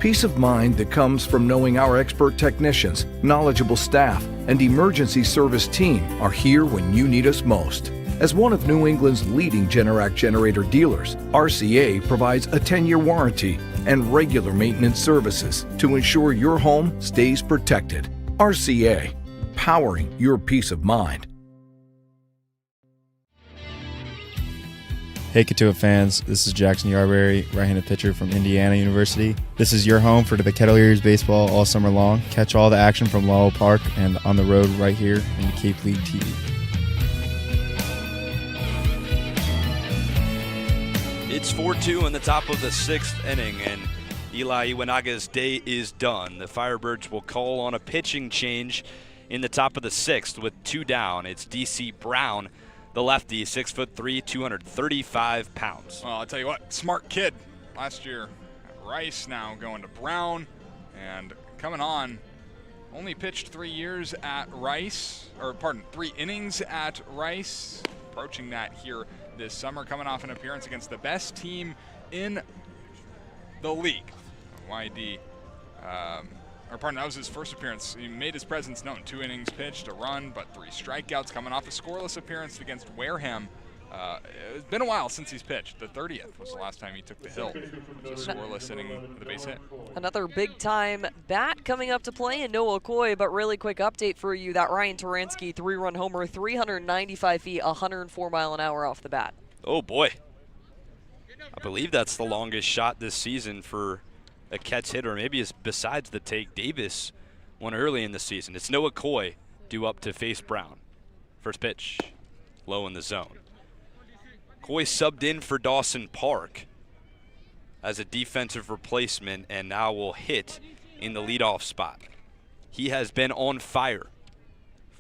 Peace of mind that comes from knowing our expert technicians, knowledgeable staff, and emergency service team are here when you need us most. As one of New England's leading Generac generator dealers, RCA provides a 10-year warranty and regular maintenance services to ensure your home stays protected. RCA, powering your peace of mind. Hey Cotuit fans, this is Jackson Yarberry, right-handed pitcher from Indiana University. This is your home for the Kettleers baseball all summer long. Catch all the action from Lowell Park and on the road right here in Cape League TV. It's 4-2 in the top of the 6th inning, and Eli Iwanaga's day is done. The Firebirds will call on a pitching change in the top of the 6th with 2 down. It's DC Brown, the lefty, 6'3", 235 pounds. Well, I'll tell you what, smart kid. Last year at Rice, now going to Brown, and coming on, only pitched 3 innings at Rice, approaching that here this summer, coming off an appearance against the best team in the league. YD, that was his first appearance. He made his presence known. 2 innings pitched, a run, but 3 strikeouts, coming off a scoreless appearance against Wareham. It's been a while since he's pitched. The 30th was the last time he took the hill. It was a scoreless inning with a base hit. Another big-time bat coming up to play in Noah Coy, but really quick update for you. That Ryan Taransky 3-run homer, 395 feet, 104 mile an hour off the bat. Oh, boy. I believe that's the longest shot this season for a Ketts hitter. Maybe it's besides the take Davis one early in the season. It's Noah Coy due up to face Brown. First pitch, low in the zone. Coy subbed in for Dawson Park as a defensive replacement and now will hit in the leadoff spot. He has been on fire.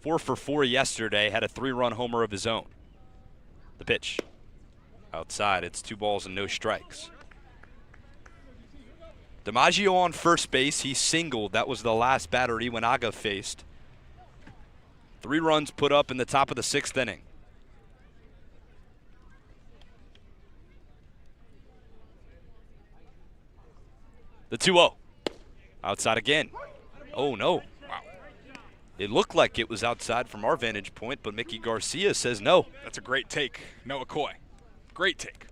4 for 4 yesterday, had a 3-run homer of his own. The pitch, outside. It's 2 balls and no strikes. DiMaggio on first base. He singled. That was the last batter Iwanaga faced. 3 runs put up in the top of the 6th inning. The 2-0. Outside again. Oh, no. Wow. It looked like it was outside from our vantage point, but Mickey Garcia says no. That's a great take, Noah Coy. Great take.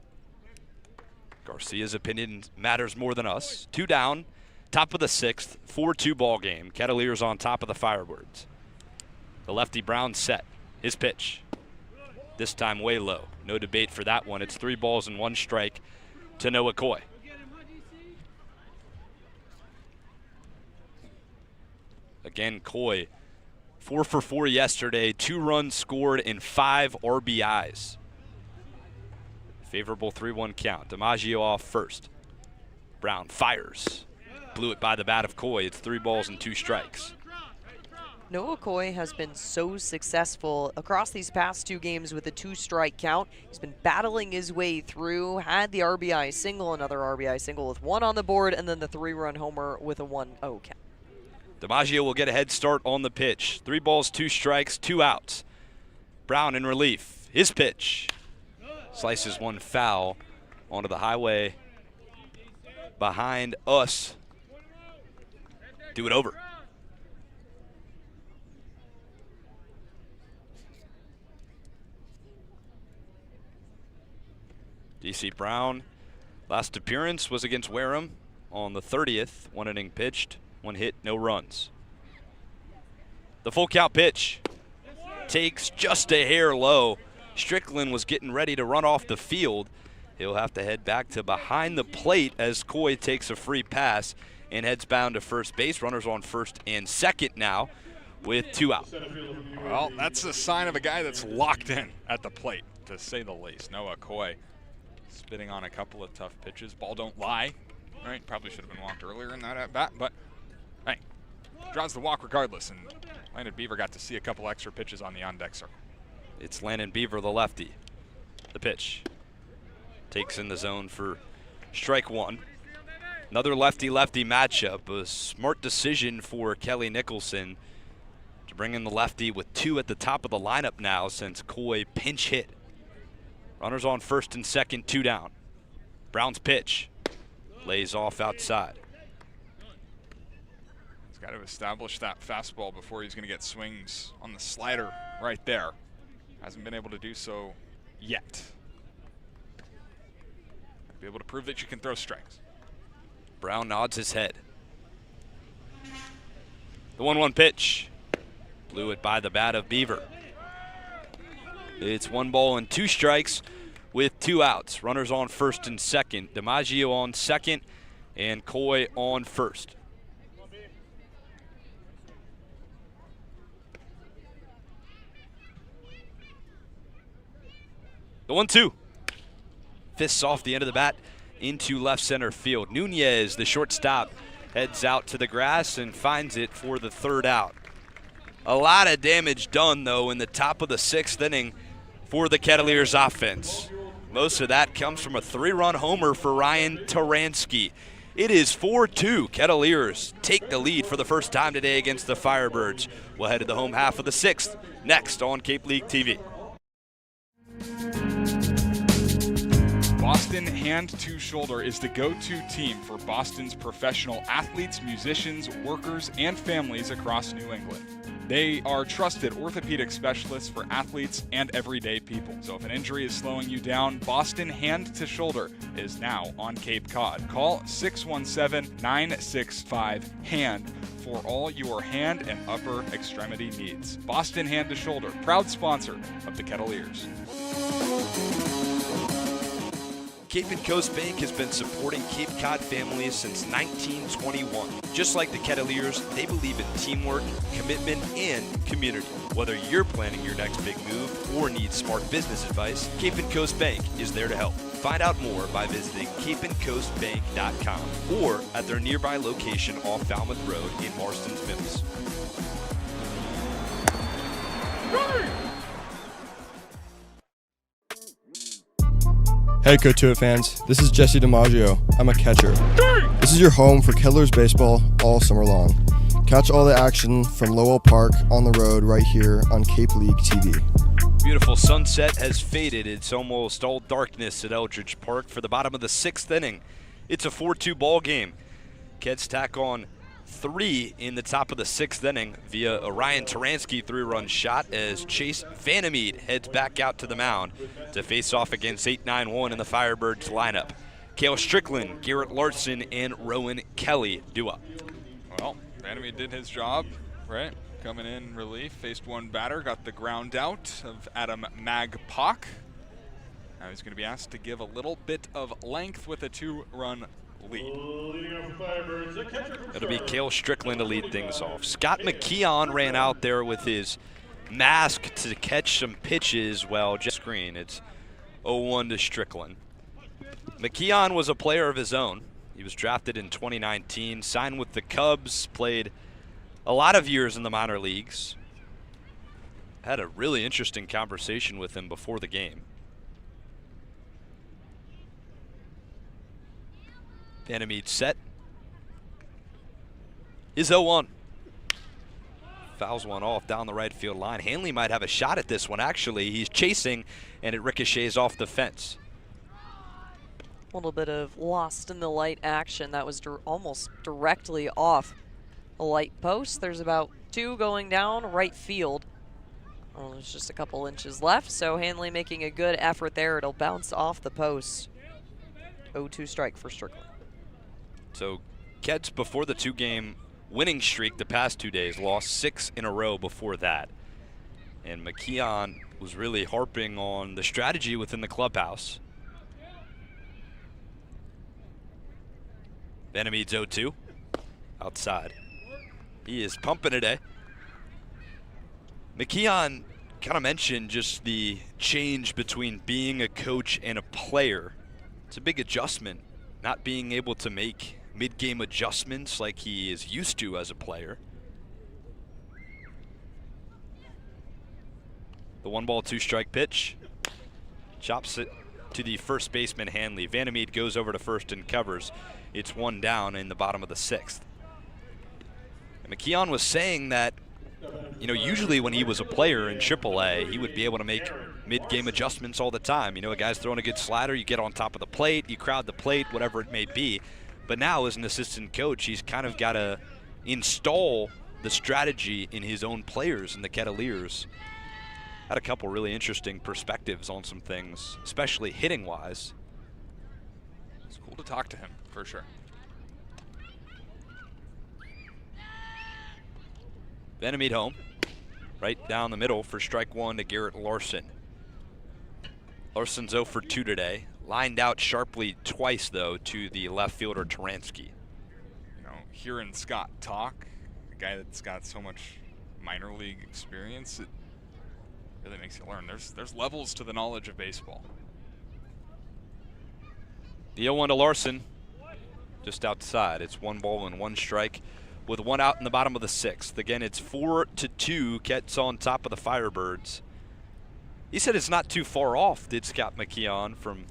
Garcia's opinion matters more than us. 2 down, top of the 6th, 4-2 ball game. Kettleers on top of the Firebirds. The lefty Brown set. His pitch. This time way low. No debate for that one. It's 3 balls and 1 strike to Noah Coy. Again, Coy, 4 for 4 yesterday, 2 runs scored and 5 RBIs. Favorable 3-1 count. DiMaggio off first. Brown fires. Blew it by the bat of Coy. It's 3 balls and 2 strikes. Noah Coy has been so successful across these past 2 games with a 2-strike count. He's been battling his way through, had the RBI single, another RBI single with 1 on the board, and then the 3-run homer with a 1-0 count. DiMaggio will get a head start on the pitch. 3 balls, 2 strikes, 2 outs. Brown in relief. His pitch. Slices 1 foul onto the highway behind us. Do it over. DC Brown, last appearance was against Wareham on the 30th. 1 inning pitched, 1 hit, no runs. The full count pitch takes just a hair low. Strickland was getting ready to run off the field. He'll have to head back to behind the plate as Coy takes a free pass and heads bound to first base. Runners on first and second now with 2 out. Well, that's a sign of a guy that's locked in at the plate, to say the least. Noah Coy spitting on a couple of tough pitches. Ball don't lie, right? Probably should have been walked earlier in that at bat, but hey, draws the walk regardless. And Landon Beaver got to see a couple extra pitches on the on-deck circle. It's Landon Beaver, the lefty. The pitch. Takes in the zone for strike 1. Another lefty-lefty matchup. A smart decision for Kelly Nicholson to bring in the lefty with 2 at the top of the lineup now since Coy pinch hit. Runners on first and second, 2 down. Brown's pitch. Lays off outside. got to establish that fastball before he's going to get swings on the slider right there. Hasn't been able to do so yet. Be able to prove that you can throw strikes. Brown nods his head. The 1-1 pitch. Blew it by the bat of Beaver. It's 1 ball and 2 strikes with 2 outs. Runners on first and second. DiMaggio on second and Coy on first. The 1-2. Fists off the end of the bat into left center field. Nunez, the shortstop, heads out to the grass and finds it for the 3rd out. A lot of damage done, though, in the top of the 6th inning for the Kettleers offense. Most of that comes from a 3-run homer for Ryan Taransky. It is 4-2. Kettleers take the lead for the first time today against the Firebirds. We'll head to the home half of the 6th next on Cape League TV. Boston Hand to Shoulder is the go-to team for Boston's professional athletes, musicians, workers, and families across New England. They are trusted orthopedic specialists for athletes and everyday people. So if an injury is slowing you down, Boston Hand to Shoulder is now on Cape Cod. Call 617-965-HAND for all your hand and upper extremity needs. Boston Hand to Shoulder, proud sponsor of the Kettleers. Cape and Coast Bank has been supporting Cape Cod families since 1921. Just like the Kettleers, they believe in teamwork, commitment, and community. Whether you're planning your next big move or need smart business advice, Cape and Coast Bank is there to help. Find out more by visiting capeandcoastbank.com or at their nearby location off Falmouth Road in Marston's Mills. Hey Cotuit fans, this is Jesse DiMaggio. I'm a catcher. This is your home for Kettleers baseball all summer long. Catch all the action from Lowell Park on the road right here on Cape League TV. Beautiful sunset has faded. It's almost all darkness at Eldredge Park for the bottom of the 6th inning. It's a 4-2 ball game. Keds tack on 3 in the top of the 6th inning via a Ryan Taransky 3-run shot as Chase Vandermeed heads back out to the mound to face off against 8-9-1 in the Firebirds lineup. Cale Strickland, Garrett Larson, and Rowan Kelly do up. Well, Vandermeed did his job, right? Coming in relief, faced 1 batter, got the ground out of Adam Magpock. Now he's going to be asked to give a little bit of length with a 2-run lead. It'll be Cale Strickland to lead things off. Scott McKeon ran out there with his mask to catch some pitches while just screen. It's 0-1 to Strickland. McKeon was a player of his own. He was drafted in 2019, signed with the Cubs, played a lot of years in the minor leagues. Had a really interesting conversation with him before the game. Vandermeed set. Is 0-1. Fouls one off down the right field line. Hanley might have a shot at this one, actually. He's chasing, and it ricochets off the fence. A little bit of lost in the light action. That was almost directly off a light post. There's about 2 going down right field. Oh, there's just a couple inches left, so Hanley making a good effort there. It'll bounce off the post. 0-2 strike for Strickland. So Keds, before the 2-game winning streak the past 2 days, lost 6 in a row before that. And McKeon was really harping on the strategy within the clubhouse. Vandermeed's 0-2 outside. He is pumping today. McKeon kind of mentioned just the change between being a coach and a player. It's a big adjustment, not being able to make mid-game adjustments like he is used to as a player. The 1-ball, 2-strike pitch. Chops it to the first baseman, Hanley. Vandermeed goes over to first and covers. It's 1 down in the bottom of the 6th. And McKeon was saying that, you know, usually when he was a player in AAA, he would be able to make mid-game adjustments all the time. You know, a guy's throwing a good slider, you get on top of the plate, you crowd the plate, whatever it may be. But now, as an assistant coach, he's kind of got to install the strategy in his own players in the Kettleers. Had a couple really interesting perspectives on some things, especially hitting-wise. It's cool to talk to him, for sure. Vandermeed home, right down the middle for strike one to Garrett Larson. Larson's 0 for 2 today. Lined out sharply twice, though, to the left fielder, Taransky. You know, hearing Scott talk, a guy that's got so much minor league experience, it really makes you learn. There's levels to the knowledge of baseball. The 0-1 to Larson, just outside. It's 1 ball and 1 strike with 1 out in the bottom of the 6th. Again, it's 4-2. Ket's on top of the Firebirds. He said it's not too far off, did Scott McKeon, from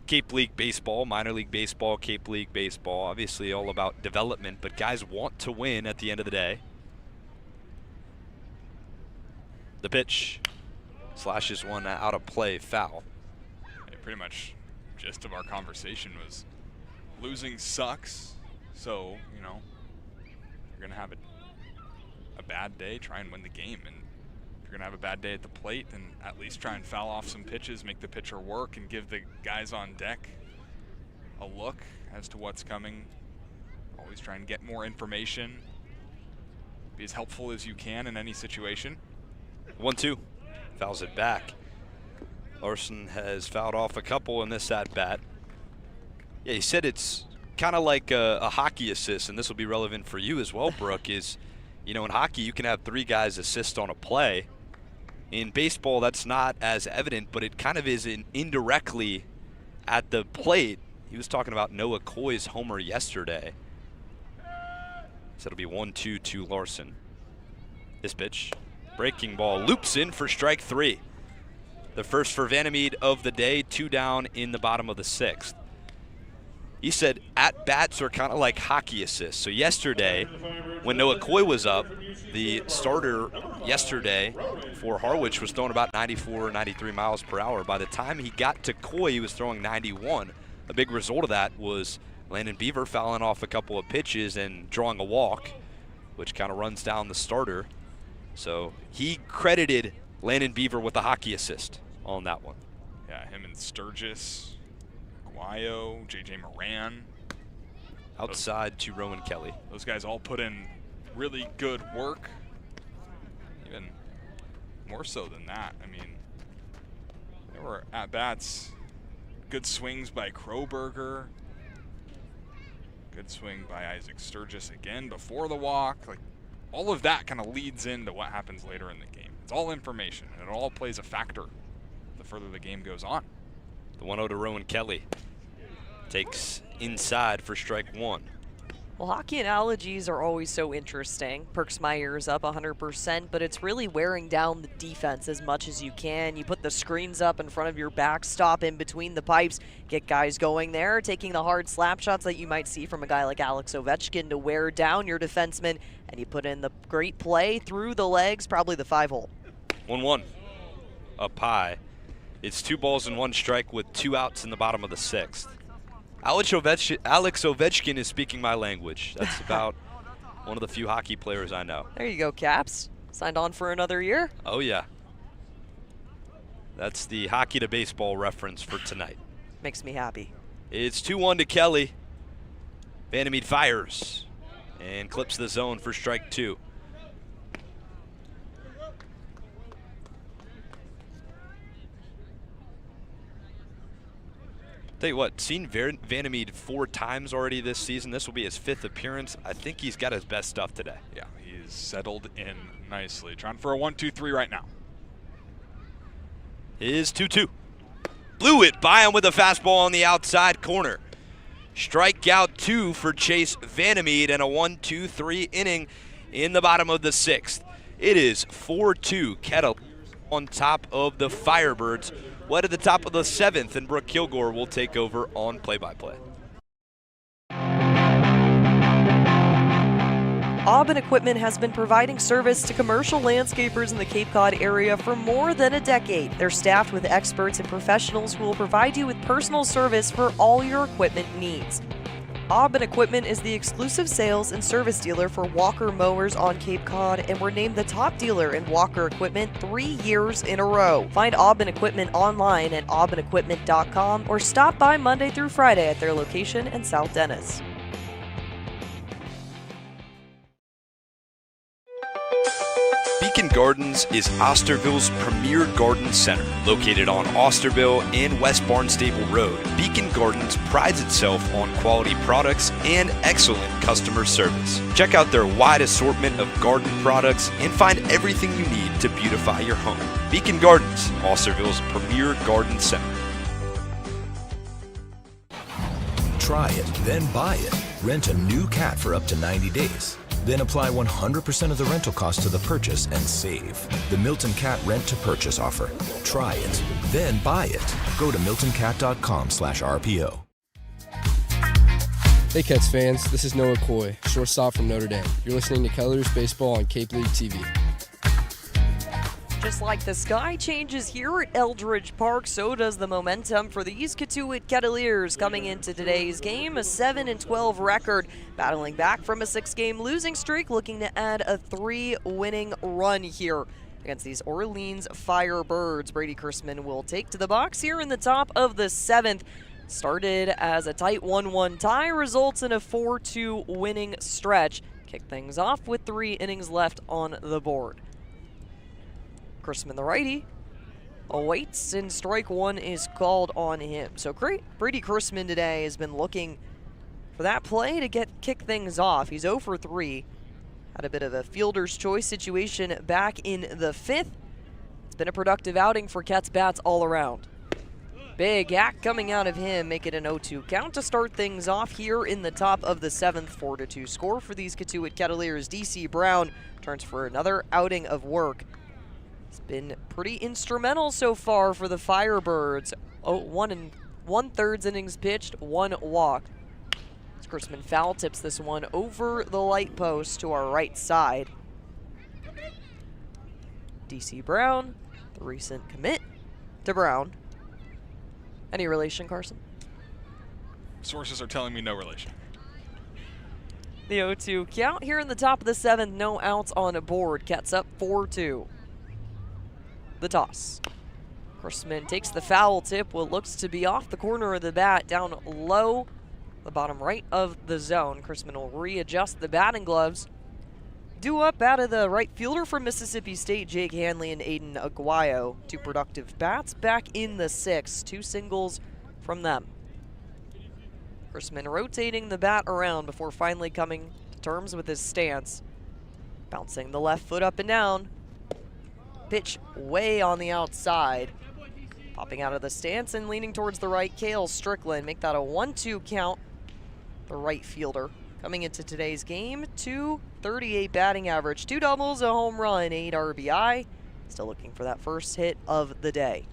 Cape League baseball, minor league baseball, Cape League baseball. Obviously all about development, but guys want to win at the end of the day. The pitch slashes one out of play, foul. Yeah, pretty much gist of our conversation was losing sucks. So, you know, you're going to have a bad day, try and win the game. And if you're going to have a bad day at the plate, then at least try and foul off some pitches, make the pitcher work, and give the guys on deck a look as to what's coming. Always try and get more information. Be as helpful as you can in any situation. 1-2, fouls it back. Larson has fouled off a couple in this at-bat. Yeah, he said it's kind of like a hockey assist, and this will be relevant for you as well, Brooke, is, you know, in hockey you can have 3 guys assist on a play. In baseball, that's not as evident, but it kind of is indirectly at the plate. He was talking about Noah Coy's homer yesterday. So it'll be 1-2 to Larson. This pitch, breaking ball, loops in for strike 3. The first for Vandermeed of the day, 2 down in the bottom of the 6th. He said at-bats are kind of like hockey assists. So yesterday, when Noah Coy was up, the starter yesterday for Harwich was throwing about 94 or 93 miles per hour. By the time he got to Coy, he was throwing 91. A big result of that was Landon Beaver fouling off a couple of pitches and drawing a walk, which kind of runs down the starter. So he credited Landon Beaver with a hockey assist on that one. Yeah, him and Sturgis, Guayo, J.J. Moran. Outside to Rowan Kelly. Those guys all put in really good work. Even more so than that. I mean, there were at-bats, good swings by Kroberger. Good swing by Isaac Sturgis again before the walk. Like, all of that kind of leads into what happens later in the game. It's all information, and it all plays a factor the further the game goes on. The 1-0 to Rowan Kelly. Takes inside for strike 1. Well, hockey analogies are always so interesting. Perks my ears up 100%, but it's really wearing down the defense as much as you can. You put the screens up in front of your backstop in between the pipes, get guys going there, taking the hard slap shots that you might see from a guy like Alex Ovechkin to wear down your defenseman, and you put in the great play through the legs, probably the 5-hole. 1-1 up high. It's 2 balls and 1 strike with 2 outs in the bottom of the 6th. Alex Ovechkin is speaking my language. That's about one of the few hockey players I know. There you go, Caps. Signed on for another year. Oh, yeah. That's the hockey to baseball reference for tonight. Makes me happy. It's 2-1 to Kelly. Vandermeed fires and clips the zone for strike 2. Tell you what, seen Vandermeed 4 times already this season. This will be his 5th appearance. I think he's got his best stuff today. Yeah, he's settled in nicely. Trying for a 1-2-3 right now. Is 2-2. Blew it by him with a fastball on the outside corner. Strikeout 2 for Chase Vandermeed and a 1-2-3 inning in the bottom of the 6th. It is 4-2 Kettle on top of the Firebirds. What at the top of the 7th, and Brooke Killgore will take over on play-by-play. Aubin Equipment has been providing service to commercial landscapers in the Cape Cod area for more than a decade. They're staffed with experts and professionals who will provide you with personal service for all your equipment needs. Aubin Equipment is the exclusive sales and service dealer for Walker mowers on Cape Cod, and we're named the top dealer in Walker Equipment 3 years in a row. Find Aubin Equipment online at aubinequipment.com or stop by Monday through Friday at their location in South Dennis. Beacon Gardens is Osterville's premier garden center. Located on Osterville and West Barnstable Road, Beacon Gardens prides itself on quality products and excellent customer service. Check out their wide assortment of garden products and find everything you need to beautify your home. Beacon Gardens, Osterville's premier garden center. Try it, then buy it. Rent a new cat for up to 90 days. Then apply 100% of the rental cost to the purchase and save. The Milton Cat Rent to Purchase offer. Try it, then buy it. Go to miltoncat.com/RPO. Hey Cats fans, this is Noah Coy, shortstop from Notre Dame. You're listening to Kettleers Baseball on Cape League TV. Just like the sky changes here at Eldredge Park, so does the momentum for these Cotuit Kettleers coming into today's game. A 7-12 record, battling back from a 6-game losing streak, looking to add a 3-winning run here against these Orleans Firebirds. Brady Chrisman will take to the box here in the top of the 7th. Started as a tight 1-1 tie, results in a 4-2 winning stretch. Kick things off with 3 innings left on the board. Carson, the righty, awaits, and strike one is called on him. So Brady Chrisman today has been looking for that play to kick things off. He's 0 for 3. Had a bit of a fielder's choice situation back in the 5th. It's been a productive outing for Ket's bats all around. Big hack coming out of him, make it an 0-2 count to start things off here in the top of the 7th. 4-2 score for these Cotuit Kettleers. DC Brown turns for another outing of work. It's been pretty instrumental so far for the Firebirds. 1 1/3 innings pitched, 1 walk. Chrisman foul tips this one over the light post to our right side. DC Brown, the recent commit to Brown. Any relation, Carson? Sources are telling me no relation. The 0-2 count here in the top of the 7th, no outs on a board. Cats up 4-2. The toss. Chrisman takes the foul tip, what looks to be off the corner of the bat, down low, the bottom right of the zone. Chrisman will readjust the batting gloves. Due up out of the right fielder from Mississippi State, Jake Hanley and Aiden Aguayo. 2 productive bats back in the 6th. 2 singles from them. Chrisman rotating the bat around before finally coming to terms with his stance. Bouncing the left foot up and down. Pitch way on the outside. Popping out of the stance and leaning towards the right, Cale Strickland. Make that a 1-2 count. The right fielder coming into today's game. 238 batting average, 2 doubles, a home run, 8 RBI. Still looking for that first hit of the day.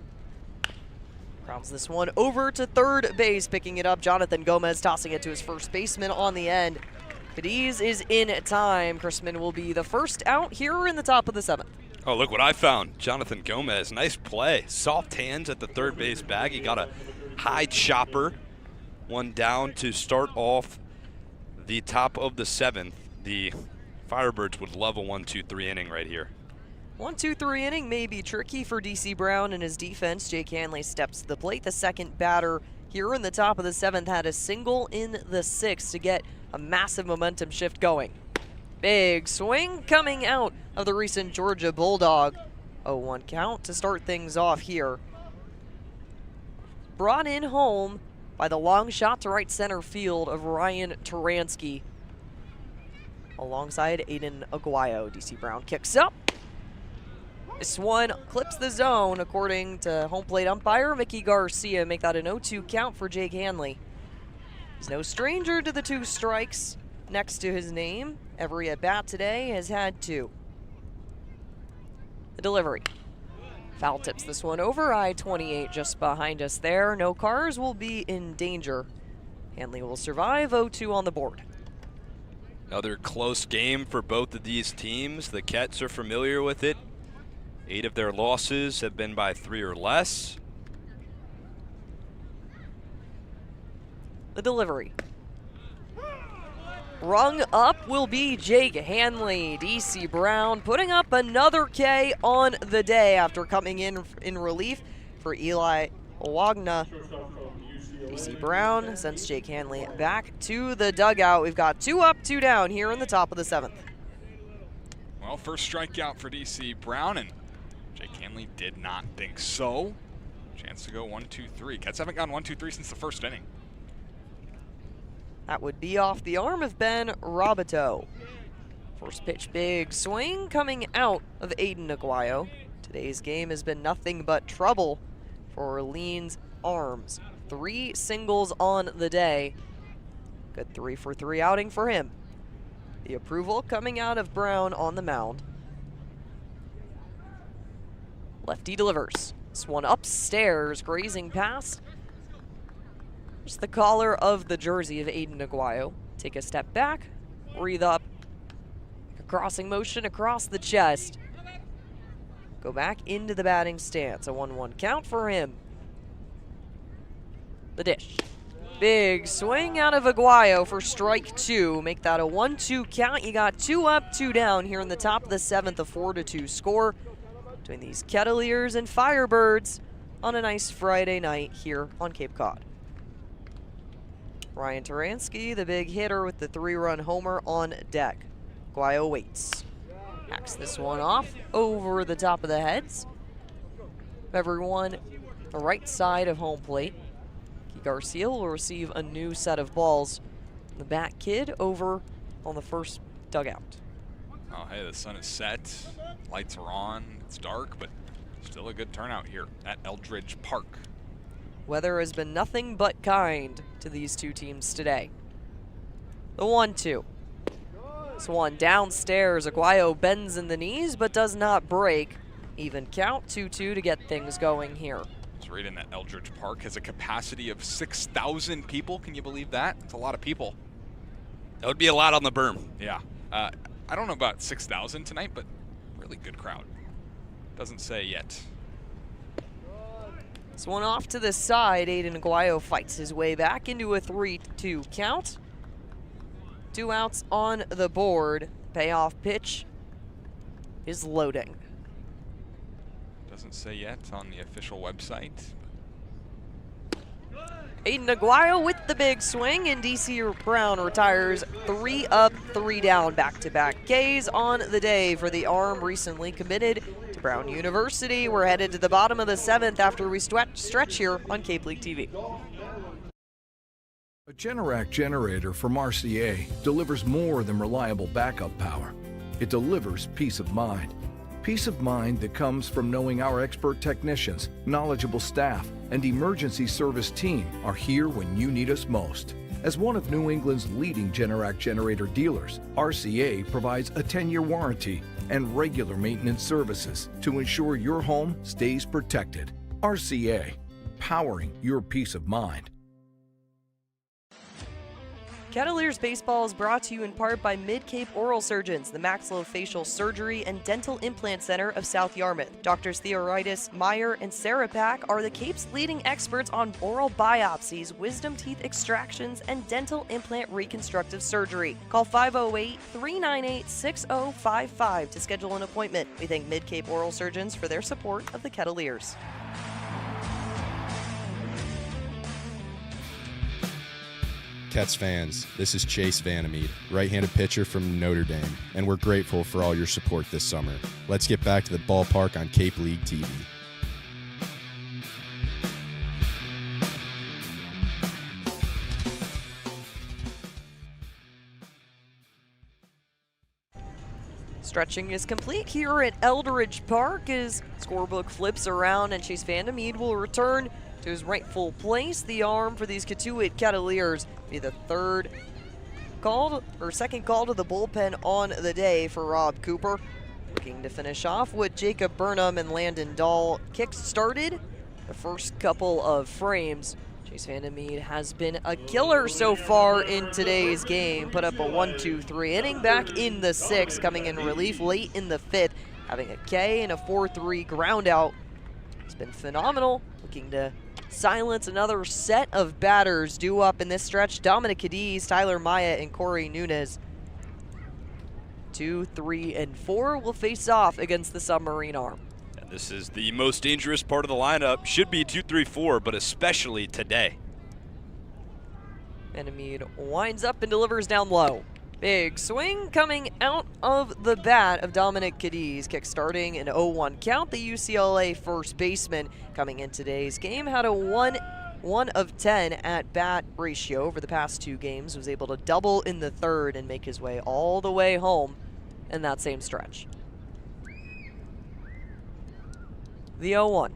Grounds this one over to third base, picking it up. Jonathan Gomez tossing it to his first baseman on the end. Cadiz is in time. Chrisman will be the first out here in the top of the 7th. Oh, look what I found. Jonathan Gomez, nice play. Soft hands at the third base bag. He got a high chopper. One down to start off the top of the 7th. The Firebirds would love a 1-2-3 inning right here. 1-2-3 inning may be tricky for DC Brown and his defense. Jake Hanley steps to the plate. The second batter here in the top of the 7th had a single in the 6th to get a massive momentum shift going. Big swing coming out of the recent Georgia Bulldog. 0-1 count to start things off here. Brought in home by the long shot to right center field of Ryan Taransky. Alongside Aiden Aguayo. DC Brown kicks up. This one clips the zone according to home plate umpire Mickey Garcia. Make that an 0-2 count for Jake Hanley. He's no stranger to the 2 strikes next to his name. Every at-bat today has had 2. The delivery. Foul tips this one over I-28 just behind us there. No cars will be in danger. Hanley will survive. 0-2 on the board. Another close game for both of these teams. The Cats are familiar with it. 8 of their losses have been by 3 or less. The delivery. Rung up will be Jake Hanley. DC Brown putting up another K on the day after coming in relief for Eli Wagner. DC Brown sends Jake Hanley back to the dugout. We've got 2 up, 2 down here in the top of the 7th. Well, first strikeout for DC Brown, and Jake Hanley did not think so. Chance to go 1-2-3. Cats haven't gone 1-2-3 since the first inning. That would be off the arm of Ben Rabatin. First pitch, big swing coming out of Aiden Aguayo. Today's game has been nothing but trouble for Orleans arms. 3 singles on the day. Good 3-for-3 outing for him. The approval coming out of Brown on the mound. Lefty delivers. This one upstairs, grazing past. Just the collar of the jersey of Aiden Aguayo. Take a step back, breathe up. A crossing motion across the chest. Go back into the batting stance. A 1-1 count for him. The dish. Big swing out of Aguayo for strike 2. Make that a 1-2 count. You got 2 up, 2 down here in the top of the 7th, a 4-2 score between these Kettleers and Firebirds on a nice Friday night here on Cape Cod. Ryan Taransky, the big hitter with the 3-run homer on deck. Aguayo waits. Hacks this one off over the top of the heads. Everyone the right side of home plate. Garcia will receive a new set of balls. The Bat Kid over on the first dugout. Oh, hey, the sun is set. Lights are on. It's dark, but still a good turnout here at Eldredge Park. Weather has been nothing but kind to these two teams today. The 1-2. This one downstairs. Aguayo bends in the knees, but does not break. Even count, 2-2 to get things going here. Reading that Eldredge Park has a capacity of 6,000 people. Can you believe that? It's a lot of people. That would be a lot on the berm. Yeah. I don't know about 6,000 tonight, but really good crowd. Doesn't say yet. This one off to the side. Aiden Aguayo fights his way back into a 3-2 count. 2 outs on the board. Payoff pitch is loading. Doesn't say yet on the official website. Aiden Aguayo with the big swing, and DC Brown retires 3 up, 3 down, back-to-back Ks on the day for the arm recently committed to Brown University. We're headed to the bottom of the 7th after we stretch here on Cape League TV. A Generac generator from Mercier delivers more than reliable backup power. It delivers peace of mind. Peace of mind that comes from knowing our expert technicians, knowledgeable staff, and emergency service team are here when you need us most. As one of New England's leading Generac generator dealers, RCA provides a 10-year warranty and regular maintenance services to ensure your home stays protected. RCA, powering your peace of mind. Kettleers Baseball is brought to you in part by Mid-Cape Oral Surgeons, the Maxillofacial Surgery and Dental Implant Center of South Yarmouth. Doctors Theoritis, Meyer, and Sarah Pack are the Cape's leading experts on oral biopsies, wisdom teeth extractions, and dental implant reconstructive surgery. Call 508-398-6055 to schedule an appointment. We thank Mid-Cape Oral Surgeons for their support of the Kettleers. Cats fans, this is Chase Vandermeed, right-handed pitcher from Notre Dame, and we're grateful for all your support this summer. Let's get back to the ballpark on Cape League TV. Stretching is complete here at Eldredge Park as scorebook flips around and Chase Vandermeed will return to his rightful place. The arm for these Cotuit Kettleers be the second call to the bullpen on the day for Rob Cooper. Looking to finish off with Jacob Burnham and Landon Dahl kick-started the first couple of frames. Chase Vandermeed has been a killer so far in today's game. Put up a 1-2-3 inning back in the 6th, coming in relief late in the 5th, having a K and a 4-3 ground out. It's been phenomenal. Looking to silence another set of batters due up in this stretch. Dominic Cadiz, Tyler Myatt, and Corey Nunez. 2, 3, and 4 will face off against the Submarine Arm. And this is the most dangerous part of the lineup. Should be 2, 3, 4, but especially today. Vandermeed winds up and delivers down low. Big swing coming out of the bat of Dominic Cadiz. Kick starting an 0-1 count. The UCLA first baseman coming in today's game had a 1 of 10 at bat ratio over the past 2 games. Was able to double in the third and make his way all the way home in that same stretch. The 0-1.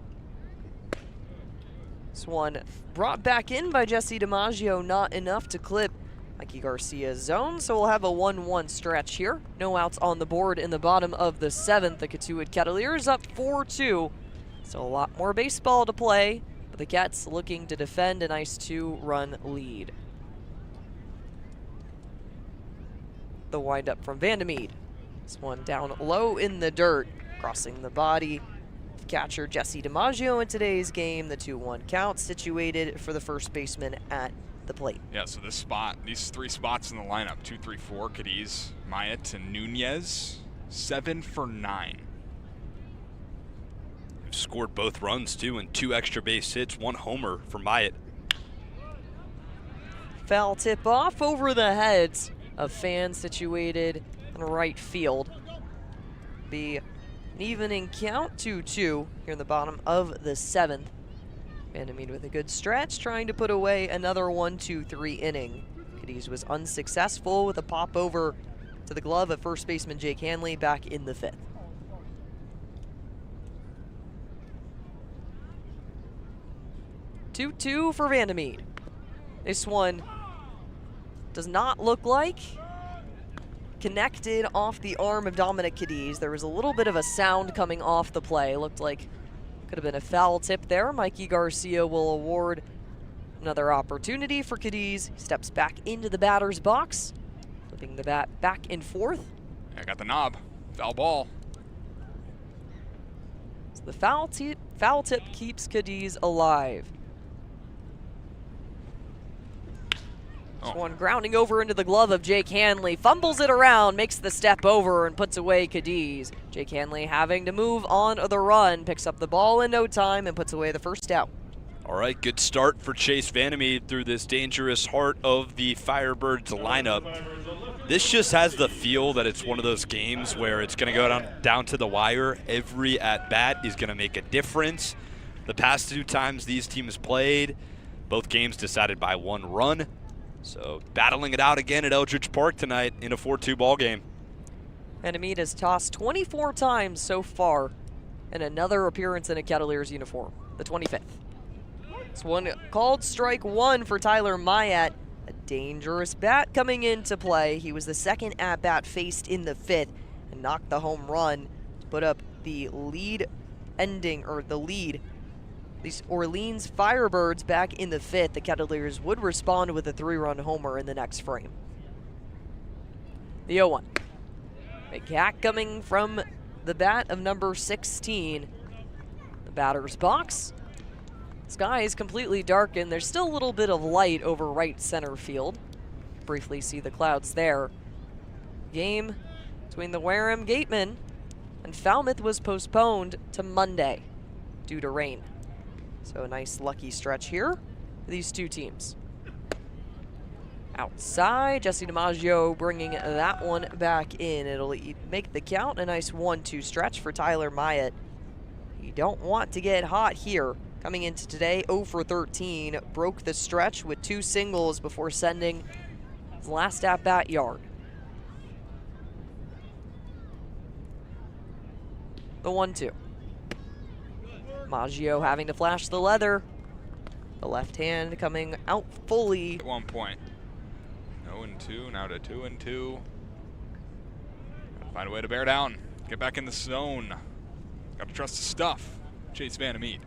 This one brought back in by Jesse DiMaggio, not enough to clip Mikey Garcia's zone, so we'll have a 1-1 stretch here. No outs on the board in the bottom of the 7th. The Cotuit Kettleers up 4-2. So a lot more baseball to play, but the Cats looking to defend a nice 2-run lead. The windup from Vandermeed. This one down low in the dirt, crossing the body. Catcher Jesse DiMaggio in today's game. The 2-1 count situated for the first baseman at the plate. Yeah, so this spot, these 3 spots in the lineup, 2, 3, 4, Cadiz, Myatt, and Nunez, 7 for 9. They've scored both runs, too, and 2 extra base hits, 1 homer for Myatt. Foul tip off over the heads of fans situated in right field. Be an evening count, 2-2 here in the bottom of the 7th. Vandermeed with a good stretch, trying to put away another 1-2-3 inning. Cadiz was unsuccessful with a pop over to the glove of first baseman Jake Hanley back in the 5th. Two for Vandermeed. This one does not look like connected off the arm of Dominic Cadiz. There was a little bit of a sound coming off the play. Looked like could have been a foul tip there. Mikey Garcia will award another opportunity for Cadiz. He steps back into the batter's box, flipping the bat back and forth. I got the knob. Foul ball. So the foul tip keeps Cadiz alive. This one grounding over into the glove of Jake Hanley. Fumbles it around, makes the step over, and puts away Cadiz. Jake Hanley having to move on the run, picks up the ball in no time, and puts away the first out. All right, good start for Chase Vandermeed through this dangerous heart of the Firebirds lineup. This just has the feel that it's one of those games where it's going to go down to the wire. Every at-bat is going to make a difference. The past 2 times these teams played, both games decided by 1 run. So battling it out again at Eldredge Park tonight in a 4-2 ball game. Vandermeed has tossed 24 times so far in another appearance in a Kettleers uniform, the 25th. This one called strike 1 for Tyler Myatt. A dangerous bat coming into play. He was the second at-bat faced in the 5th and knocked the home run to put up the lead These Orleans Firebirds back in the 5th. The Kettleers would respond with a 3-run homer in the next frame. The 0-1. Big hack coming from the bat of number 16. The batter's box. Sky is completely darkened. There's still a little bit of light over right center field. Briefly see the clouds there. Game between the Wareham Gatemen and Falmouth was postponed to Monday due to rain. So a nice lucky stretch here for these 2 teams. Outside, Jesse DiMaggio bringing that one back in. It'll make the count a nice 1-2 stretch for Tyler Myatt. You don't want to get hot here. Coming into today, 0 for 13. Broke the stretch with 2 singles before sending his last at-bat yard. The 1-2. Maggio having to flash the leather. The left hand coming out fully. At 1 point. 0-2, now to 2-2. Find a way to bear down. Get back in the zone. Got to trust the stuff. Chase Vandermeed.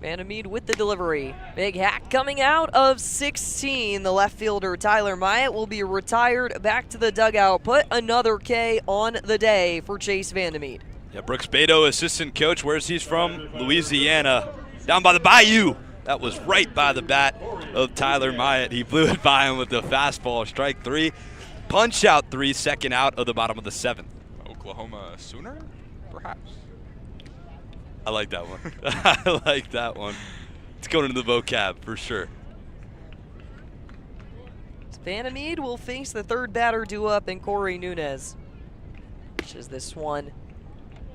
Vandermeed with the delivery. Big hack coming out of 16. The left fielder Tyler Myatt will be retired back to the dugout. Put another K on the day for Chase Vandermeed. Yeah, Brooks Beto, assistant coach. Where's he from? Louisiana. Down by the bayou. That was right by the bat of Tyler Myatt. He blew it by him with the fastball. Strike 3. Punch out 3, second out of the bottom of the 7th. Oklahoma Sooner, perhaps? I like that one. I like that one. It's going into the vocab for sure. Vandermeed will face the third batter due up in Corey Nunez. Which is this one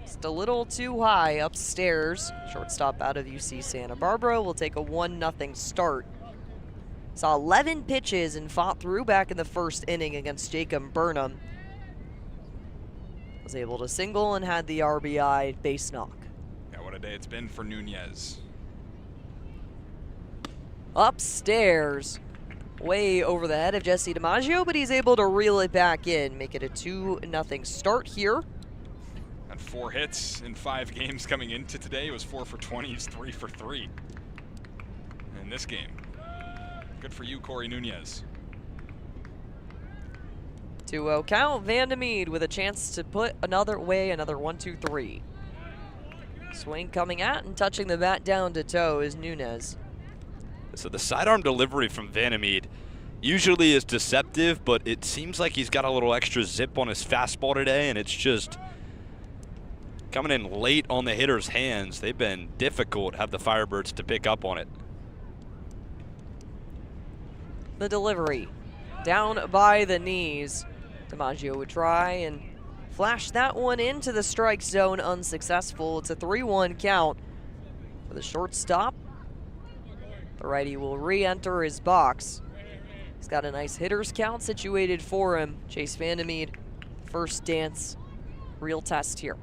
just a little too high upstairs. Shortstop out of UC Santa Barbara will take a 1-0 start. Saw 11 pitches and fought through back in the first inning against Jacob Burnham. Was able to single and had the RBI base knock. Yeah, what a day it's been for Nunez. Upstairs, way over the head of Jesse DiMaggio, but he's able to reel it back in, make it a 2-0 start here. Had 4 hits in 5 games coming into today. He was 4 for 20. He's 3 for 3 in this game. Good for you, Corey Nunez. 2-0 count. Vandermeed with a chance to put another 1-2-3. Swing coming at and touching the bat down to toe is Nunez. So the sidearm delivery from Vandermeed usually is deceptive, but it seems like he's got a little extra zip on his fastball today, and it's just coming in late on the hitter's hands. They've been difficult, have the Firebirds to pick up on it. The delivery down by the knees. DiMaggio would try and flash that one into the strike zone, unsuccessful. It's a 3-1 count for the shortstop. The righty will re-enter his box. He's got a nice hitter's count situated for him. Chase Vandermeed, first dance, real test here.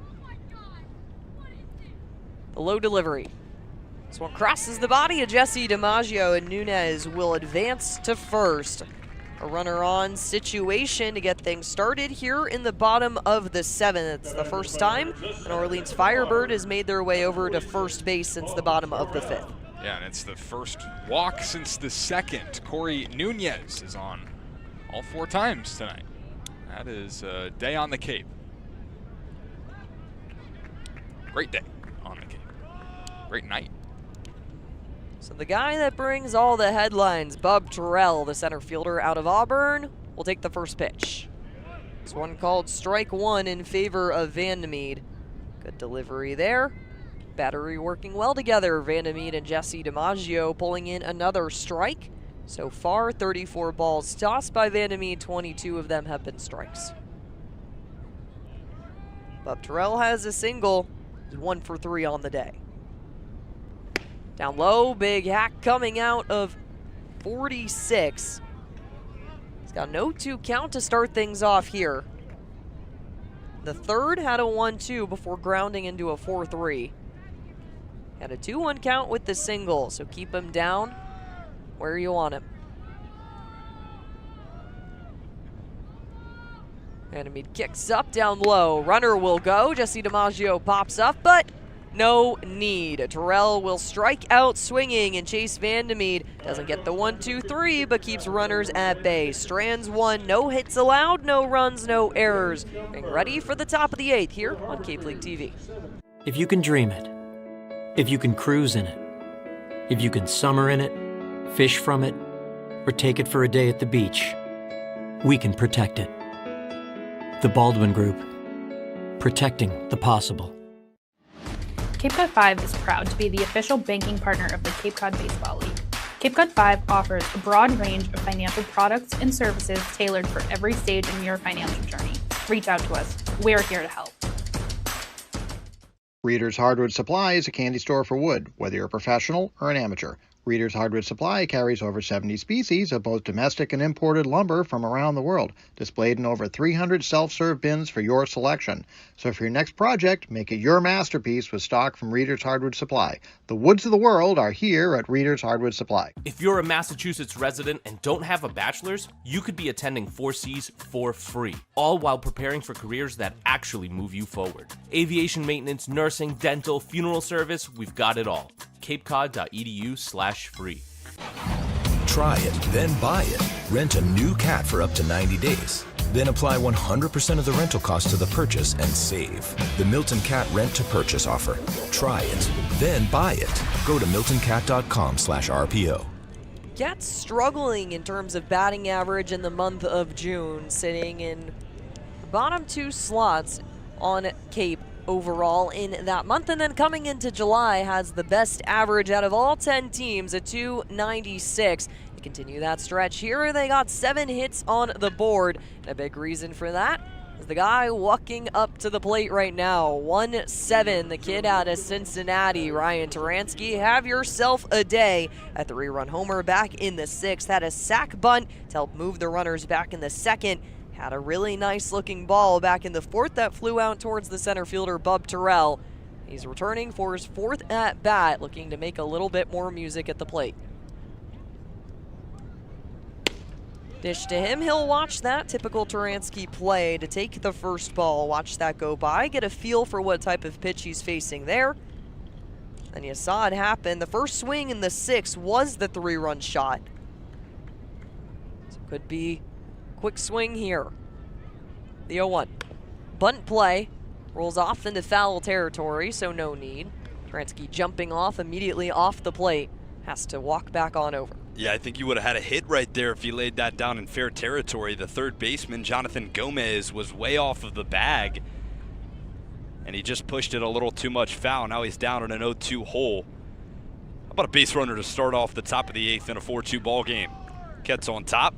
The low delivery. This one crosses the body of Jesse DiMaggio, and Nunez will advance to first. A runner on situation to get things started here in the bottom of the 7th. It's the first time an Orleans Firebird has made their way over to first base since the bottom of the 5th. Yeah, and it's the first walk since the 2nd. Corey Nunez is on all 4 times tonight. That is a day on the Cape. Great day on the Cape. Great night. So the guy that brings all the headlines, Bub Terrell, the center fielder out of Auburn, will take the first pitch. This one called strike 1 in favor of Vandermeed. Good delivery there. Battery working well together. Vandermeed and Jesse DiMaggio pulling in another strike. So far, 34 balls tossed by Vandermeed, 22 of them have been strikes. Bub Terrell has a single. He's 1 for 3 on the day. Down low, big hack coming out of 46. He's got an 0-2 count to start things off here. The third had a 1-2 before grounding into a 4-3. Had a 2-1 count with the single, so keep him down where you want him. Vandermeed kicks up down low. Runner will go. Jesse DiMaggio pops up, but no need. Terrell will strike out swinging, and Chase Vandermeed doesn't get the 1-2-3, but keeps runners at bay. Strands 1, no hits allowed, no runs, no errors. Getting ready for the top of the 8th here on Cape League TV. If you can dream it, if you can cruise in it, if you can summer in it, fish from it, or take it for a day at the beach, we can protect it. The Baldwin Group, protecting the possible. Cape Cod 5 is proud to be the official banking partner of the Cape Cod Baseball League. Cape Cod 5 offers a broad range of financial products and services tailored for every stage in your financial journey. Reach out to us. We're here to help. Reader's Hardwood Supply is a candy store for wood, whether you're a professional or an amateur. Reader's Hardwood Supply carries over 70 species of both domestic and imported lumber from around the world, displayed in over 300 self-serve bins for your selection. So for your next project, make it your masterpiece with stock from Reader's Hardwood Supply. The woods of the world are here at Reader's Hardwood Supply. If you're a Massachusetts resident and don't have a bachelor's, you could be attending 4Cs for free, all while preparing for careers that actually move you forward. Aviation maintenance, nursing, dental, funeral service, we've got it all. capecod.edu/free. Try it, then buy it. Rent a new cat for up to 90 days. Then apply 100% of the rental cost to the purchase and save. The Milton Cat Rent to Purchase offer. Try it, then buy it. Go to miltoncat.com/RPO. Cats struggling in terms of batting average in the month of June, sitting in the bottom 2 slots on Cape overall in that month, and then coming into July has the best average out of all 10 teams at .296. To continue that stretch here, they got 7 hits on the board, and a big reason for that is the guy walking up to the plate right now. 1-7, the kid out of Cincinnati, Ryan Taransky. Have yourself a day. A 3-run homer back in the 6th, had a sac bunt to help move the runners back in the 2nd. Had a really nice looking ball back in the 4th that flew out towards the center fielder, Bub Terrell. He's returning for his 4th at bat, looking to make a little bit more music at the plate. Dish to him, he'll watch that typical Taransky play to take the first ball, watch that go by, get a feel for what type of pitch he's facing there. And you saw it happen. The first swing in the 6th was the 3-run shot. So it could be quick swing here. The 0-1. Bunt play. Rolls off into foul territory, so no need. Taransky jumping off immediately off the plate. Has to walk back on over. Yeah, I think you would have had a hit right there if he laid that down in fair territory. The third baseman, Jonathan Gomez, was way off of the bag, and he just pushed it a little too much foul. Now he's down in an 0-2 hole. How about a base runner to start off the top of the 8th in a 4-2 ball game? Ket's on top.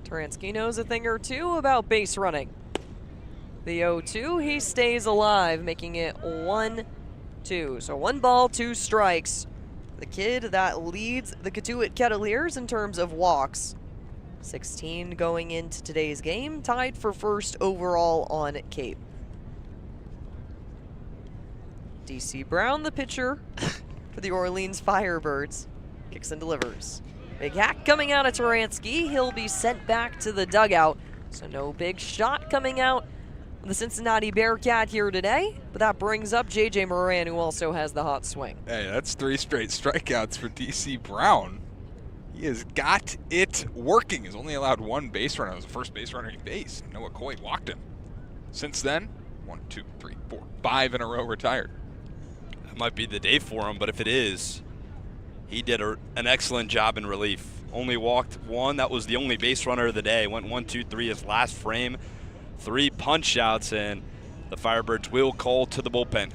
Taransky knows a thing or two about base running. The 0-2, he stays alive, making it 1-2. So 1 ball, 2 strikes. The kid that leads the Cotuit Kettleers in terms of walks. 16 going into today's game, tied for 1st overall on Cape. DC Brown, the pitcher for the Orleans Firebirds, kicks and delivers. Big hack coming out of Taransky. He'll be sent back to the dugout. So no big shot coming out of the Cincinnati Bearcat here today. But that brings up J.J. Moran, who also has the hot swing. Hey, that's 3 straight strikeouts for DC Brown. He has got it working. He's only allowed 1 base runner. That was the first base runner he faced. Noah Coy walked him. Since then, 1, 2, 3, 4, 5 in a row retired. That might be the day for him, but if it is, he did an excellent job in relief. Only walked 1. That was the only base runner of the day. Went 1, 2, 3 his last frame. 3 punch outs, and the Firebirds will call to the bullpen.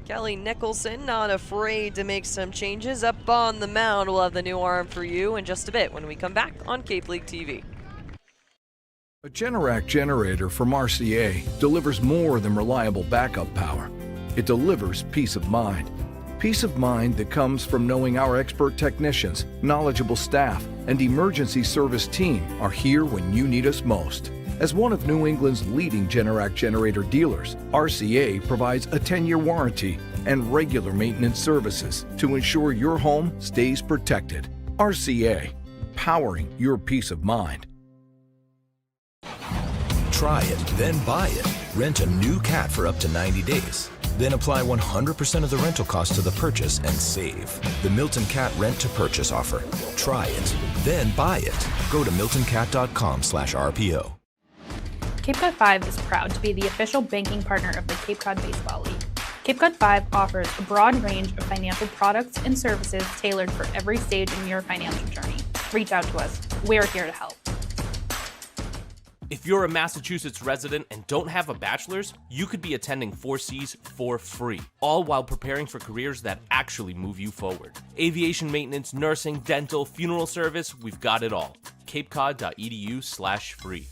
Kelly Nicholson not afraid to make some changes up on the mound. We'll have the new arm for you in just a bit when we come back on Cape League TV. A Generac generator from Mercier delivers more than reliable backup power. It delivers peace of mind. Peace of mind that comes from knowing our expert technicians, knowledgeable staff, and emergency service team are here when you need us most. As one of New England's leading Generac generator dealers, RCA provides a 10-year warranty and regular maintenance services to ensure your home stays protected. RCA, powering your peace of mind. Try it, then buy it. Rent a new cat for up to 90 days. Then apply 100% of the rental cost to the purchase and save. The Milton Cat Rent to Purchase offer. Try it, then buy it. Go to miltoncat.com/RPO. Cape Cod 5 is proud to be the official banking partner of the Cape Cod Baseball League. Cape Cod 5 offers a broad range of financial products and services tailored for every stage in your financial journey. Reach out to us. We're here to help. If you're a Massachusetts resident and don't have a bachelor's, you could be attending 4Cs for free, all while preparing for careers that actually move you forward. Aviation maintenance, nursing, dental, funeral service, we've got it all. capecod.edu/free.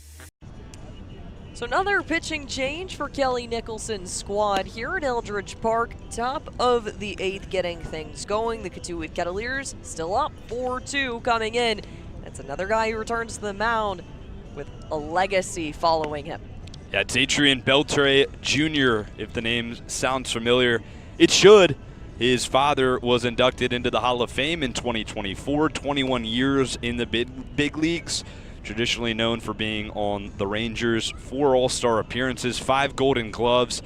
So another pitching change for Kelly Nicholson's squad here at Eldredge Park. Top of the 8th getting things going. The Cotuit Kettleers still up 4-2 coming in. That's another guy who returns to the mound with a legacy following him. Yeah, it's Adrian Beltre Jr., if the name sounds familiar. It should. His father was inducted into the Hall of Fame in 2024, 21 years in the big leagues. Traditionally known for being on the Rangers, 4 All-Star appearances, 5 Golden Gloves,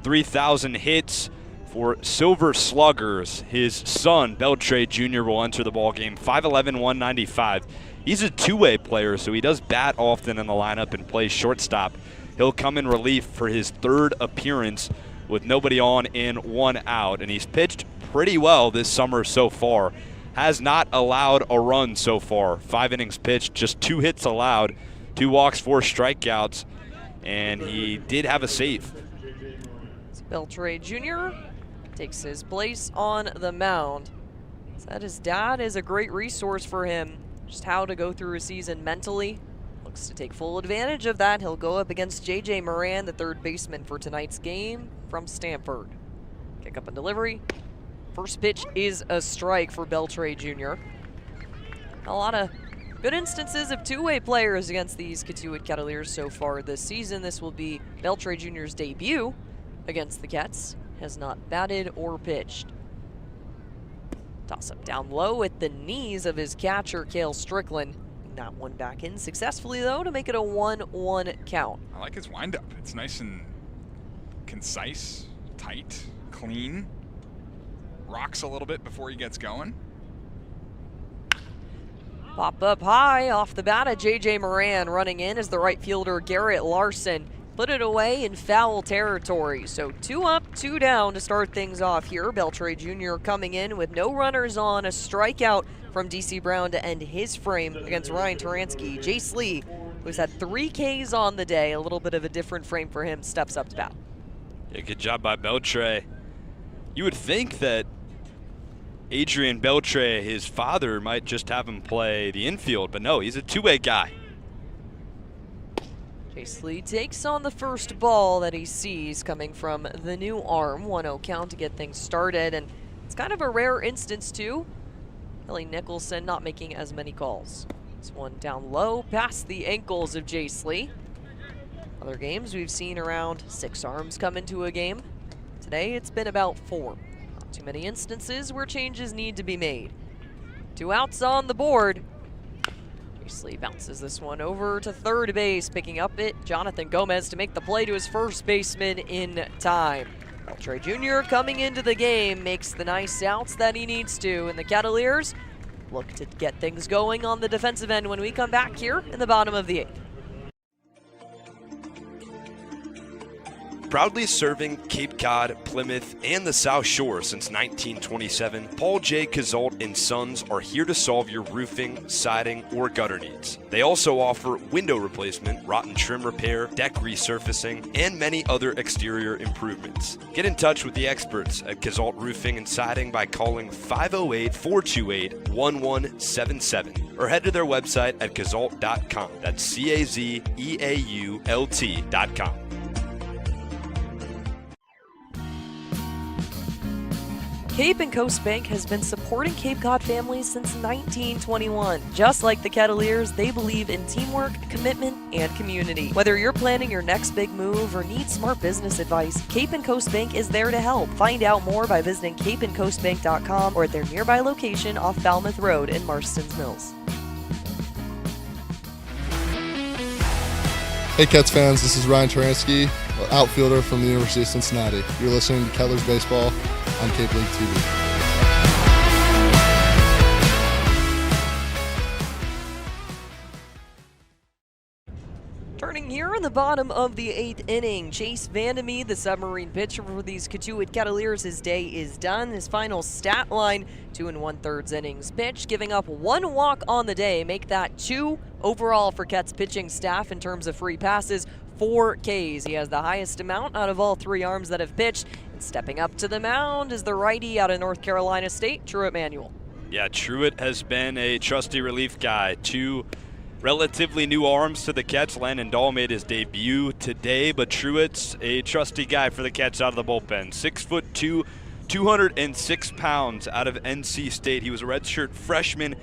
3,000 hits, For Silver Sluggers, his son, Beltre Jr., will enter the ballgame, 5'11", 195. He's a two-way player, so he does bat often in the lineup and plays shortstop. He'll come in relief for his third appearance with nobody on and one out, and he's pitched pretty well this summer so far. Has not allowed a run so far. 5 innings pitched, just 2 hits allowed, 2 walks, 4 strikeouts, and he did have a save. Beltre Jr. takes his place on the mound. Said his dad is a great resource for him, just how to go through a season mentally. Looks to take full advantage of that. He'll go up against J.J. Moran, the third baseman for tonight's game from Stanford. Kick up and delivery. First pitch is a strike for Beltre Jr. A lot of good instances of two-way players against these Cotuit Kettleers so far this season. This will be Beltre Jr.'s debut against the Kets. Has not batted or pitched. Toss up down low at the knees of his catcher, Cale Strickland. That one back in successfully, though, to make it a 1-1 count. I like his windup. It's nice and concise, tight, clean. Rocks a little bit before he gets going. Pop up high off the bat of J.J. Moran. Running in is the right fielder, Garrett Larson. Put it away in foul territory. So 2 up, 2 down to start things off here. Beltre Jr. coming in with no runners on, a strikeout from DC Brown to end his frame against Ryan Taransky. Jace Lee, who's had 3 Ks on the day, a little bit of a different frame for him, steps up to bat. Yeah, good job by Beltre. You would think that Adrian Beltre, his father, might just have him play the infield, but no, he's a two-way guy. Jace Lee takes on the first ball that he sees coming from the new arm. 1-0 count to get things started, and it's kind of a rare instance too. Ellie Nicholson not making as many calls. This one down low past the ankles of Jace Lee. Other games we've seen around 6 arms come into a game. Today it's been about 4. Not too many instances where changes need to be made. 2 outs on the board. Jace Lee bounces this one over to third base, picking up it. Jonathan Gomez to make the play to his first baseman in time. Beltre Jr. coming into the game makes the nice outs that he needs to, and the Kettleers look to get things going on the defensive end when we come back here in the bottom of the 8th. Proudly serving Cape Cod, Plymouth, and the South Shore since 1927, Paul J. Cazault & Sons are here to solve your roofing, siding, or gutter needs. They also offer window replacement, rotten trim repair, deck resurfacing, and many other exterior improvements. Get in touch with the experts at Cazault Roofing and Siding by calling 508-428-1177 or head to their website at cazault.com. That's CAZEAULT.com. Cape and Coast Bank has been supporting Cape Cod families since 1921. Just like the Kettleers, they believe in teamwork, commitment, and community. Whether you're planning your next big move or need smart business advice, Cape and Coast Bank is there to help. Find out more by visiting capeandcoastbank.com or at their nearby location off Falmouth Road in Marston's Mills. Hey Cats fans, this is Ryan Taransky, outfielder from the University of Cincinnati. You're listening to Kettleers Baseball on Cape League TV. Turning here in the bottom of the 8th inning, Chase Vandermeed, the submarine pitcher for these Cotuit Kettleers, his day is done. His final stat line, 2 1/3 innings pitched, giving up 1 walk on the day, make that 2 overall for Ket's pitching staff in terms of free passes. 4 Ks. He has the highest amount out of all 3 arms that have pitched. And stepping up to the mound is the righty out of North Carolina State, Truett Manuel. Yeah, Truett has been a trusty relief guy. 2 relatively new arms to the Cats. Landon Dahl made his debut today, but Truett's a trusty guy for the Cats out of the bullpen. 6'2", 206 pounds out of NC State. He was a redshirt freshman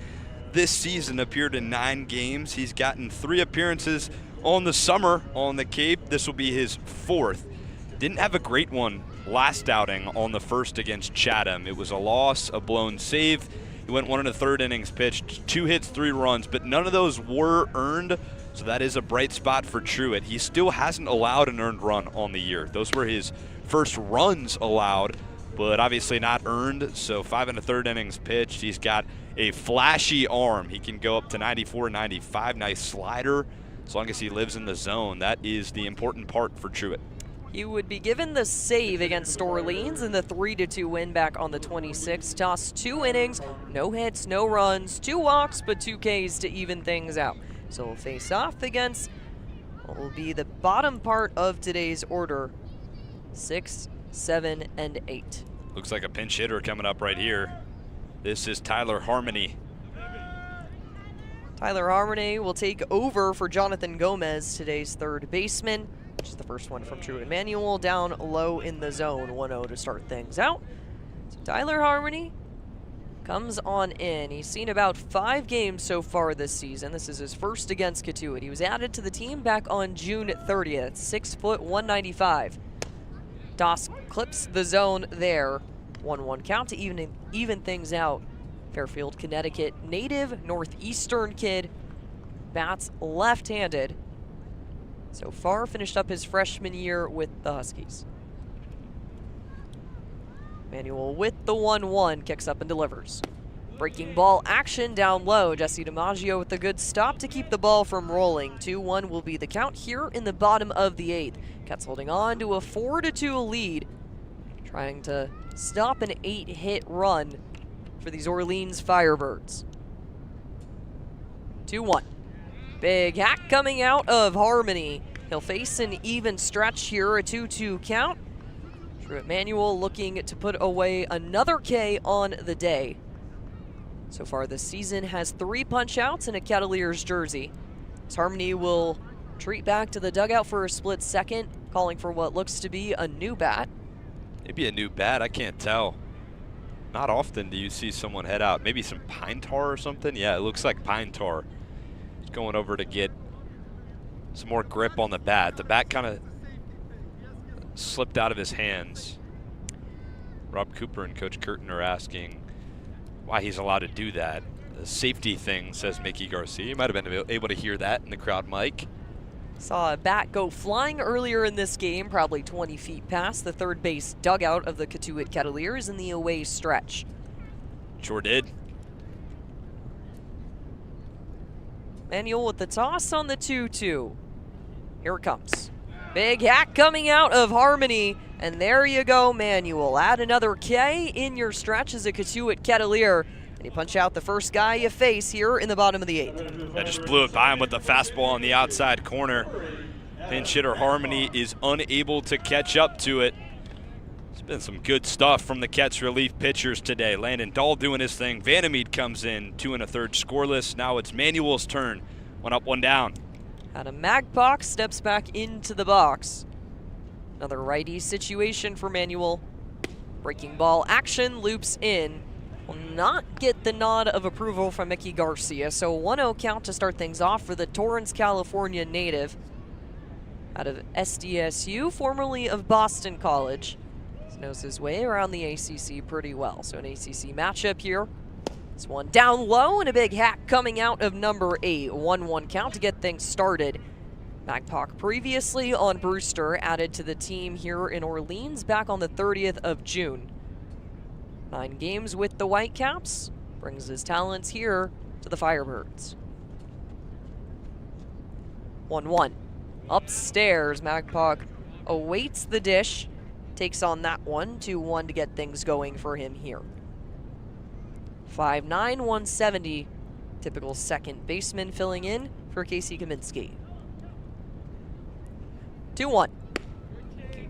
this season, appeared in 9 games. He's gotten 3 appearances on the summer on the Cape. This will be his 4th. Didn't have a great one last outing on the first against Chatham. It was a loss, a blown save. He went 1 1/3 innings pitched, 2 hits, 3 runs, but none of those were earned, so that is a bright spot for Truett. He still hasn't allowed an earned run on the year. Those were his first runs allowed but obviously not earned. So 5 1/3 innings pitched. He's got a flashy arm. He can go up to 94, 95. Nice slider. As long as he lives in the zone, that is the important part for Truitt. He would be given the save against Orleans in the 3-2 win back on the 26th. Tossed 2 innings, no hits, no runs, 2 walks, but 2 Ks to even things out. So we'll face off against what will be the bottom part of today's order, 6, 7, and 8. Looks like a pinch hitter coming up right here. This is Tyler Harmony. Tyler Harmony will take over for Jonathan Gomez, today's third baseman, which is the first one from Truitt Emmanuel, down low in the zone, 1-0 to start things out. So Tyler Harmony comes on in. He's seen about 5 games so far this season. This is his first against Cotuit. He was added to the team back on June 30th, 6 foot, 195. Doss clips the zone there. 1-1 count to even things out. Fairfield, Connecticut native, Northeastern kid, bats left-handed. So far, finished up his freshman year with the Huskies. Manuel with the 1-1, kicks up and delivers. Breaking ball action down low. Jesse DiMaggio with a good stop to keep the ball from rolling. 2-1 will be the count here in the bottom of the 8th. Cats holding on to a 4-2 lead, trying to stop an 8-hit run for these Orleans Firebirds. 2-1. Big hack coming out of Harmony. He'll face an even stretch here, a 2-2 count. Truitt Manuel looking to put away another K on the day. So far this season has 3 punch-outs and a Kettleers jersey. As Harmony will retreat back to the dugout for a split second, calling for what looks to be a new bat. Maybe a new bat, I can't tell. Not often do you see someone head out. Maybe some pine tar or something? Yeah, it looks like pine tar. He's going over to get some more grip on the bat. The bat kind of slipped out of his hands. Rob Cooper and Coach Curtin are asking why he's allowed to do that. The safety thing, says Mickey Garcia. You might have been able to hear that in the crowd mic. Saw a bat go flying earlier in this game, probably 20 feet past the third base dugout of the Cotuit Kettleers in the away stretch. Sure did. Manuel with the toss on the 2-2. Here it comes. Big hack coming out of Harmony, and there you go, Manuel. Add another K in your stretch as a Cotuit Kettleer, and you punch out the first guy you face here in the bottom of the 8th. That just blew it by him with the fastball on the outside corner. Pinch hitter Harmony is unable to catch up to it. It's been some good stuff from the Kets relief pitchers today. Landon Dahl doing his thing. Vandermeed comes in, 2 1/3 scoreless. Now it's Manuel's turn. 1 up, 1 down. Adam Magpok steps back into the box. Another righty situation for Manuel. Breaking ball action, loops in. Will not get the nod of approval from Mickey Garcia, so 1-0 count to start things off for the Torrance, California native. Out of SDSU, formerly of Boston College. He knows his way around the ACC pretty well, so an ACC matchup here. This one down low and a big hack coming out of number 8. 1-1 count to get things started. Magpok previously on Brewster, added to the team here in Orleans back on the 30th of June. 9 games with the Whitecaps, brings his talents here to the Firebirds. 1-1. Upstairs, Magpok awaits the dish, takes on that one, 2-1 to get things going for him here. 5'9", 170, typical second baseman filling in for Casey Kaminsky. 2-1.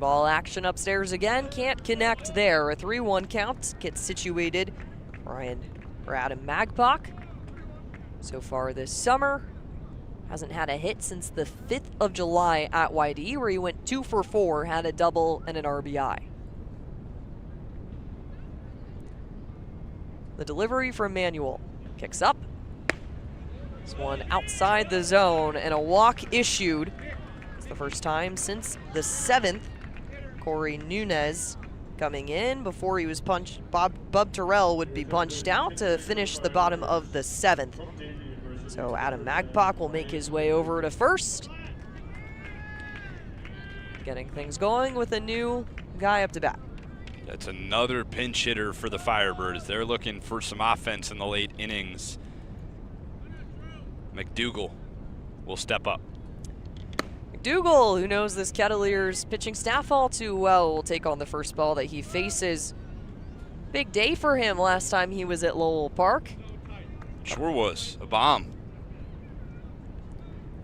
Ball action upstairs again, can't connect there. A 3-1 count gets situated for Adam Magpok. So far this summer, hasn't had a hit since the 5th of July at YD, where he went 2 for 4, had a double and an RBI. The delivery from Manuel. Kicks up. This one outside the zone, and a walk issued. It's the first time since the 7th. Corey Nunez coming in before he was punched. Bub Terrell would be punched out to finish the bottom of the 7th. So Adam Magpok will make his way over to first. Getting things going with a new guy up to bat. That's another pinch hitter for the Firebirds. They're looking for some offense in the late innings. McDougal will step up. McDougal, who knows this Kettleers pitching staff all too well, will take on the first ball that he faces. Big day for him last time he was at Lowell Park. Sure was. A bomb.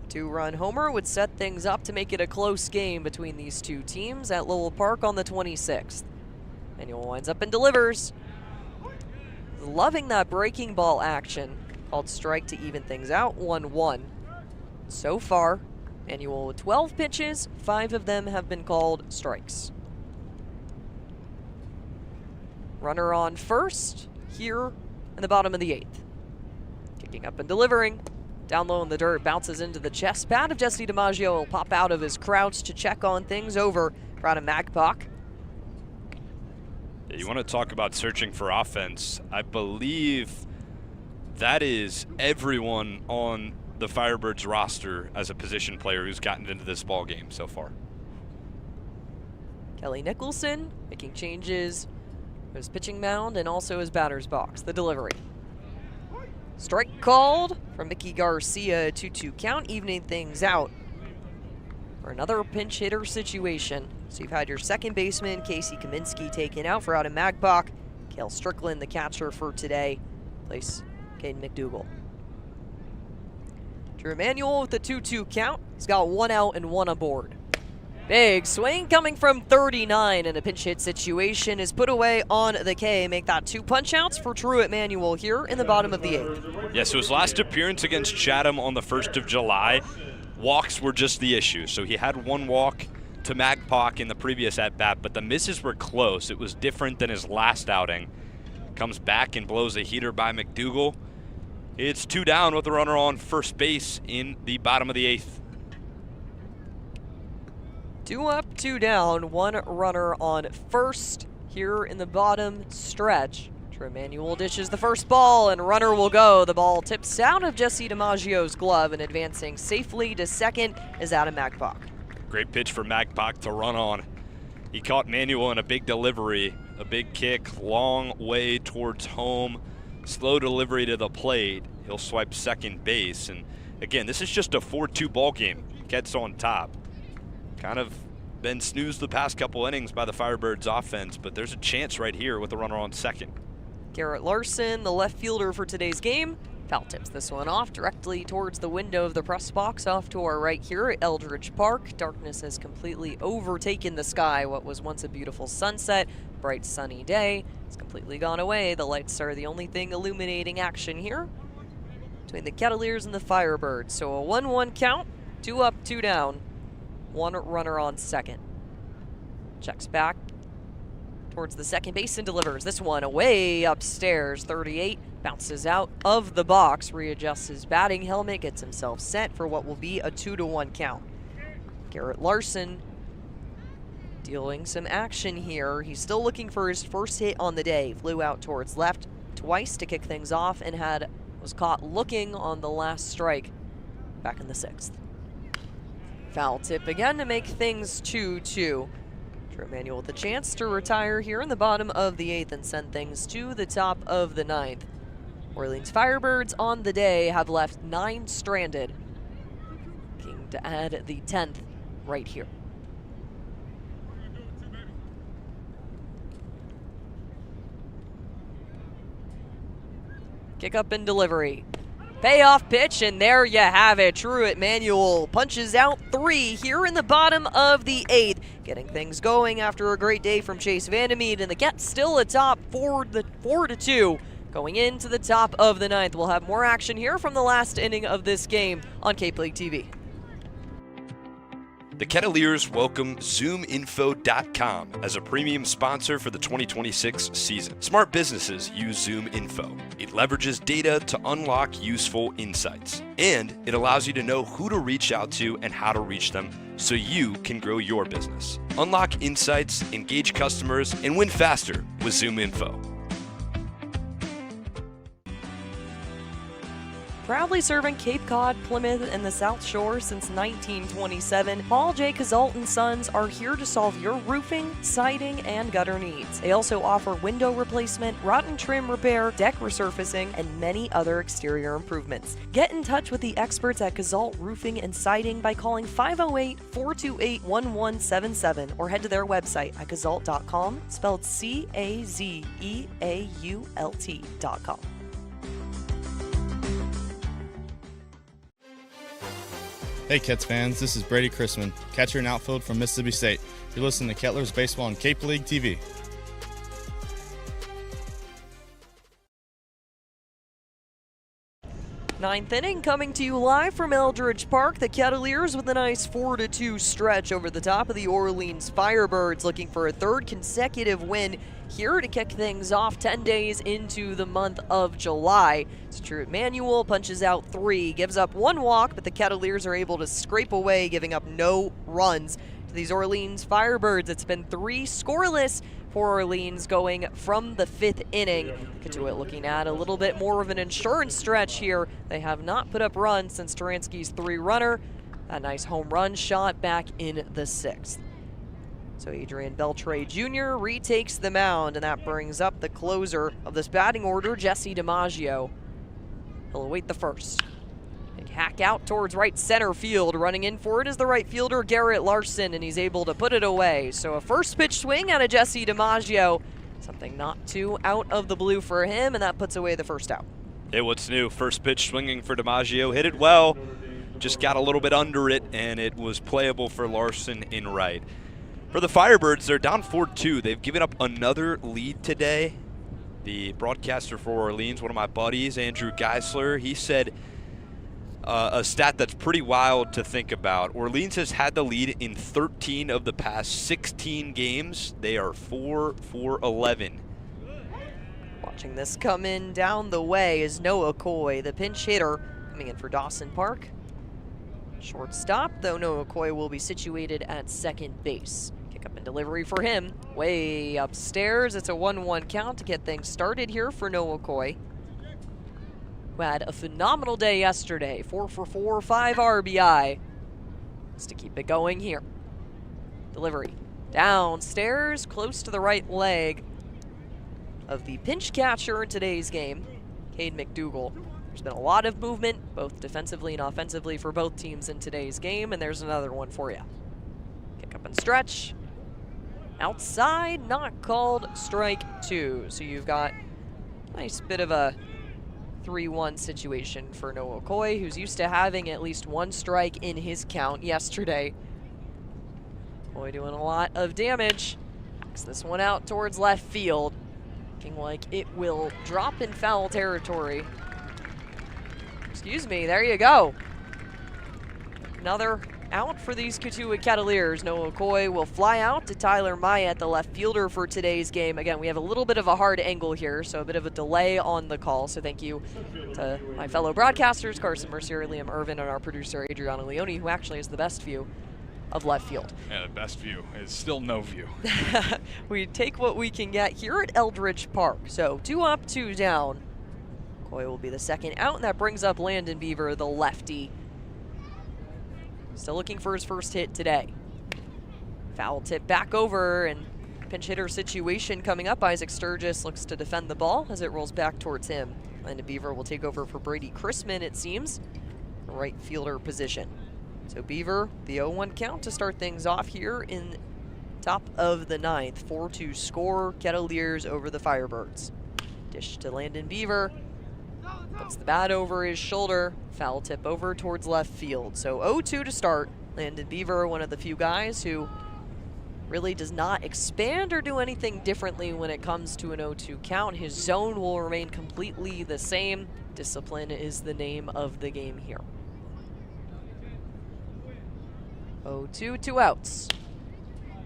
2-run homer would set things up to make it a close game between these two teams at Lowell Park on the 26th. Manuel winds up and delivers. Loving that breaking ball action. Called strike to even things out, 1-1. So far, Manuel with 12 pitches, 5 of them have been called strikes. Runner on first here in the bottom of the 8th. Kicking up and delivering. Down low in the dirt, bounces into the chest pad of Jesse DiMaggio. Will pop out of his crouch to check on things over for Adam Magpach. You want to talk about searching for offense. I believe that is everyone on the Firebirds roster as a position player who's gotten into this ball game so far. Kelly Nicholson making changes to his pitching mound and also his batter's box. The delivery. Strike called from Mickey Garcia, 2-2 count, evening things out for another pinch hitter situation. So you've had your second baseman, Casey Kaminsky, taken out for Adam Magpach. Cale Strickland, the catcher for today, place Caden McDougal. Drew Emanuel with the 2-2 count. He's got 1 out and 1 aboard. Big swing coming from 39 in a pinch hit situation is put away on the K. Make that 2 punch outs for Cotuit Kettleers here in the bottom of the 8th. Yeah, so his last appearance against Chatham on the 1st of July, walks were just the issue. So he had 1 walk to Magpach in the previous at-bat, but the misses were close. It was different than his last outing. Comes back and blows a heater by McDougal. It's 2 down with a runner on first base in the bottom of the 8th. 2 up, 2 down, 1 runner on first here in the bottom stretch. Drew Emanuel dishes the first ball and runner will go. The ball tips out of Jesse DiMaggio's glove and advancing safely to second is Adam Magpach. Great pitch for Magpach to run on. He caught Manuel in a big delivery, a big kick, long way towards home. Slow delivery to the plate. He'll swipe second base. And again, this is just a 4-2 ball game. Gets on top. Kind of been snoozed the past couple innings by the Firebirds offense, but there's a chance right here with a runner on second. Garrett Larson, the left fielder for today's game. Foul tips this one off directly towards the window of the press box off to our right here at Eldredge Park. Darkness has completely overtaken the sky. What was once a beautiful sunset, bright sunny day, it's completely gone away. The lights are the only thing illuminating action here between the Kettleers and the Firebirds. So a 1-1 count, 2 up, 2 down. 1 runner on second. Checks back towards the second base and delivers. This one away upstairs. 38 bounces out of the box, readjusts his batting helmet, gets himself set for what will be a 2-1 count. Garrett Larson dealing some action here. He's still looking for his first hit on the day. Flew out towards left twice to kick things off and was caught looking on the last strike back in the 6th. Foul tip again to make things 2-2. Drew Emanuel with a chance to retire here in the bottom of the 8th and send things to the top of the 9th. Orleans Firebirds on the day have left 9 stranded. Looking to add the 10th right here. Kick up and delivery. Payoff pitch, and there you have it. Cotuit Kettleers punches out 3 here in the bottom of the 8th. Getting things going after a great day from Chase Vandermeed, and the Kets still atop 4-2. Going into the top of the 9th. We'll have more action here from the last inning of this game on Cape League TV. The Kettleers welcome ZoomInfo.com as a premium sponsor for the 2026 season. Smart businesses use ZoomInfo. It leverages data to unlock useful insights, and it allows you to know who to reach out to and how to reach them so you can grow your business. Unlock insights, engage customers, and win faster with ZoomInfo. Proudly serving Cape Cod, Plymouth, and the South Shore since 1927, Paul J. Cazalt & Sons are here to solve your roofing, siding, and gutter needs. They also offer window replacement, rotten trim repair, deck resurfacing, and many other exterior improvements. Get in touch with the experts at Cazalt Roofing and Siding by calling 508-428-1177 or head to their website at cazalt.com, spelled CAZEAULT.com. Hey Kets fans, this is Brady Chrisman, catcher and outfield from Mississippi State. You're listening to Kettleers Baseball on Cape League TV. Ninth inning coming to you live from Eldredge Park. The Kettleers with a nice 4-2 stretch over the top of the Orleans Firebirds, looking for a third consecutive win here to kick things off 10 days into the month of July. Stuart Manuel punches out 3, gives up 1 walk, but the Kettleers are able to scrape away, giving up no runs to these Orleans Firebirds. It's been 3 scoreless for Orleans going from the 5th inning. Cotuit looking at a little bit more of an insurance stretch here. They have not put up runs since Taransky's 3-runner. A nice home run shot back in the 6th. So Adrian Beltre Jr. retakes the mound, and that brings up the closer of this batting order, Jesse DiMaggio. He'll await the first. Big hack out towards right center field. Running in for it is the right fielder, Garrett Larson, and he's able to put it away. So a first pitch swing out of Jesse DiMaggio. Something not too out of the blue for him, and that puts away the first out. Hey, what's new? First pitch swinging for DiMaggio. Hit it well. Just got a little bit under it, and it was playable for Larson in right. For the Firebirds, they're down 4-2. They've given up another lead today. The broadcaster for Orleans, one of my buddies, Andrew Geisler, he said a stat that's pretty wild to think about. Orleans has had the lead in 13 of the past 16 games. They are 4-11. Watching this come in down the way is Noah Coy, the pinch hitter, coming in for Dawson Park. Shortstop, though Noah Coy will be situated at second base. Up and delivery for him, way upstairs. It's a 1-1 count to get things started here for Noah Coy, who had a phenomenal day yesterday. 4 for 4, 5 RBI. Just to keep it going here. Delivery downstairs, close to the right leg of the pinch catcher in today's game, Cade McDougal. There's been a lot of movement, both defensively and offensively, for both teams in today's game, and there's another one for you. Kick up and stretch. Outside, not called, strike 2. So you've got a nice bit of a 3-1 situation for Noah Coy, who's used to having at least 1 strike in his count yesterday. Coy doing a lot of damage. Knocks this one out towards left field. Looking like it will drop in foul territory. Excuse me, there you go. Another out for these Cotuit Kettleers. Noah Coy will fly out to Tyler Myatt, the left fielder for today's game. Again, we have a little bit of a hard angle here, so a bit of a delay on the call. So thank you to my fellow broadcasters, Carson, Mercier, Liam, Ervin, and our producer, Adriana Leone, who actually has the best view of left field. Yeah, the best view is still no view. We take what we can get here at Eldredge Park. So 2 up, 2 down. Coy will be the second out, and that brings up Landon Beaver, the lefty. Still looking for his first hit today. Foul tip back over, and pinch hitter situation coming up. Isaac Sturgis looks to defend the ball as it rolls back towards him. Landon Beaver will take over for Brady Chrisman, it seems, right fielder position. So Beaver, the 0-1 count to start things off here in top of the 9th. 4-2 score, Kettleers over the Firebirds. Dish to Landon Beaver. Puts the bat over his shoulder. Foul tip over towards left field. So 0-2 to start. Landon Beaver, one of the few guys who really does not expand or do anything differently when it comes to an 0-2 count. His zone will remain completely the same. Discipline is the name of the game here. 0-2, 2 outs.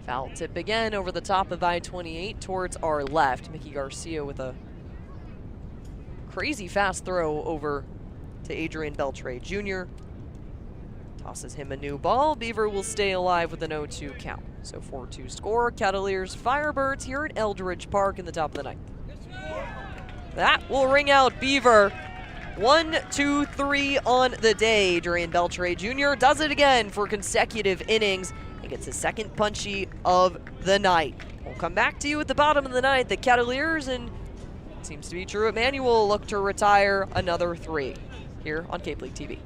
Foul tip again over the top of I-28 towards our left. Mickey Garcia with a crazy fast throw over to Adrian Beltre Jr. Tosses him a new ball. Beaver will stay alive with an 0-2 count. So 4-2 score. Kettleers Firebirds here at Eldredge Park in the top of the 9th. That will ring out Beaver. 1, 2, 3 on the day. Durian Beltre Jr. does it again for consecutive innings and gets his second punchy of the night. We'll come back to you at the bottom of the ninth. The Kettleers, and it seems to be true, Emmanuel look to retire another 3 here on Cape League TV.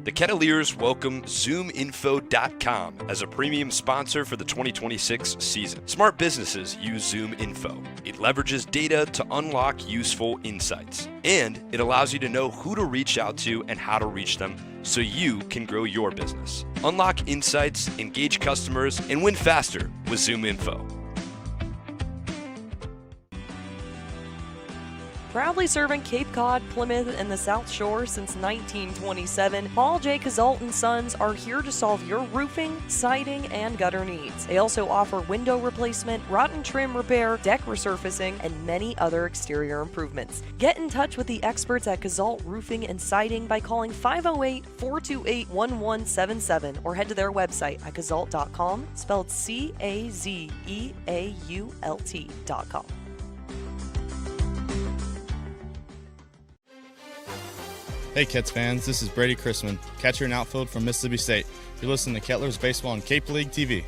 The Kettleers welcome ZoomInfo.com as a premium sponsor for the 2026 season. Smart businesses use ZoomInfo. It leverages data to unlock useful insights, and it allows you to know who to reach out to and how to reach them so you can grow your business. Unlock insights, engage customers, and win faster with ZoomInfo. Proudly serving Cape Cod, Plymouth, and the South Shore since 1927, Paul J. Cazalt & Sons are here to solve your roofing, siding, and gutter needs. They also offer window replacement, rotten trim repair, deck resurfacing, and many other exterior improvements. Get in touch with the experts at Cazalt Roofing and Siding by calling 508-428-1177 or head to their website at cazalt.com, spelled CAZEAULT.com. Hey Kets fans, this is Brady Chrisman, catcher and outfield from Mississippi State. You're listening to Kettleers Baseball on Cape League TV.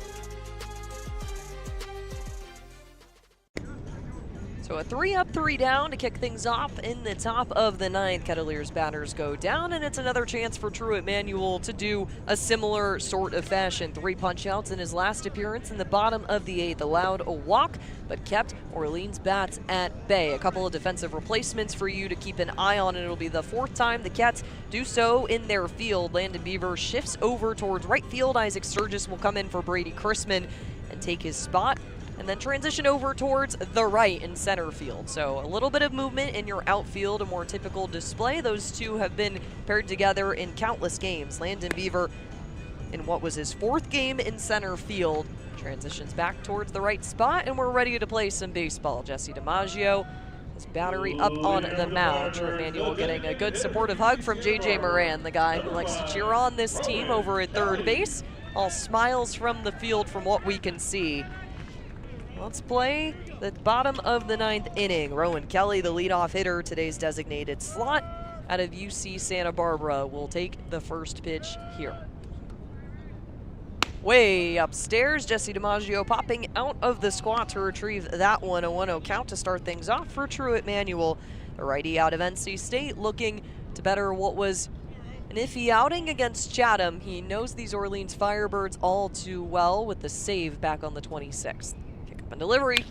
So a 3 up, 3 down to kick things off in the top of the ninth. Kettleers batters go down, and it's another chance for Truett Manuel to do a similar sort of fashion. 3 punch-outs in his last appearance in the bottom of the 8th. Allowed a walk, but kept Orleans bats at bay. A couple of defensive replacements for you to keep an eye on, and it'll be the 4th time the Cats do so in their field. Landon Beaver shifts over towards right field. Isaac Sturgis will come in for Brady Chrisman and take his spot, and then transition over towards the right in center field. So a little bit of movement in your outfield, a more typical display. Those two have been paired together in countless games. Landon Beaver, in what was his 4th game in center field, transitions back towards the right spot, and we're ready to play some baseball. Jesse DiMaggio, his battery up on the mound. Truett Manuel getting a good supportive hug from J.J. Moran, the guy who likes to cheer on this team over at third base. All smiles from the field from what we can see. Let's play the bottom of the 9th inning. Rowan Kelly, the leadoff hitter, today's designated slot out of UC Santa Barbara, will take the first pitch here. Way upstairs, Jesse DiMaggio popping out of the squat to retrieve that one. A 1-0 count to start things off for Truett Manuel. The righty out of NC State looking to better what was an iffy outing against Chatham. He knows these Orleans Firebirds all too well with the save back on the 26th. And delivery,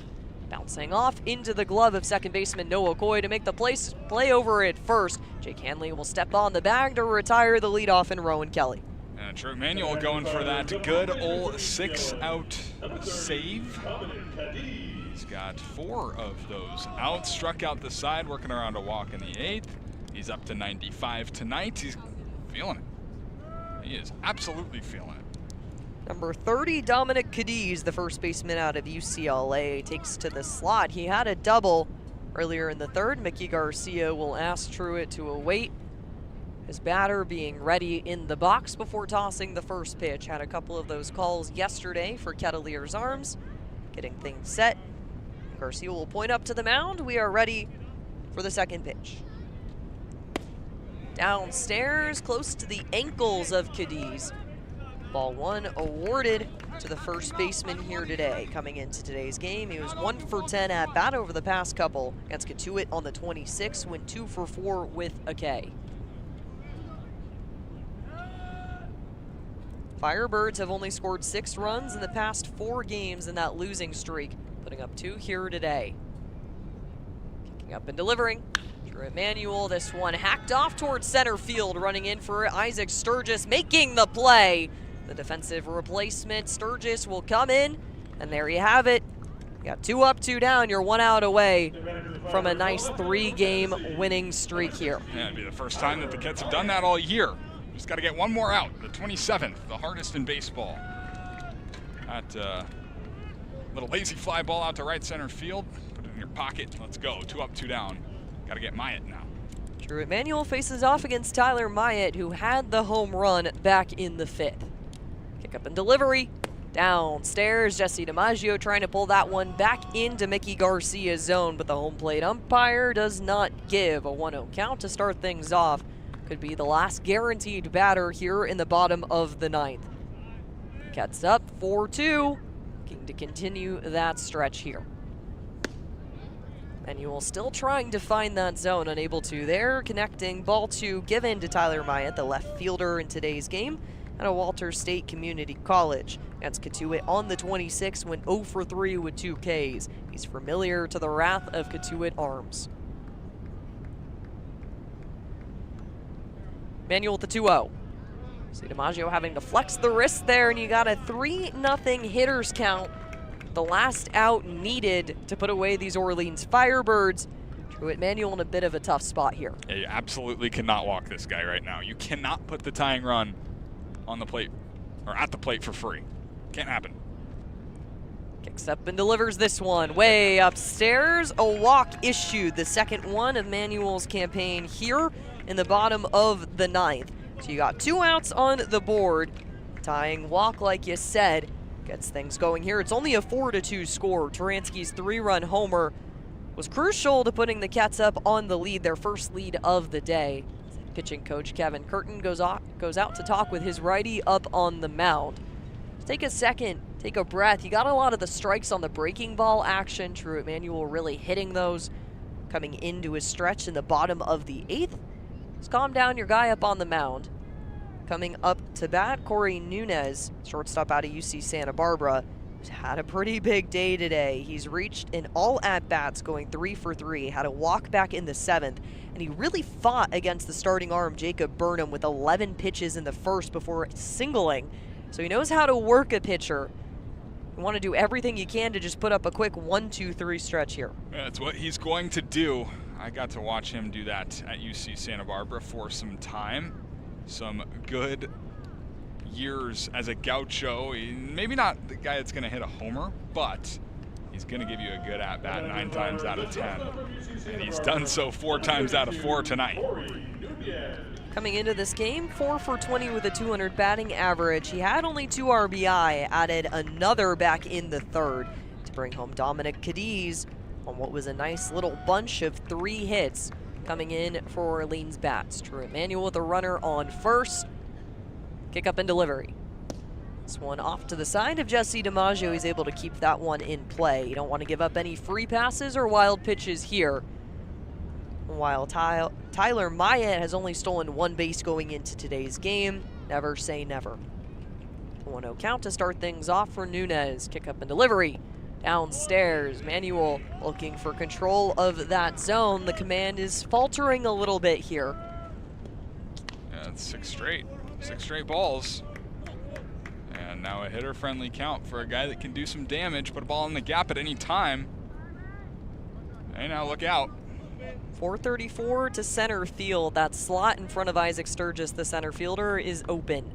bouncing off into the glove of second baseman Noah Coy to make the play over at first. Jake Hanley will step on the bag to retire the leadoff in Rowan Kelly. And Truett Manuel going for that good old 6-out save. He's got 4 of those outs. Struck out the side, working around a walk in the 8th. He's up to 95 tonight. He's feeling it. He is absolutely feeling it. Number 30, Dominic Cadiz, the first baseman out of UCLA, takes to the slot. He had a double earlier in the 3rd. Mickey Garcia will ask Truett to await his batter being ready in the box before tossing the first pitch. Had a couple of those calls yesterday for Kettleers Arms, getting things set. Garcia will point up to the mound. We are ready for the second pitch. Downstairs, close to the ankles of Cadiz. Ball 1 awarded to the first baseman here today. Coming into today's game, he was 1 for 10 at bat over the past couple. Against Cotuit on the 26th, went 2 for 4 with a K. Firebirds have only scored 6 runs in the past 4 games in that losing streak, putting up 2 here today. Kicking up and delivering. Truett Manuel, this one hacked off towards center field, running in for Isaac Sturgis, making the play. The defensive replacement, Sturgis, will come in, and there you have it. You got 2 up, 2 down. You're 1 out away from a nice 3-game winning streak here. Yeah, it'd be the first time that the Cats have done that all year. Just got to get 1 more out. The 27th, the hardest in baseball. That little lazy fly ball out to right center field. Put it in your pocket. Let's go. 2 up, 2 down. Got to get Myatt now. Truett Manuel faces off against Tyler Myatt, who had the home run back in the 5th. Kick up and delivery. Downstairs, Jesse DiMaggio trying to pull that one back into Mickey Garcia's zone, but the home plate umpire does not give a 1-0 count to start things off. Could be the last guaranteed batter here in the bottom of the 9th. Cats up 4-2, looking to continue that stretch here. Manuel still trying to find that zone, unable to there. Connecting ball to given to Tyler Myatt, the left fielder in today's game at a Walters State Community College. That's Cotuit on the 26th, went 0 for 3 with 2 Ks. He's familiar to the wrath of Cotuit arms. Manuel with the 2-0. See DiMaggio having to flex the wrist there, and you got a 3-0 hitters count. The last out needed to put away these Orleans Firebirds. Cotuit Manuel in a bit of a tough spot here. Yeah, you absolutely cannot walk this guy right now. You cannot put the tying run on the plate, or at the plate for free. Can't happen. Kicks up and delivers this one way upstairs. A walk issued, the second one of Manuel's campaign here in the bottom of the 9th. So you got 2 outs on the board. Tying walk, like you said, gets things going here. It's only a 4-2 score. Taransky's 3-run homer was crucial to putting the Cats up on the lead, their first lead of the day. Pitching coach Kevin Curtin goes out to talk with his righty up on the mound. Take a second, take a breath. You got a lot of the strikes on the breaking ball action. Cotuit Manuel really hitting those, coming into his stretch in the bottom of the 8th. Just calm down your guy up on the mound. Coming up to bat, Corey Nunez, shortstop out of UC Santa Barbara, who's had a pretty big day today. He's reached in all at-bats, going 3 for 3, had a walk back in the 7th, and he really fought against the starting arm, Jacob Burnham, with 11 pitches in the first before singling. So he knows how to work a pitcher. You want to do everything you can to just put up a quick 1-2-3 stretch here. That's what he's going to do. I got to watch him do that at UC Santa Barbara for some time. Some good years as a gaucho. Maybe not the guy that's going to hit a homer, but he's going to give you a good at-bat 9 times out of 10. And he's done so 4 times out of 4 tonight. Coming into this game, 4 for 20 with a 200 batting average. He had only 2 RBI, added another back in the 3rd to bring home Dominic Cadiz on what was a nice little bunch of 3 hits coming in for Orleans bats. Cotuit Manuel with a runner on first. Kick up and delivery. This one off to the side of Jesse DiMaggio. He's able to keep that one in play. You don't want to give up any free passes or wild pitches here. While Tyler Myatt has only stolen 1 base going into today's game. Never say never. 1-0 count to start things off for Nunez. Kick up and delivery. Downstairs, Manuel looking for control of that zone. The command is faltering a little bit here. Yeah, it's 6 straight balls. And now a hitter-friendly count for a guy that can do some damage, put a ball in the gap at any time. Hey, now look out. 434 to center field. That slot in front of Isaac Sturgis, the center fielder, is open.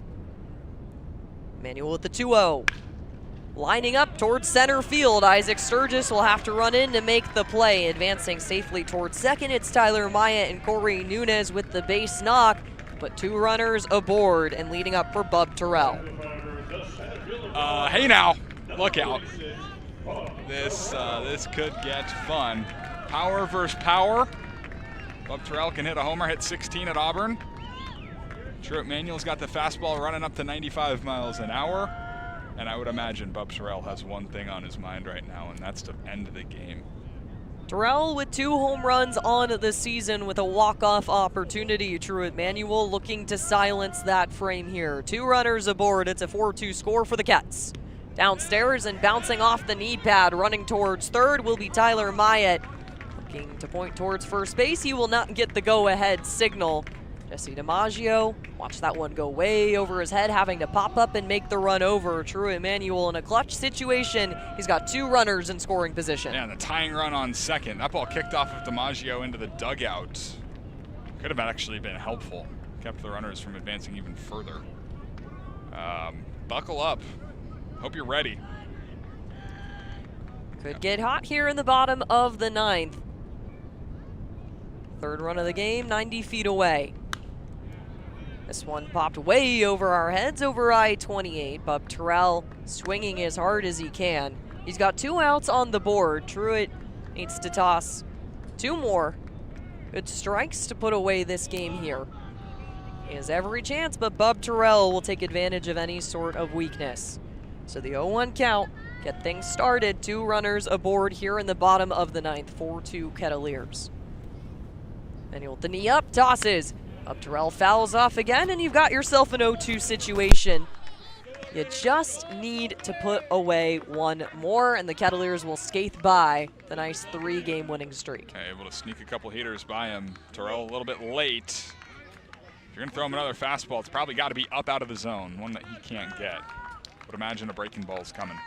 Manuel with the 2-0. Lining up towards center field. Isaac Sturgis will have to run in to make the play. Advancing safely towards second, it's Tyler Myatt and Corey Nunez with the base knock. Put 2 runners aboard and leading up for Bub Terrell. Hey now, look out. This could get fun. Power versus power. Bub Terrell can hit a homer, hit 16 at Auburn. Cotuit Manuel's got the fastball running up to 95 miles an hour. And I would imagine Bub Terrell has one thing on his mind right now, and that's to end the game. Terrell with 2 home runs on the season with a walk-off opportunity. Cotuit Manuel looking to silence that frame here. 2 runners aboard. It's a 4-2 score for the Cats. Downstairs and bouncing off the knee pad, running towards third will be Tyler Myatt. Looking to point towards first base. He will not get the go-ahead signal. Jesse DiMaggio, watch that one go way over his head, having to pop up and make the run over. Cotuit Manuel in a clutch situation. He's got 2 runners in scoring position. Yeah, and the tying run on second. That ball kicked off of DiMaggio into the dugout. Could have actually been helpful. Kept the runners from advancing even further. Buckle up. Hope you're ready. Could get hot here in the bottom of the 9th. 3rd run of the game, 90 feet away. This one popped way over our heads over I-28. Bub Terrell swinging as hard as he can. He's got 2 outs on the board. Truitt needs to toss 2 more good strikes to put away this game here. He has every chance, but Bub Terrell will take advantage of any sort of weakness. So the 0-1 count, get things started. 2 runners aboard here in the bottom of the 9th, 4-2 Kettleers. Manuel with the knee up, tosses. Bub Terrell fouls off again, and you've got yourself an 0-2 situation. You just need to put away 1 more, and the Kettleers will skate by the nice 3-game winning streak. Able to sneak a couple heaters by him. Terrell a little bit late. If you're going to throw him another fastball, it's probably got to be up out of the zone, one that he can't get. Would imagine a breaking ball's coming.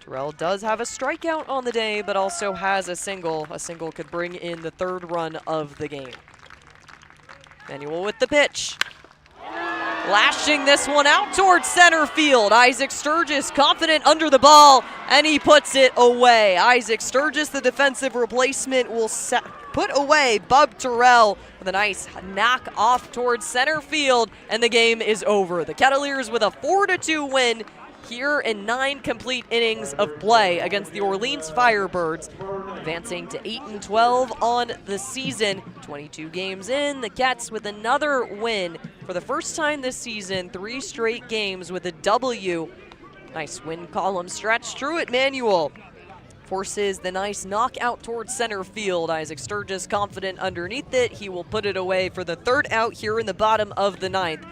Terrell does have a strikeout on the day, but also has a single. A single could bring in the 3rd run of the game. Manuel with the pitch. Lashing this one out towards center field. Isaac Sturgis confident under the ball, and he puts it away. Isaac Sturgis, the defensive replacement, will put away Bub Terrell with a nice knock off towards center field, and the game is over. The Kettleers with a 4-2 win here in 9 complete innings of play against the Orleans Firebirds, advancing to 8-12 on the season. 22 games in, the Cats with another win for the first time this season, 3 straight games with a W. Nice win column stretch. Truitt Manuel forces the nice knockout towards center field. Isaac Sturgis confident underneath it. He will put it away for the 3rd out here in the bottom of the 9th.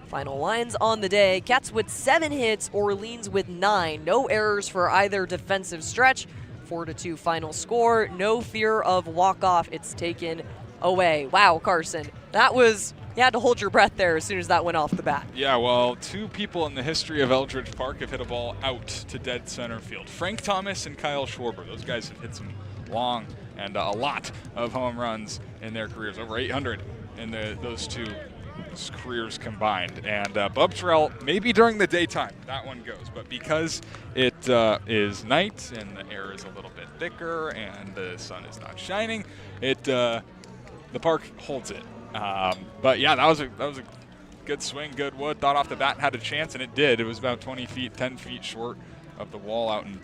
Final lines on the day, Cats with 7 hits, Orleans with 9. No errors for either defensive stretch. 4-2 final score. No fear of walk-off. It's taken away. Wow, Carson. That was, you had to hold your breath there as soon as that went off the bat. Yeah, well, 2 people in the history of Eldredge Park have hit a ball out to dead center field. Frank Thomas and Kyle Schwarber. Those guys have hit some long and a lot of home runs in their careers. Over 800 in those 2 careers combined. And Bub Terrell, maybe during the daytime, that one goes. But because it is night and the air is a little bit thicker and the sun is not shining, the park holds it. But yeah, that was a good swing, good wood. Thought off the bat had a chance, and it did. It was about 20 feet, 10 feet short of the wall out in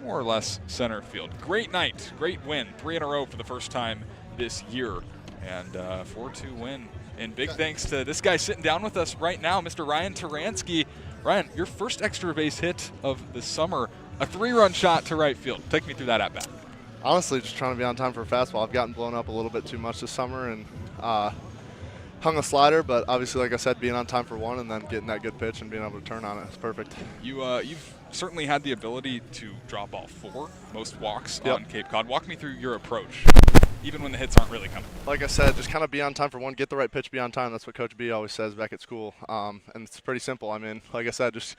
more or less center field. Great night, great win. 3 in a row for the first time this year. And 4-2 win. And big thanks to this guy sitting down with us right now, Mr. Ryan Turansky. Ryan, your first extra base hit of the summer, a 3-run shot to right field. Take me through that at-bat. Honestly, just trying to be on time for a fastball. I've gotten blown up a little bit too much this summer and hung a slider, but obviously, like I said, being on time for 1 and then getting that good pitch and being able to turn on it is perfect. You've certainly had the ability to drop all 4, most walks on Cape Cod. Walk me through your approach, even when the hits aren't really coming. Like I said, just kind of be on time for 1, get the right pitch, be on time. That's what Coach B always says back at school, and it's pretty simple. I mean, like I said, just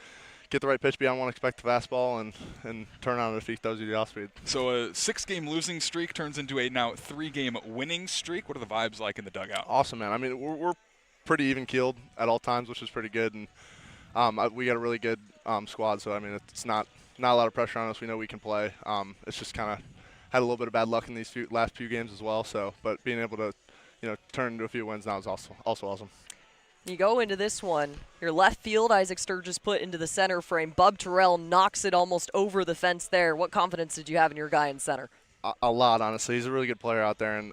get the right pitch, be on 1, expect the fastball, and turn on it if he throws you the off speed. So a 6-game losing streak turns into a now 3-game winning streak. What are the vibes like in the dugout? Awesome, man. I mean, we're pretty even-keeled at all times, which is pretty good, and we got a really good squad. So I mean, it's not a lot of pressure on us. We know we can play. It's just kind of had a little bit of bad luck in these last few games as well. So, but being able to, turn into a few wins now is also awesome. You go into this one, your left field, Isaac Sturgis put into the center frame. Bub Terrell knocks it almost over the fence there. What confidence did you have in your guy in center? A lot, honestly. He's a really good player out there, and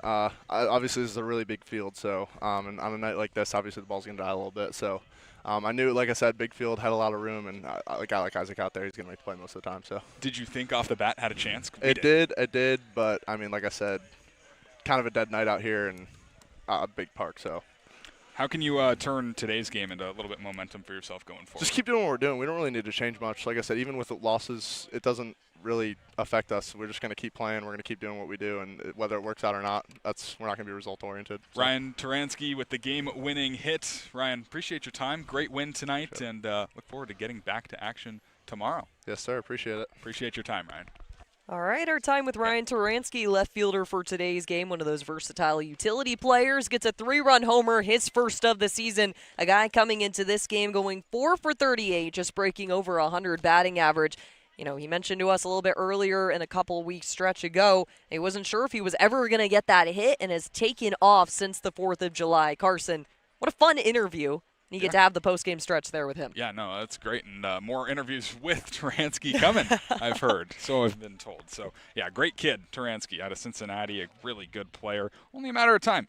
obviously this is a really big field. So, and on a night like this, obviously the ball's going to die a little bit. So, I knew, like I said, big field, had a lot of room, and a guy like Isaac out there, he's going to make the play most of the time. So, did you think off the bat had a chance? It did, but I mean, like I said, kind of a dead night out here and a big park. So. How can you turn today's game into a little bit of momentum for yourself going forward? Just keep doing what we're doing. We don't really need to change much. Like I said, even with the losses, it doesn't really affect us. We're just going to keep playing. We're going to keep doing what we do, and whether it works out or not, we're not going to be result-oriented. So. Ryan Turansky with the game-winning hit. Ryan, appreciate your time. Great win tonight, and look forward to getting back to action tomorrow. Yes, sir. Appreciate it. Appreciate your time, Ryan. All right, our time with Ryan Turansky, left fielder for today's game. One of those versatile utility players. Gets a 3-run homer, his first of the season. A guy coming into this game going 4 for 38, just breaking over 100 batting average. You know, he mentioned to us a little bit earlier in a couple weeks stretch ago, he wasn't sure if he was ever going to get that hit and has taken off since the 4th of July. Carson, what a fun interview. You get to have the post-game stretch there with him. Yeah, no, that's great. And more interviews with Taransky coming, I've heard. So I've been told. So, yeah, great kid, Taransky, out of Cincinnati, a really good player. Only a matter of time.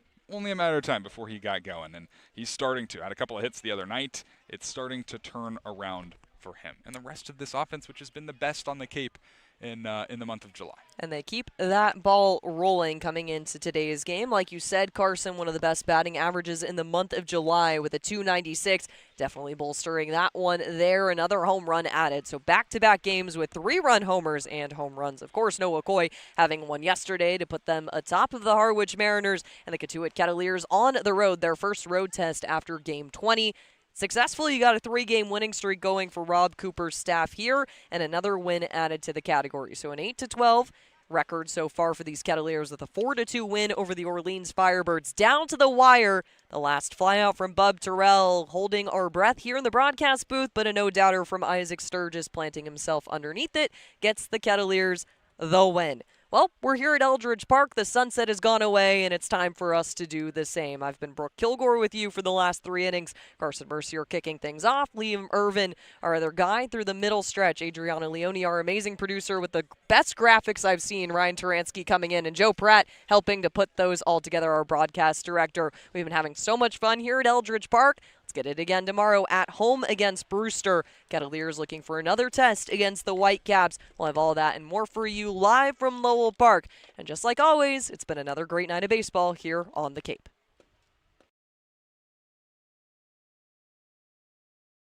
Before he got going. And he's starting to. Had a couple of hits the other night. It's starting to turn around for him. And the rest of this offense, which has been the best on the Cape in the month of July. And they keep that ball rolling coming into today's game. Like you said, Carson, one of the best batting averages in the month of July with a .296. Definitely bolstering that one there. Another home run added. So back-to-back games with 3-run homers and home runs. Of course, Noah Coy having one yesterday to put them atop of the Harwich Mariners and the Cotuit Kettleers on the road, their first road test after Game 20. Successfully, you got a 3-game winning streak going for Rob Cooper's staff here, and another win added to the category. So an 8-12 record so far for these Kettleers with a 4-2 win over the Orleans Firebirds. Down to the wire, the last flyout from Bub Terrell, holding our breath here in the broadcast booth, but a no-doubter from Isaac Sturgis planting himself underneath it, gets the Kettleers the win. Well, we're here at Eldredge Park. The sunset has gone away, and it's time for us to do the same. I've been Brooke Killgore with you for the last 3 innings. Carson Mercier kicking things off. Liam Ervin, our other guy, through the middle stretch. Adriana Leone, our amazing producer with the best graphics I've seen. Ryan Taransky coming in, and Joe Pratt helping to put those all together, our broadcast director. We've been having so much fun here at Eldredge Park. Let's get it again tomorrow at home against Brewster. Kettleers looking for another test against the Whitecaps. We'll have all that and more for you live from Lowell Park. And just like always, it's been another great night of baseball here on the Cape.